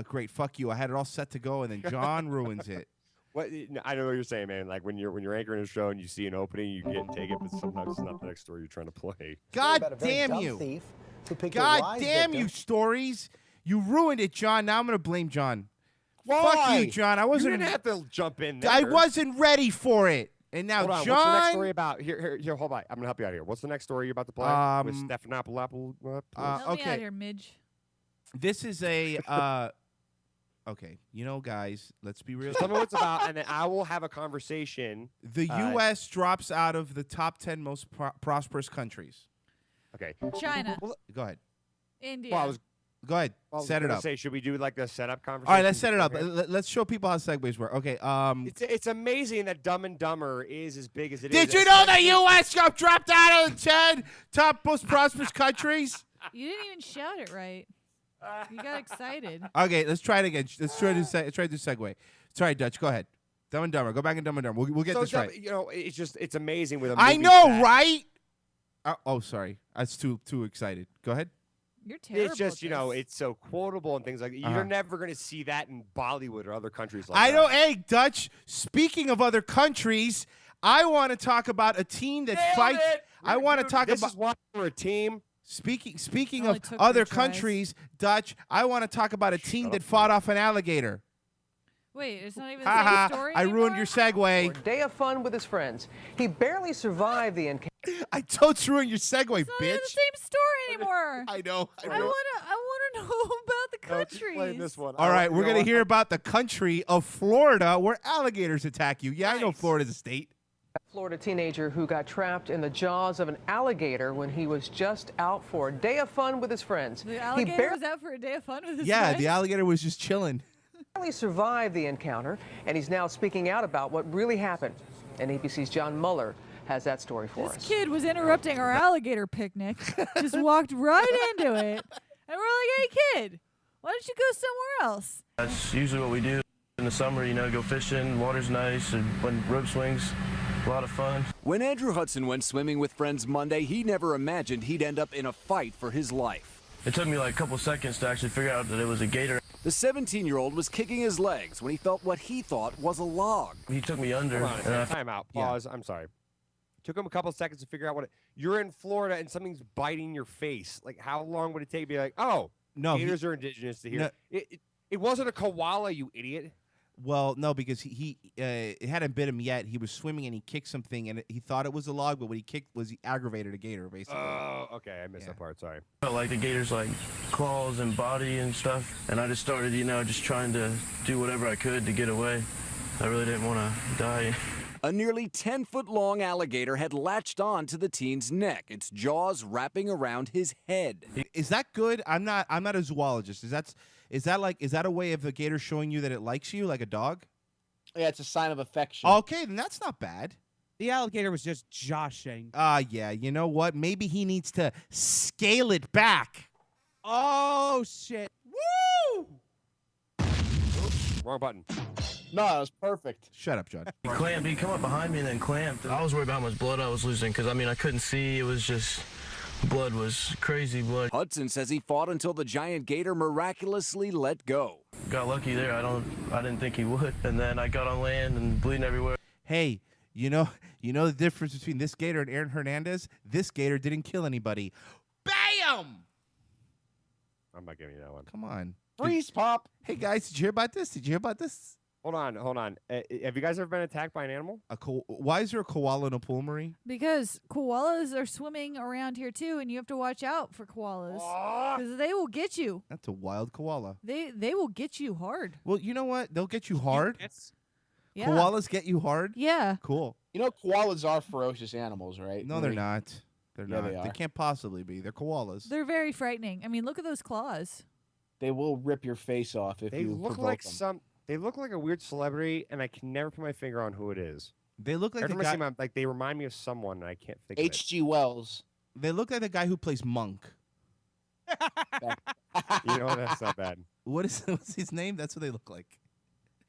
Great, fuck you. I had it all set to go, and then John ruins it. What I know what you're saying, man. Like when you're anchoring a show and you see an opening, you get and take it, but sometimes it's not the next story you're trying to play. God About a very damn dumb you! thief who picked a God wise damn victim. you, stories! You ruined it, John. Now I'm gonna blame John. Why? Fuck you, John. I You wasn't. didn't have to jump in there. I wasn't ready for it, and now Hold on, John. what's the next story about? Here, hold on. I'm gonna help you out here. What's the next story you're about to play with Stephanopoulos? Help me out here, Midge. This is a. Okay, guys, let's be real. Tell me what it's about, and then I will have a conversation. The U.S. drops out of the top 10 most prosperous countries. Okay. China. Go ahead. India. Go ahead. Set it up. Say, should we do like the setup conversation? All right, let's set it up. Okay. Let's show people how segues work. Okay. It's amazing that Dumb and Dumber is as big as it is. Did you know the U.S. got dropped out of the 10 top most prosperous countries? You didn't even shout it right. You got excited. Okay, let's try it again. Let's try to segue. Sorry, Dutch. Go ahead. Dumb and Dumber. Go back and Dumb and Dumber. We'll get this right. It's amazing with a movie I know, that- right? Oh, sorry. That's too excited. Go ahead. You're terrible. It's just, at this. it's so quotable and things like that. Uh-huh. You're never going to see that in Bollywood or other countries like I that. know. Hey, Dutch. Speaking of other countries, I want to talk about a team that fights. I want to talk this about. Is why we're a team. Speaking Only of took other 3 tries. countries, Dutch, I want to talk about a team that fought off an alligator. Wait, it's not even the Haha, same story I ruined your segue. For a day of fun with his friends. He barely survived the encounter. I told you ruined your segue, It's not even bitch. the same story anymore. I know. I wanna know about the countries. Explain this one. All right, we're going to hear about the country of Florida where alligators attack you. Yeah, I know Florida's a state. Florida teenager who got trapped in the jaws of an alligator when he was just out for a day of fun with his friends. The alligator was out for a day of fun with his Yeah, friends? the alligator was just chilling. barely survived the encounter, and he's now speaking out about what really happened. And ABC's John Mueller has that story for This us. kid was interrupting our alligator picnic, just walked right into it, and we're like, "Hey, kid, why don't you go somewhere else?" That's usually what we do in the summer, go fishing, water's nice, and when rope swings, a lot of fun. When Andrew Hudson went swimming with friends Monday, he never imagined he'd end up in a fight for his life. It took me like a couple seconds to actually figure out that it was a gator. The 17-year-old was kicking his legs when he felt what he thought was a log. He took me under. Hold on a second. Time out. Pause. I'm sorry. Took him a couple seconds to figure out what you're in Florida and something's biting your face. Like, how long would it take to be like, oh, No, gators are indigenous to here? No. It wasn't a koala, you idiot. Well, no, because it hadn't bit him yet. He was swimming and he kicked something, and he thought it was a log, but what he kicked was he aggravated a gator, basically. Oh, okay. I missed that part. Sorry. Like the gator's claws and body and stuff, and I just started, just trying to do whatever I could to get away. I really didn't want to die. A nearly 10-foot-long alligator had latched on to the teen's neck, its jaws wrapping around his head. Is that good? I'm not a zoologist. Is that a way of the gator showing you that it likes you, like a dog? Yeah, it's a sign of affection. Okay, then that's not bad. The alligator was just joshing. Yeah. You know what? Maybe he needs to scale it back. Oh, shit. Woo! Wrong button. No, that was perfect. Shut up, John. He clamped. He come up behind me and then clamped. I was worried about how much blood I was losing because, I mean, I couldn't see. It was just... blood was crazy blood. Hudson says he fought until the giant gator miraculously let go. Got lucky there. I didn't think he would. And then I got on land and bleeding everywhere. Hey, you know the difference between this gator and Aaron Hernandez? This gator didn't kill anybody. Bam! I'm not giving you that one. Come on. Freeze pop. Hey, guys, did you hear about this? Hold on. Have you guys ever been attacked by an animal? Why is there a koala in a pool, Marie? Because koalas are swimming around here too, and you have to watch out for koalas because they will get you. That's a wild koala. They will get you hard. Well, you know what? They'll get you hard. Yeah. Koalas get you hard? Yeah. Cool. You know, koalas are ferocious animals, right? No, they're not. They're Yeah, not. they are. They can't possibly be. They're koalas. They're very frightening. I mean, look at those claws. They will rip your face off if They you look provoke like them. They look like a weird celebrity, and I can never put my finger on who it is. They look like Every the time I see guy. them, like they remind me of someone, and I can't think of it. H.G. Wells. They look like the guy who plays Monk. You know, that's not bad. What's his name? That's what they look like.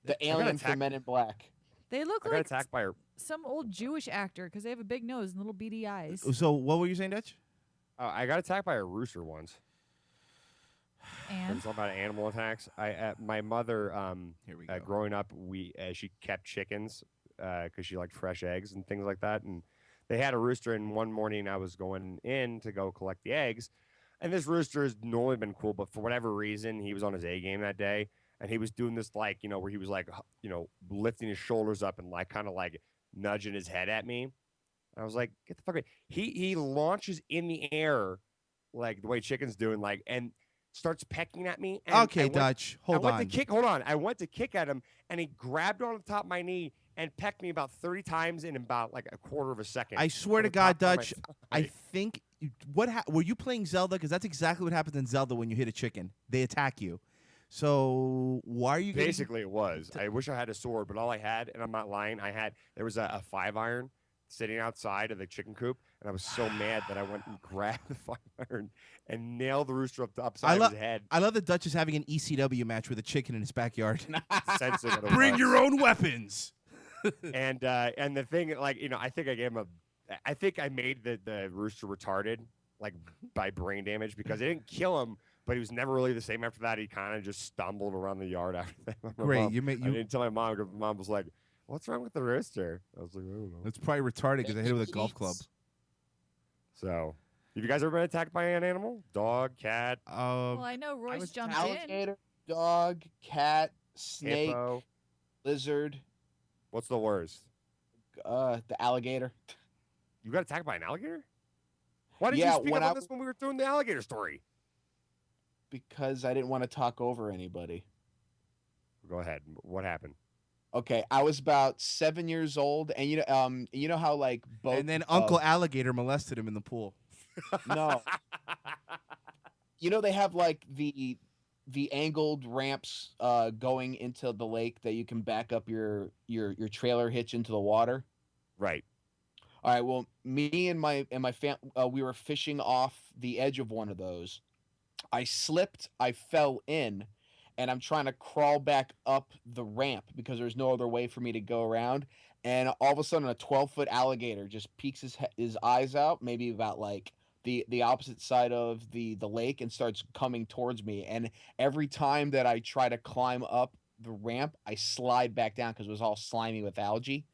The alien from Men in Black. They look I got like attacked by her. some old Jewish actor because they have a big nose and little beady eyes. So what were you saying, Dutch? I got attacked by a rooster once. And It's all about animal attacks. My mother, Here we go. growing up, she kept chickens because she liked fresh eggs and things like that. And they had a rooster. And one morning, I was going in to go collect the eggs, and this rooster has normally been cool, but for whatever reason, he was on his A game that day, and he was doing this where he was lifting his shoulders up and kind of nudging his head at me. And I was like, get the fuck away. He launches in the air like the way chickens do, and starts pecking at me. And Okay, Dutch, hold on. I went to kick at him, and he grabbed on the top of my knee and pecked me about 30 times in about a quarter of a second. I swear on to the God, top of my Dutch, thigh. I think were you playing Zelda? Because that's exactly what happens in Zelda when you hit a chicken. They attack you. So why are you getting... Basically, it was. I wish I had a sword, but all I had, and I'm not lying, there was a 5-iron sitting outside of the chicken coop, and I was so mad that I went and grabbed the 5-iron and nailed the rooster upside his head. I love that Dutch is having an ECW match with a chicken in his backyard. Sensitive it Bring was. your own weapons. And the thing, I think I gave him I think I made the rooster retarded, by brain damage, because I didn't kill him, but he was never really the same after that. He kind of just stumbled around the yard after that. Great, I you didn't tell my mom, because my mom was like, "What's wrong with the rooster?" I was like, "I don't know." It's probably retarded because I hit it with a golf club. So, have you guys ever been attacked by an animal? Dog, cat? well, I know Royce jumped in. Alligator, dog, cat, snake, Hippo? lizard. What's the worst? The alligator. You got attacked by an alligator? Why did Yeah, you speak when up on I- this when we were doing the alligator story? Because I didn't want to talk over anybody. Go ahead. What happened? Okay, I was about 7 years old, and you know how boat. And then Uncle Alligator molested him in the pool. No. You know they have the angled ramps going into the lake that you can back up your trailer hitch into the water. Right. All right. Well, me and my fam, we were fishing off the edge of one of those. I slipped. I fell in, and I'm trying to crawl back up the ramp because there's no other way for me to go around. And all of a sudden, a 12-foot alligator just peeks his eyes out, maybe about the opposite side of the lake, and starts coming towards me. And every time that I try to climb up the ramp, I slide back down because it was all slimy with algae.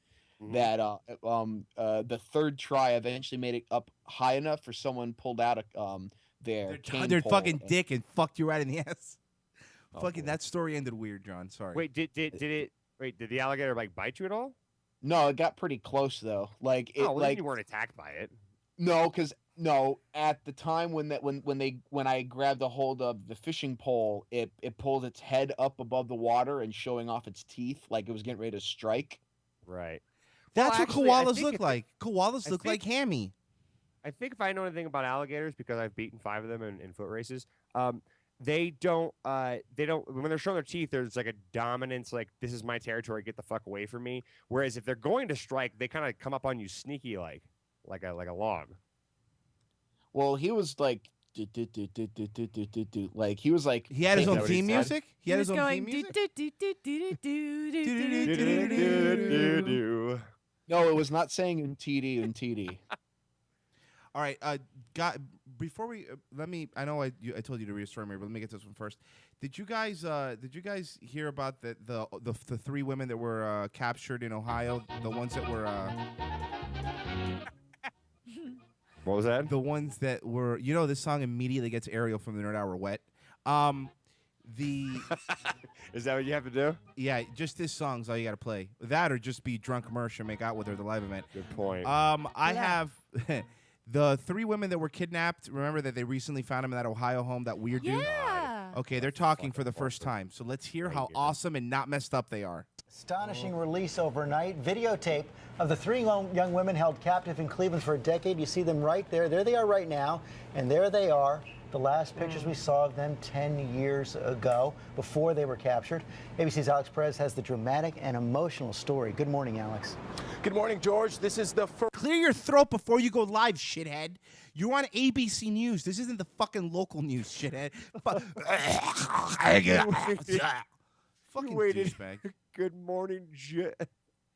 Mm-hmm. That the third try eventually made it up high enough for someone pulled out their cane Their pole fucking and- dick and fucked you right in the ass. Oh, Fucking that story ended weird, John. Sorry. Wait, did the alligator bite you at all? No, it got pretty close though. Then you weren't attacked by it. No, because at the time when I grabbed a hold of the fishing pole, it pulled its head up above the water and showing off its teeth like it was getting ready to strike. Right. That's Well, what actually, I koalas think look if like. Koalas I look like think- Hammy. I think if I know anything about alligators, because I've beaten 5 of them in foot races, they don't when they're showing their teeth, there's like a dominance, like this is my territory, get the fuck away from me. Whereas if they're going to strike, they kind of come up on you sneaky like a log. Well, he was like like he was like he had his own theme music. He had his own theme music. No, it was not saying in TD and TD. All right, before we I know I told you to read a story, but let me get this one first. Did you guys hear about the three women that were captured in Ohio? The ones that were what was that? The ones that were, this song immediately gets Ariel from the Nerd Hour wet. Is that what you have to do? Yeah, just this song's all you got to play. That or just be drunk Mersh and make out with her at the live event. Good point. I have the three women that were kidnapped. Remember that they recently found them in that Ohio home, that weird dude? Yeah. Okay, they're talking for the first time. So let's hear how awesome and not messed up they are. Astonishing release overnight. Videotape of the three young women held captive in Cleveland for a decade. You see them right there. There they are right now. And there they are. The last pictures we saw of them 10 years ago, before they were captured. ABC's Alex Perez has the dramatic and emotional story. Good morning, Alex. Good morning, George. This is the first. Clear your throat before you go live, shithead. You're on ABC News. This isn't the fucking local news, shithead. Fucking douchebag. Good morning,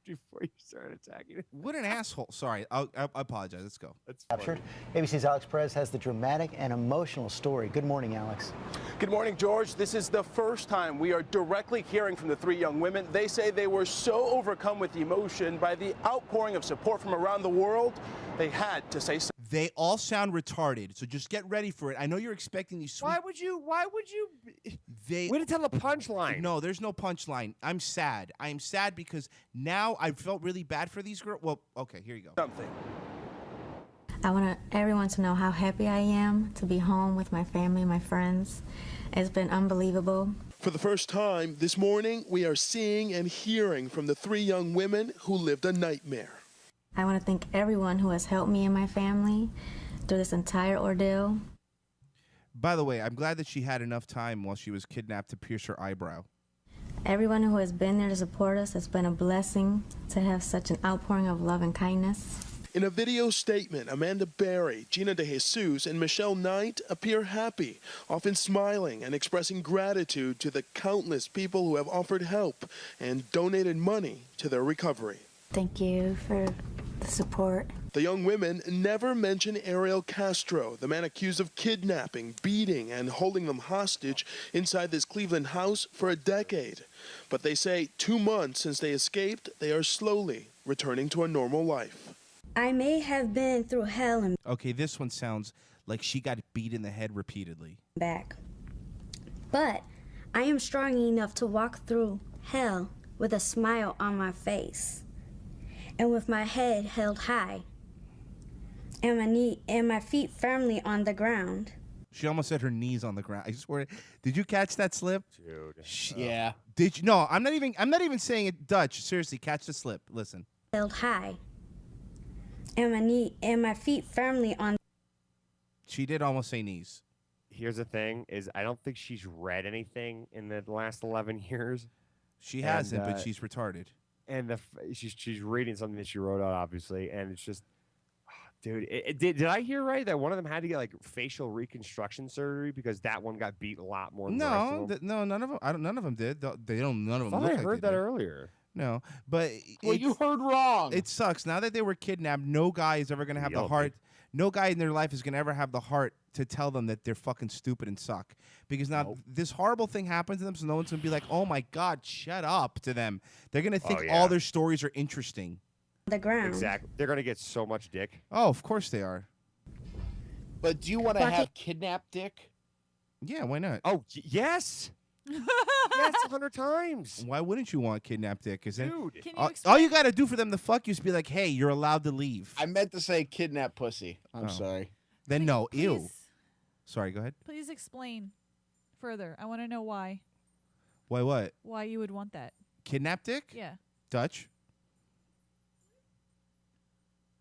before you start attacking it. What an asshole. Sorry, I apologize. Let's go. That's captured. ABC's Alex Perez has the dramatic and emotional story. Good morning, Alex. Good morning, George. This is the first time we are directly hearing from the three young women. They say they were so overcome with emotion by the outpouring of support from around the world, they had to say something. They all sound retarded, so just get ready for it. I know you're expecting these sweet... Why would you? They... Way to tell the punchline. No, there's no punchline. I'm sad. I am sad because now I felt really bad for these girls. Well, okay, here you go. Something. I want everyone to know how happy I am to be home with my family, my friends. It's been unbelievable. For the first time this morning, we are seeing and hearing from the three young women who lived a nightmare. I want to thank everyone who has helped me and my family through this entire ordeal. By the way, I'm glad that she had enough time while she was kidnapped to pierce her eyebrow. Everyone who has been there to support us, it's been a blessing to have such an outpouring of love and kindness. In a video statement, Amanda Berry, Gina DeJesus, and Michelle Knight appear happy, often smiling and expressing gratitude to the countless people who have offered help and donated money to their recovery. Thank you for the support. The young women never mention Ariel Castro, the man accused of kidnapping, beating, and holding them hostage inside this Cleveland house for a decade. But they say 2 months since they escaped, they are slowly returning to a normal life. I may have been through hell and Okay, this one sounds like she got beat in the head repeatedly. back. But I am strong enough to walk through hell with a smile on my face and with my head held high and my feet firmly on the ground. She almost had her knees on the ground. I swear. Did you catch that slip? Dude. Yeah. Did you? No, I'm not even saying it Dutch. Seriously, catch the slip. Listen. Held high and my feet firmly on. She did almost say knees. Here's the thing: is I don't think she's read anything in the last 11 years. She hasn't, but she's retarded. And she's reading something that she wrote out, obviously, and it's just, dude. Did I hear right that one of them had to get like facial reconstruction surgery because that one got beat a lot more than the rest of them? No, none of them. None of them did. They don't. None of them. I thought look I like heard they that did. earlier. No, but Well, you heard wrong. It sucks. Now that they were kidnapped, no guy is ever gonna have the heart. No guy in their life is gonna ever have the heart to tell them that they're fucking stupid and suck. Because now this horrible thing happens to them, so no one's gonna be like, "Oh my God, shut up" to them. They're gonna think all their stories are interesting. The ground. Exactly. They're gonna get so much dick. Oh, of course they are. But do you want to have kidnapped dick? Yeah, why not? Oh, yes. Yes, 100 times. Why wouldn't you want kidnapped dick? Dude, All you gotta do for them to fuck you is be like, "Hey, you're allowed to leave." I meant to say kidnap pussy. I'm sorry. Then no, ew. Sorry, go ahead. Please explain further. I want to know why. Why what? Why you would want that? Kidnapped dick? Yeah. Dutch?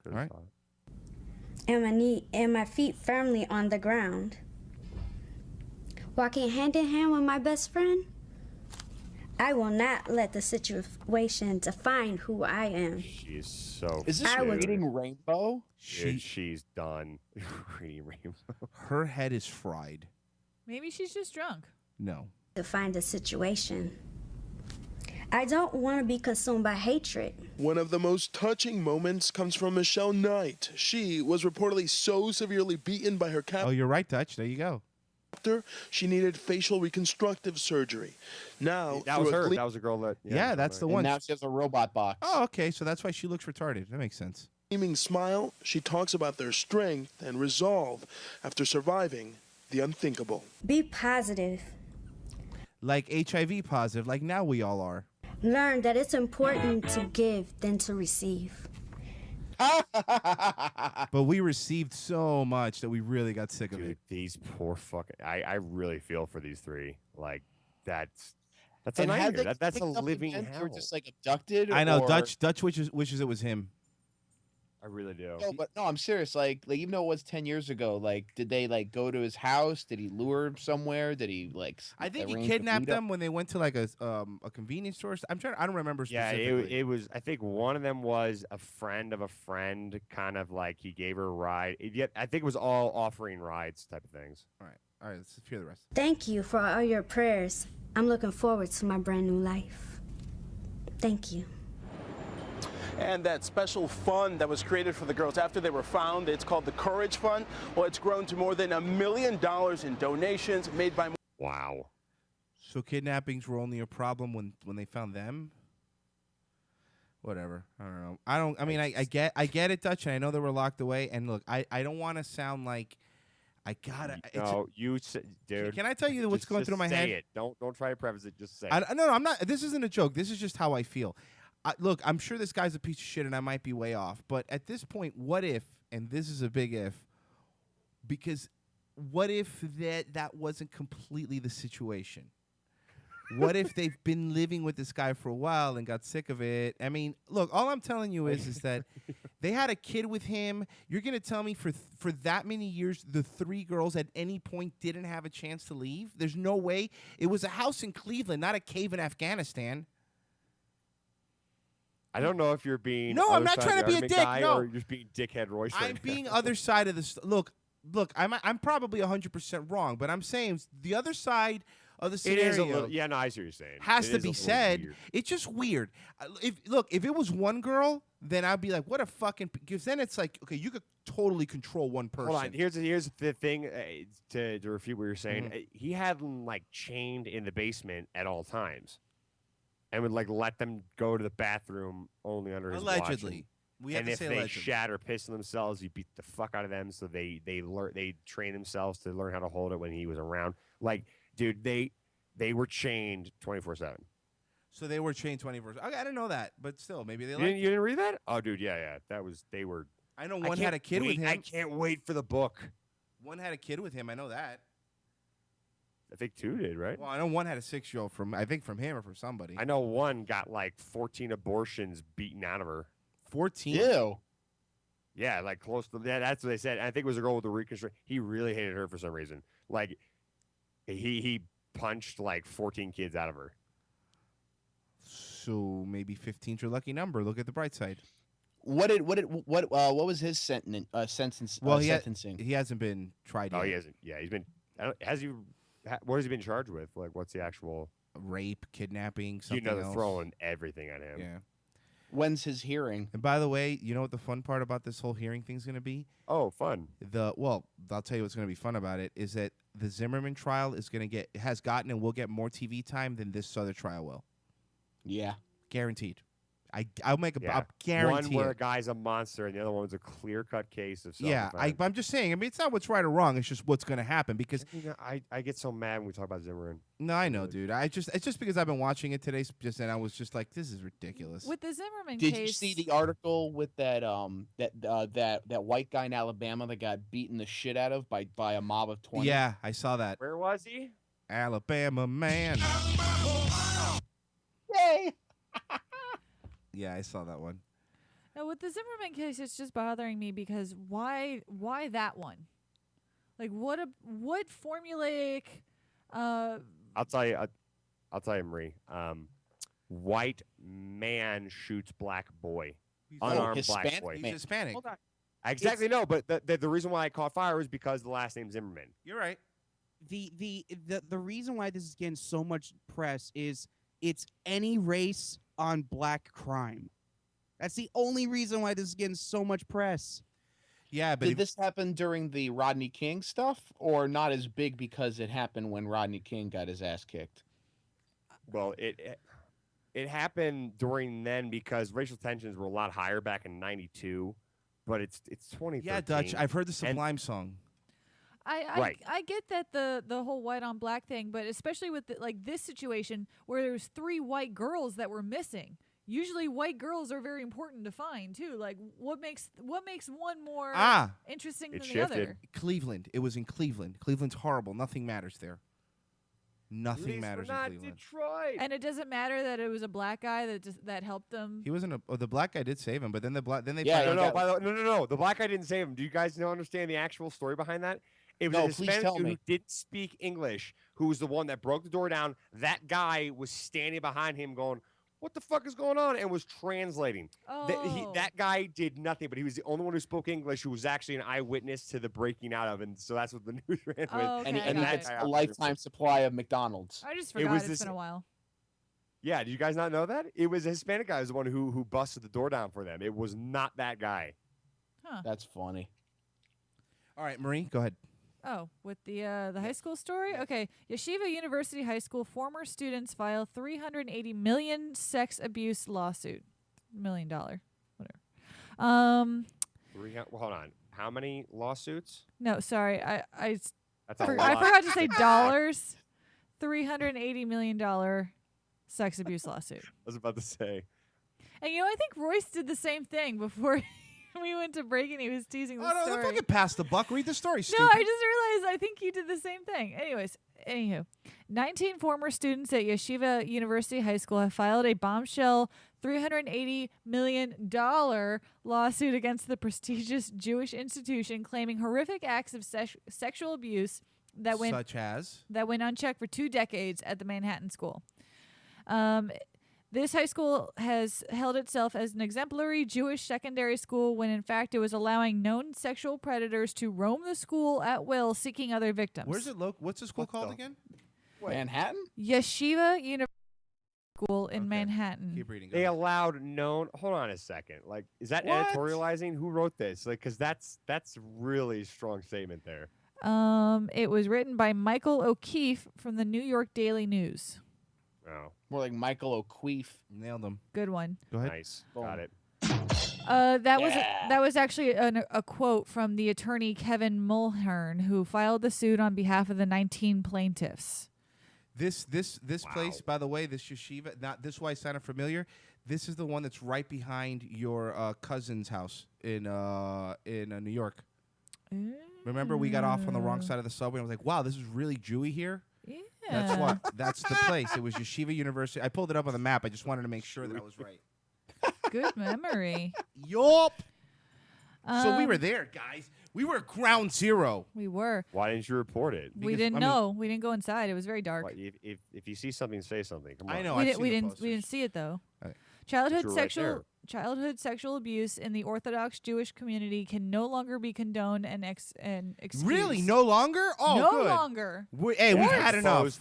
All right. And my feet firmly on the ground walking hand in hand with my best friend. I will not let the situation define who I am. She's so. Is this Reading Rainbow? She's done reading Rainbow. Her head is fried. Maybe she's just drunk. No. Define the situation. I don't want to be consumed by hatred. One of the most touching moments comes from Michelle Knight. She was reportedly so severely beaten by her captor. Oh, you're right, Dutch. There you go. She needed facial reconstructive surgery. Now That was her. That was a girl that. Yeah, that's the one. And now she has a robot box. Oh, okay. So that's why she looks retarded. That makes sense. Gleaming smile, she talks about their strength and resolve after surviving the unthinkable. Be positive. Like HIV positive, like now we all are. Learn that it's important to give than to receive. But we received so much that we really got sick of it. These poor fucking. I really feel for these three. Like that's a And had nightmare. they That's a picked up living again, hell. They were just like abducted. I know or... Dutch wishes it was him. I really do. No, but no, I'm serious. Like even though it was 10 years ago, like, did they like go to his house? Did he lure him somewhere? Did he like? I think he arrange kidnapped the meetup? them when they went to like a convenience store. I don't remember Yeah, specifically. it was. I think one of them was a friend of a friend, kind of like he gave her a ride. I think it was all offering rides type of things. All right. Let's hear the rest. Thank you for all your prayers. I'm looking forward to my brand new life. Thank you. And that special fund that was created for the girls after they were found, it's called the Courage Fund. Well, it's grown to more than $1 million in donations made by. Wow. So kidnappings were only a problem when they found them. Whatever. I don't know. I mean, I get it, Dutch, and I know they were locked away. And look, I don't want to sound like I gotta. No, dude. Can I tell you what's going through my head? Say it. Don't try to preface it. Just say. No, I'm not. This isn't a joke. This is just how I feel. Look, I'm sure this guy's a piece of shit, and I might be way off. But at this point, what if? And this is a big if. Because what if that wasn't completely the situation? What if they've been living with this guy for a while and got sick of it? I mean, look, all I'm telling you is that they had a kid with him. You're going to tell me for that many years, the three girls at any point didn't have a chance to leave? There's no way. It was a house in Cleveland, not a cave in Afghanistan. I don't know if you're being. No, I'm not trying to be a dick. No, or you're just being dickhead Royce. I'm being other side of this. Look. I'm probably 100% wrong, but I'm saying the other side of the scenario. It is a little. Yeah, no, I see what you're saying. Has to be said. Weird. It's just weird. If it was one girl, then I'd be like, what a fucking. Because then it's like, okay, you could totally control one person. Hold on. Here's the thing to refute what you're saying. Mm-hmm. He had them like chained in the basement at all times, and would like let them go to the bathroom only under his allegedly. watching. We have and to if say they allegedly. shat or piss on themselves, you beat the fuck out of them. So they train themselves to learn how to hold it when he was around. Like, dude, they were chained 24/7. So they were chained 24. Okay, I didn't know that, but still, maybe they. You didn't read that? Oh, dude, yeah. They were. I know one had a kid with him. I can't wait for the book. One had a kid with him. I know that. I think two did, right? Well, I know one had a 6-year-old from him or from somebody. I know one got like 14 abortions beaten out of her. 14? Ew. Yeah, like close to that. That's what they said. I think it was a girl with the reconstruction. He really hated her for some reason. Like, he punched like 14 kids out of her. So maybe 15's your lucky number. Look at the bright side. What was his sentence? Sentencing. He hasn't been tried yet. Oh, he hasn't. Yeah, he's been. What has he been charged with? Like, what's the actual rape, kidnapping, something they're else. throwing everything at him. Yeah. When's his hearing? And by the way, you know what the fun part about this whole hearing thing's going to be? Oh, fun. I'll tell you what's going to be fun about it is that the Zimmerman trial has gotten and will get more TV time than this other trial will. Yeah. Guaranteed. I'll make a Yeah. guarantee. One where it. a guy's a monster and the other one's a clear-cut case of Yeah, self-defense. I'm just saying. I mean, it's not what's right or wrong. It's just what's going to happen because I get so mad when we talk about Zimmerman. No, I know, dude. It's just because I've been watching it today, and I was just like, this is ridiculous. With the Zimmerman Did case, you see the article with that white guy in Alabama that got beaten the shit out of by a mob of 20? Yeah, I saw that. Where was he? Alabama man. Yay! Yeah, I saw that one. No, with the Zimmerman case, it's just bothering me because why that one? Like, what formulaic I'll tell you, Marie. White man shoots black boy. Unarmed black boy. He's Hispanic. Hold on. Exactly. No, but the reason why I caught fire is because the last name's Zimmerman. You're right. The reason why this is getting so much press is it's any race on black crime. That's the only reason why this is getting so much press. Yeah, but did this happen during the Rodney King stuff, or not as big because it happened when Rodney King got his ass kicked? Well, it happened during then because racial tensions were a lot higher back in '92, but it's 2013. Yeah, Dutch. I've heard the Sublime song. I get that the whole white on black thing, but especially with this situation where there's 3 white girls that were missing. Usually, white girls are very important to find too. Like, what makes one more interesting than the other? Cleveland. It was in Cleveland. Cleveland's horrible. Nothing matters there. Nothing matters in Cleveland. Detroit. And it doesn't matter that it was a black guy that helped them. He wasn't the black guy did save him, but then they No. The black guy didn't save him. Do you guys understand the actual story behind that? It was a Hispanic dude who didn't speak English, who was the one that broke the door down. That guy was standing behind him going, "What the fuck is going on?" and was translating. That guy did nothing, but he was the only one who spoke English who was actually an eyewitness to the breaking out of, and so that's what the news ran with. And he gets a lifetime supply of McDonald's. I just forgot it's been a while. Yeah, did you guys not know that? It was a Hispanic guy who was the one who busted the door down for them. It was not that guy. Huh. That's funny. All right, Marie, go ahead. Oh, with the high school story? Okay. Yeshiva University High School former students file $380 million sex abuse lawsuit. $1 million. Whatever. Hold on. How many lawsuits? No, sorry. I forgot to say dollars. $380 million sex abuse lawsuit. I was about to say. And I think Royce did the same thing before we went to break and he was teasing the story. Oh, no, fucking pass the buck. Read the story, stupid. No, I just realized I think you did the same thing. Anywho, 19 former students at Yeshiva University High School have filed a bombshell $380 million lawsuit against the prestigious Jewish institution, claiming horrific acts of sexual abuse that went unchecked for 2 decades at the Manhattan school. This high school has held itself as an exemplary Jewish secondary school when in fact it was allowing known sexual predators to roam the school at will, seeking other victims. Where's it located? What's the school called again? Manhattan? Yeshiva University School in Manhattan. Keep reading. They allowed known. Hold on a second. Like, is that editorializing? Who wrote this? Like, because that's really strong statement there. It was written by Michael O'Keefe from the New York Daily News. Oh. More like Michael O'Queef. Nailed him. Good one. Go ahead. Nice. Got it. That was actually a quote from the attorney Kevin Mulhern, who filed the suit on behalf of the 19 plaintiffs. This place, by the way, this yeshiva, not this why it sounded familiar. This is the one that's right behind your cousin's house in New York. Remember, we got off on the wrong side of the subway. And I was like, "Wow, this is really Jewy here." Yeah. That's the place. It was Yeshiva University. I pulled it up on the map. I just wanted to make sure that I was right. Good memory. Yup. So we were there, guys. We were at ground zero. We were. Why didn't you report it? We didn't know. We didn't go inside. It was very dark. If you see something, say something. Come on. I know. We didn't see it though. Right. Childhood sexual abuse in the Orthodox Jewish community can no longer be condoned and excused. Really? No longer? Oh, no good. longer. We've had enough.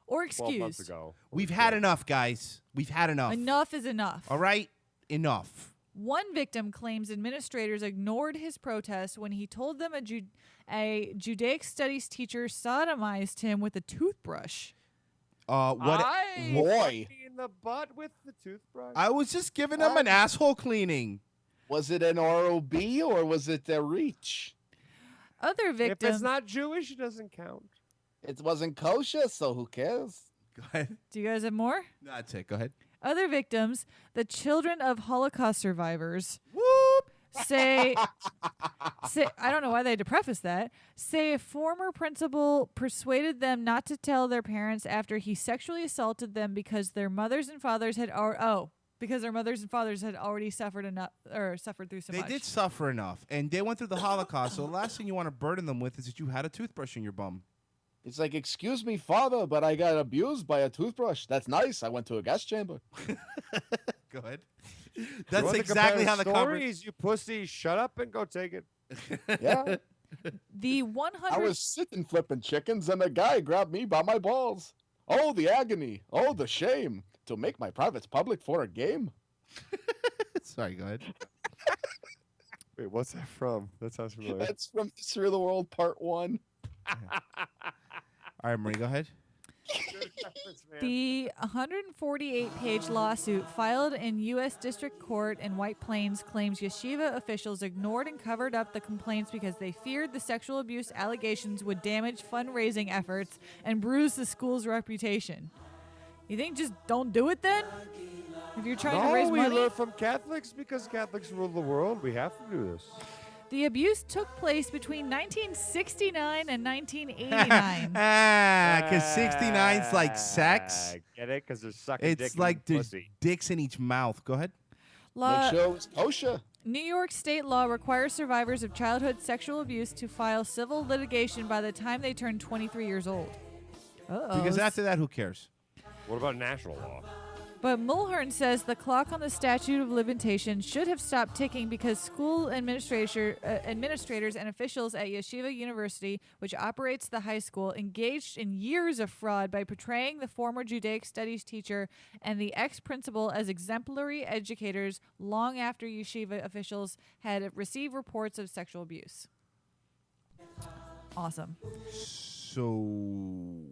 Or 12 months excused. ago. We've had enough, guys. We've had enough. Enough is enough. All right? Enough. One victim claims administrators ignored his protest when he told them a Judaic studies teacher sodomized him with a toothbrush. Boy. In the butt with the toothbrush. I was just giving them an asshole cleaning. Was it an ROB or was it a reach? Other victims. If it's not Jewish, it doesn't count. It wasn't kosher, so who cares? Go ahead. Do you guys have more? No, that's it. Go ahead. Other victims, the children of Holocaust survivors, Whoop! say I don't know why they had to preface that. Say a former principal persuaded them not to tell their parents after he sexually assaulted them because their mothers and fathers had already suffered enough or suffered through so much. They did suffer enough, and they went through the Holocaust. So the last thing you want to burden them with is that you had a toothbrush in your bum. It's like, excuse me, father, but I got abused by a toothbrush. That's nice. I went to a gas chamber. Go ahead. That's exactly how the stories. You pussy, shut up and go take it. Yeah. The 100. I was sitting flipping chickens, and a guy grabbed me by my balls. Oh, the agony. Oh, the shame. To make my privates public for a game. Sorry, go ahead. Wait, what's that from? That sounds familiar. That's from History of the World Part 1. All right, Marie, go ahead. The 148-page lawsuit filed in U.S. District Court in White Plains claims yeshiva officials ignored and covered up the complaints because they feared the sexual abuse allegations would damage fundraising efforts and bruise the school's reputation. You think just don't do it then? If you're trying to raise we money? learn from Catholics because Catholics rule the world. We have to do this. The abuse took place between 1969 and 1989. Because 69's like sex. Get it? Because they're sucking dick It's like in there's pussy. dicks in each mouth. Go ahead. Law- Make sure it's kosher. New York state law requires survivors of childhood sexual abuse to file civil litigation by the time they turn 23 years old. Because after that, who cares? What about national law? But Mulhern says the clock on the statute of limitations should have stopped ticking because school administrators and officials at Yeshiva University, which operates the high school, engaged in years of fraud by portraying the former Judaic studies teacher and the ex-principal as exemplary educators long after Yeshiva officials had received reports of sexual abuse. Awesome. So...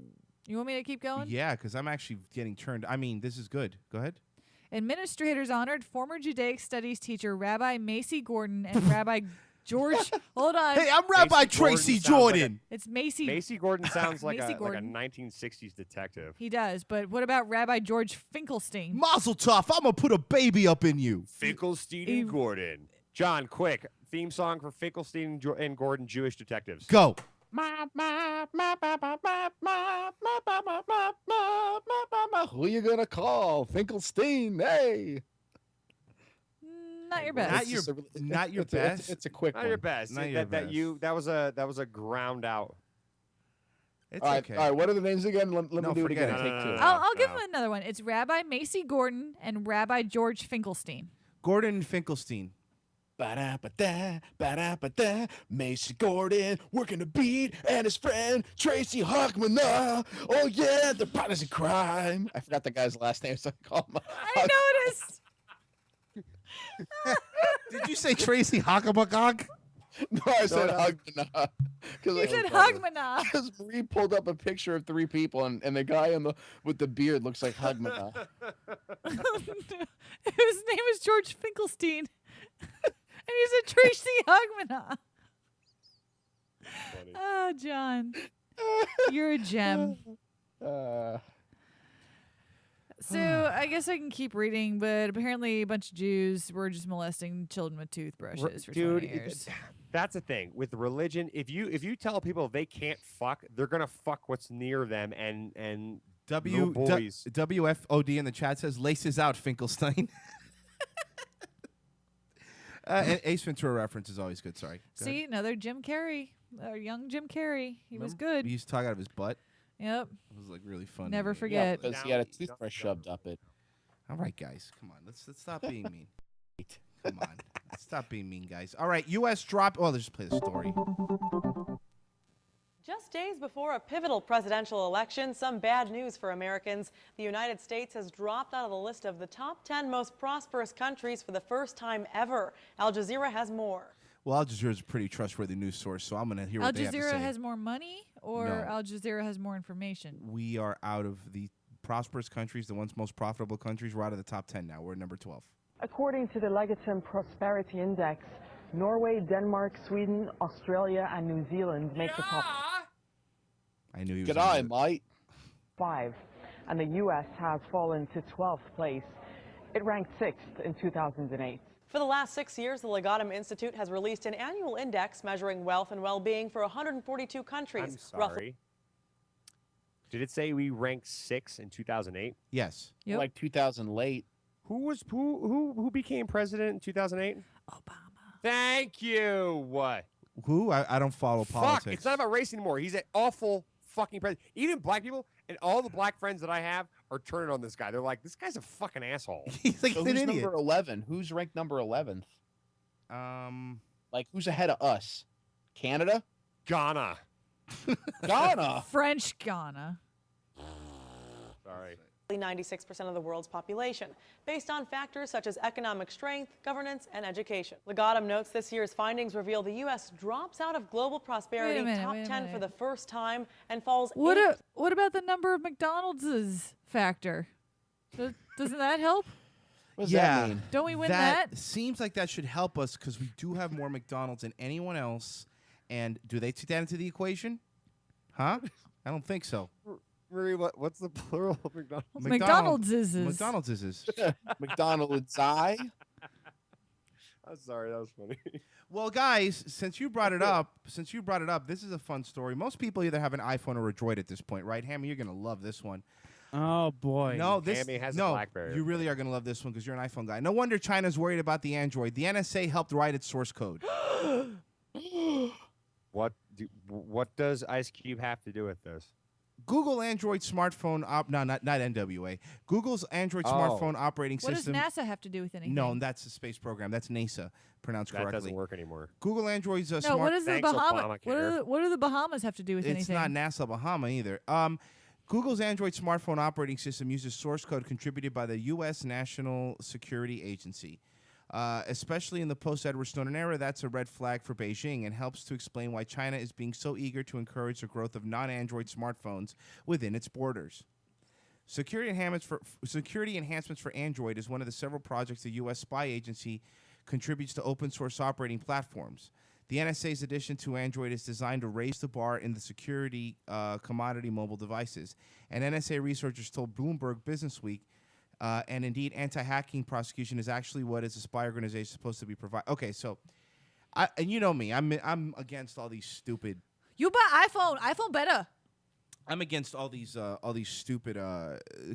You want me to keep going? Yeah, because I'm actually getting turned. I mean, this is good. Go ahead. Administrators honored former Judaic studies teacher Rabbi Macy Gordon and Rabbi George. Hold on. Hey, I'm Rabbi Tracy Jordan. It's Macy. Macy Gordon sounds like, Macy a Gordon. 1960s detective. He does, but what about Rabbi George Finkelstein? Mazel tov, I'm going to put a baby up in you. Finkelstein and Gordon. John, quick. Theme song for Finkelstein and Gordon, Jewish detectives. Go. Who you gonna call? Finkelstein, hey. Not your best. Not your best. It's a quick Not one. your best. Not that, your that best. you that was a ground out. It's all right, okay. all right. What are the names again? Let No, me do it forget again. it. Take two. I'll give him another one. It's Rabbi Macy Gordon and Rabbi George Finkelstein. Gordon and Finkelstein. Ba-da-ba-da, ba-da-ba-da. Macy Gordon working the beat, and his friend Tracy Hockman. Oh yeah, they're partners in crime. I forgot the guy's last name, so I called him. I noticed. Did you say Tracy Hockabagog? No, I said Hogmanah. You said Hogmanah. Because Marie pulled up a picture of three people, and the guy with the beard looks like Hogmanah. His name is George Finkelstein. And he said Tracy Hogmanah. Oh, John. You're a gem. So I guess I can keep reading, but apparently a bunch of Jews were just molesting children with toothbrushes for 20 years. That's the thing with religion. If you tell people they can't fuck, they're gonna fuck what's near them and little boys. WFOD in the chat says laces out Finkelstein. And Ace Ventura reference is always good. Sorry. Go See, another Jim Carrey, young Jim Carrey. He was good. He used to talk out of his butt. Yep. It was like really fun. Never forget. Because he had a toothbrush shoved up it. All right, guys, come on. Let's stop being mean. Come on. Let's stop being mean, guys. All right, U.S. drop. Oh, let's just play the story. Just days before a pivotal presidential election, some bad news for Americans. The United States has dropped out of the list of the top 10 most prosperous countries for the first time ever. Al Jazeera has more. Well, Al Jazeera is a pretty trustworthy news source, so I'm going to hear Al what they have to Jazeera say. has more money, or No. Al Jazeera has more information? We are out of the prosperous countries, the ones most profitable countries. We're out of the top 10 now. We're at number 12. According to the Legatum Prosperity Index, Norway, Denmark, Sweden, Australia, and New Zealand make the top I knew he was. Good gonna eye, do it. mate. 5, and the U.S. has fallen to 12th place. It ranked 6th in 2008. For the last 6 years, the Legatum Institute has released an annual index measuring wealth and well-being for 142 countries. I'm sorry. Did it say we ranked 6 in 2008? Yes. Yep. Like 2000 late. Who became president in 2008? Obama. Thank you. What? Who? I don't follow Fuck! politics. It's not about race anymore. He's an awful fucking president. Even black people and all the black friends that I have are turning on this guy. They're like, this guy's a fucking asshole. He's like So an who's idiot. number 11? Who's ranked number 11th? Like who's ahead of us? Canada? Ghana. Ghana. French Ghana. Sorry. 96% of the world's population, based on factors such as economic strength, governance, and education. Legatum notes this year's findings reveal the U.S. drops out of global prosperity top 10 for the first time and falls What about the number of McDonald's factor? Doesn't that help? What does yeah. that mean? Don't we win that? Seems like that should help us because we do have more McDonald's than anyone else. And do they take that into the equation? Huh? I don't think so. Marie, what's the plural of McDonald's? McDonald's is. McDonald's is. McDonald's eye. I'm sorry, that was funny. Well, guys, since you brought it up, this is a fun story. Most people either have an iPhone or a Droid at this point, right? Hammy, you're gonna love this one. Oh boy. No, this Hammy has a no. BlackBerry. You really are gonna love this one because you're an iPhone guy. No wonder China's worried about the Android. The NSA helped write its source code. What does Ice Cube have to do with this? Google Android smartphone not NWA. Google's Android smartphone operating What system. does NASA have to do with anything? No, that's a space program. That's NASA, pronounced That correctly. doesn't work anymore. Google Android's No, smart. what does the Thanks, Bahamas? Obamacare. What do the Bahamas have to do with It's anything? not NASA Bahama either. Google's Android smartphone operating system uses source code contributed by the U.S. National Security Agency. Especially in the post-Edward Snowden era, that's a red flag for Beijing and helps to explain why China is being so eager to encourage the growth of non-Android smartphones within its borders. Security enhancements for Android is one of the several projects the U.S. spy agency contributes to open-source operating platforms. The NSA's addition to Android is designed to raise the bar in the security commodity mobile devices. And NSA researchers told Bloomberg Businessweek and indeed, anti-hacking prosecution is actually what is a spy organization supposed to be provide. Okay, so, and you know me, I'm against all these stupid. You buy iPhone better. I'm against all these stupid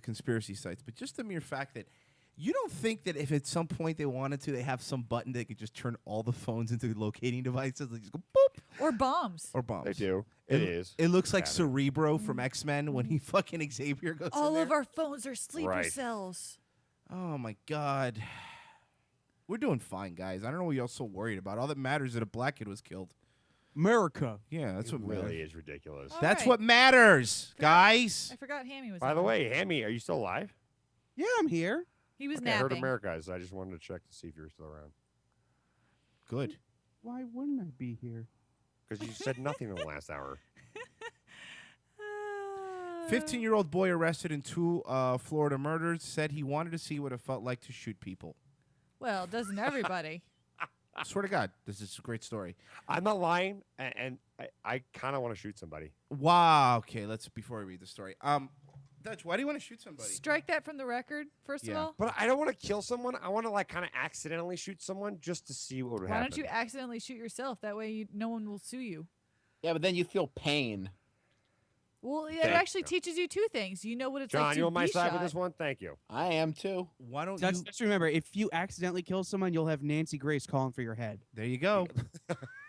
conspiracy sites, but just the mere fact that you don't think that if at some point they wanted to, they have some button that could just turn all the phones into locating devices, they just go boop. Or bombs. Or bombs. They do. It looks like Cerebro from X-Men when he fucking Xavier goes in All there. of our phones are sleeper Right. cells. Oh, my God. We're doing fine, guys. I don't know what y'all so worried about. All that matters is that a black kid was killed. America. Yeah, that's what really matters. is ridiculous. All That's right. what matters, guys. I forgot Hammy was. By the on. way, Hammy, are you still alive? Yeah, I'm here. He was Okay, I heard napping. America, so I just wanted to check to see if you were still around. Good. Why wouldn't I be here? Because you said nothing in the last hour. 15-year-old boy arrested in 2 Florida murders said he wanted to see what it felt like to shoot people. Well, doesn't everybody? I swear to God, this is a great story. I'm not lying, and I kind of want to shoot somebody. Wow. Okay, before I read the story. Dutch, why do you want to shoot somebody? Strike that from the record, first of Yeah. all. But I don't want to kill someone. I want to kind of accidentally shoot someone just to see what would Why happen. don't you accidentally shoot yourself? That way no one will sue you. Yeah, but then you feel pain. Well, it Thank actually you. teaches you 2 things. You know what it's John, like to you on my be side shot. with this one? Thank you. I am too. Why don't Just, just remember, if you accidentally kill someone, you'll have Nancy Grace calling for your head. There you go.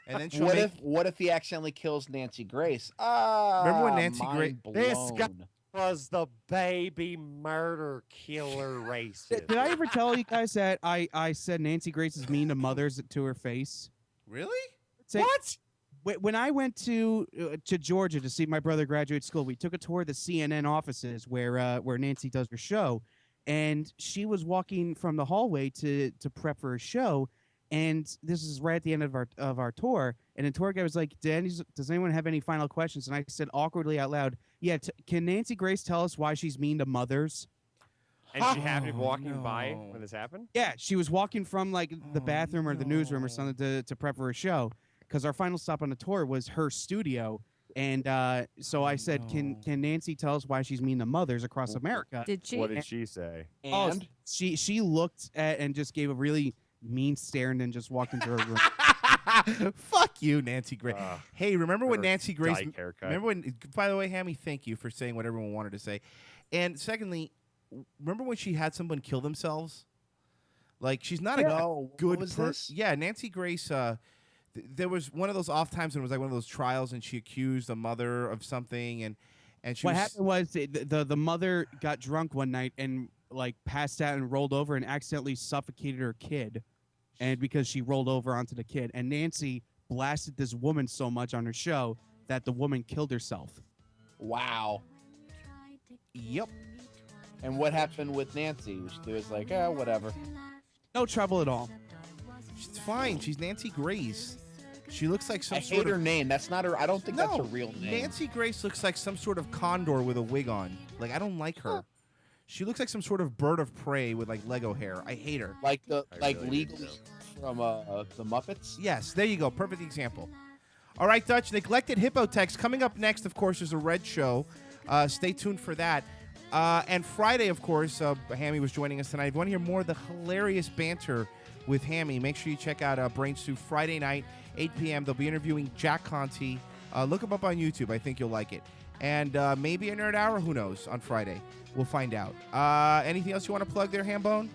And then she'll What if he accidentally kills Nancy Grace? Remember when Nancy mind This blown. guy was the baby murder killer racist. Did I ever tell you guys that I said Nancy Grace is mean to mothers to her face? Really? What? When I went to Georgia to see my brother graduate school, we took a tour of the CNN offices where Nancy does her show, and she was walking from the hallway to prep for her show, and this is right at the end of our tour, and the tour guy was like, "Does anyone have any final questions?" And I said awkwardly out loud, "Yeah, can Nancy Grace tell us why she's mean to mothers?" And she happened to be walking by when this happened? Yeah, she was walking from the bathroom or the newsroom or something to prep for her show, because our final stop on the tour was her studio. And so I said, can Nancy tell us why she's mean to mothers across America? Did she? What did she say? And she looked at and just gave a really mean stare and then just walked into her room. Fuck you, Nancy Grace. Hey, remember when her Nancy Grace? dyke haircut. Remember when? By the way, Hammy, thank you for saying what everyone wanted to say. And secondly, remember when she had someone kill themselves? Like she's not a No, good what was person. this? Yeah, Nancy Grace. There was one of those off times when it was like one of those trials, and she accused the mother of something, and she. What happened was the mother got drunk one night and like passed out and rolled over and accidentally suffocated her kid, and because she rolled over onto the kid, and Nancy blasted this woman so much on her show that the woman killed herself. Wow. Yep. And what happened with Nancy? She was like, oh, whatever. No trouble at all. She's fine. She's Nancy Grace. She looks like some I sort hate her of name. That's not her. I don't think that's her real name. Nancy Grace looks like some sort of condor with a wig on. Like, I don't like her. She looks like some sort of bird of prey with like Lego hair. I hate her. Like Legally from the Muppets. Yes, there you go. Perfect example. All right, Dutch. Neglected Hippo text coming up next. Of course, is a Red Show. Stay tuned for that. And Friday, of course, Hammy was joining us tonight. If you want to hear more of the hilarious banter with Hammy, make sure you check out Brain Stew Friday night, 8 p.m. They'll be interviewing Jack Conte. Look him up on YouTube. I think you'll like it. And maybe a Nerd Hour. Who knows? On Friday. We'll find out. Anything else you want to plug there, Hambone?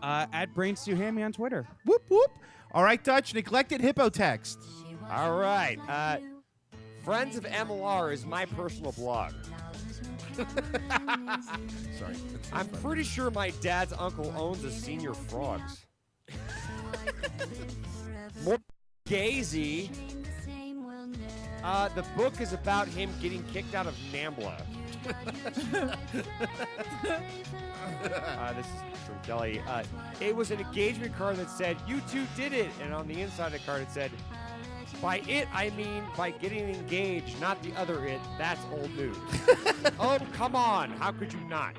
At Brain Stew Hammy on Twitter. Whoop, whoop. All right, Dutch. Neglected Hippo text. All right. Friends of MLR is my personal blog. Sorry. I'm pretty sure my dad's uncle owns a Senior Frogs. More Gazy. The book is about him getting kicked out of NAMBLA. This is from Delhi. It was an engagement card that said, "You two did it," and on the inside of the card it said, "By it, I mean by getting engaged, not the other it. That's old news." Oh, come on. How could you not?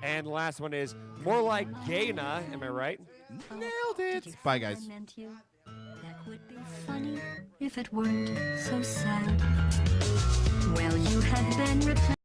And the last one is more like Gaina. Am I right? Nailed it. Bye, guys. That would be funny if it weren't so sad. Well, you have been replaced.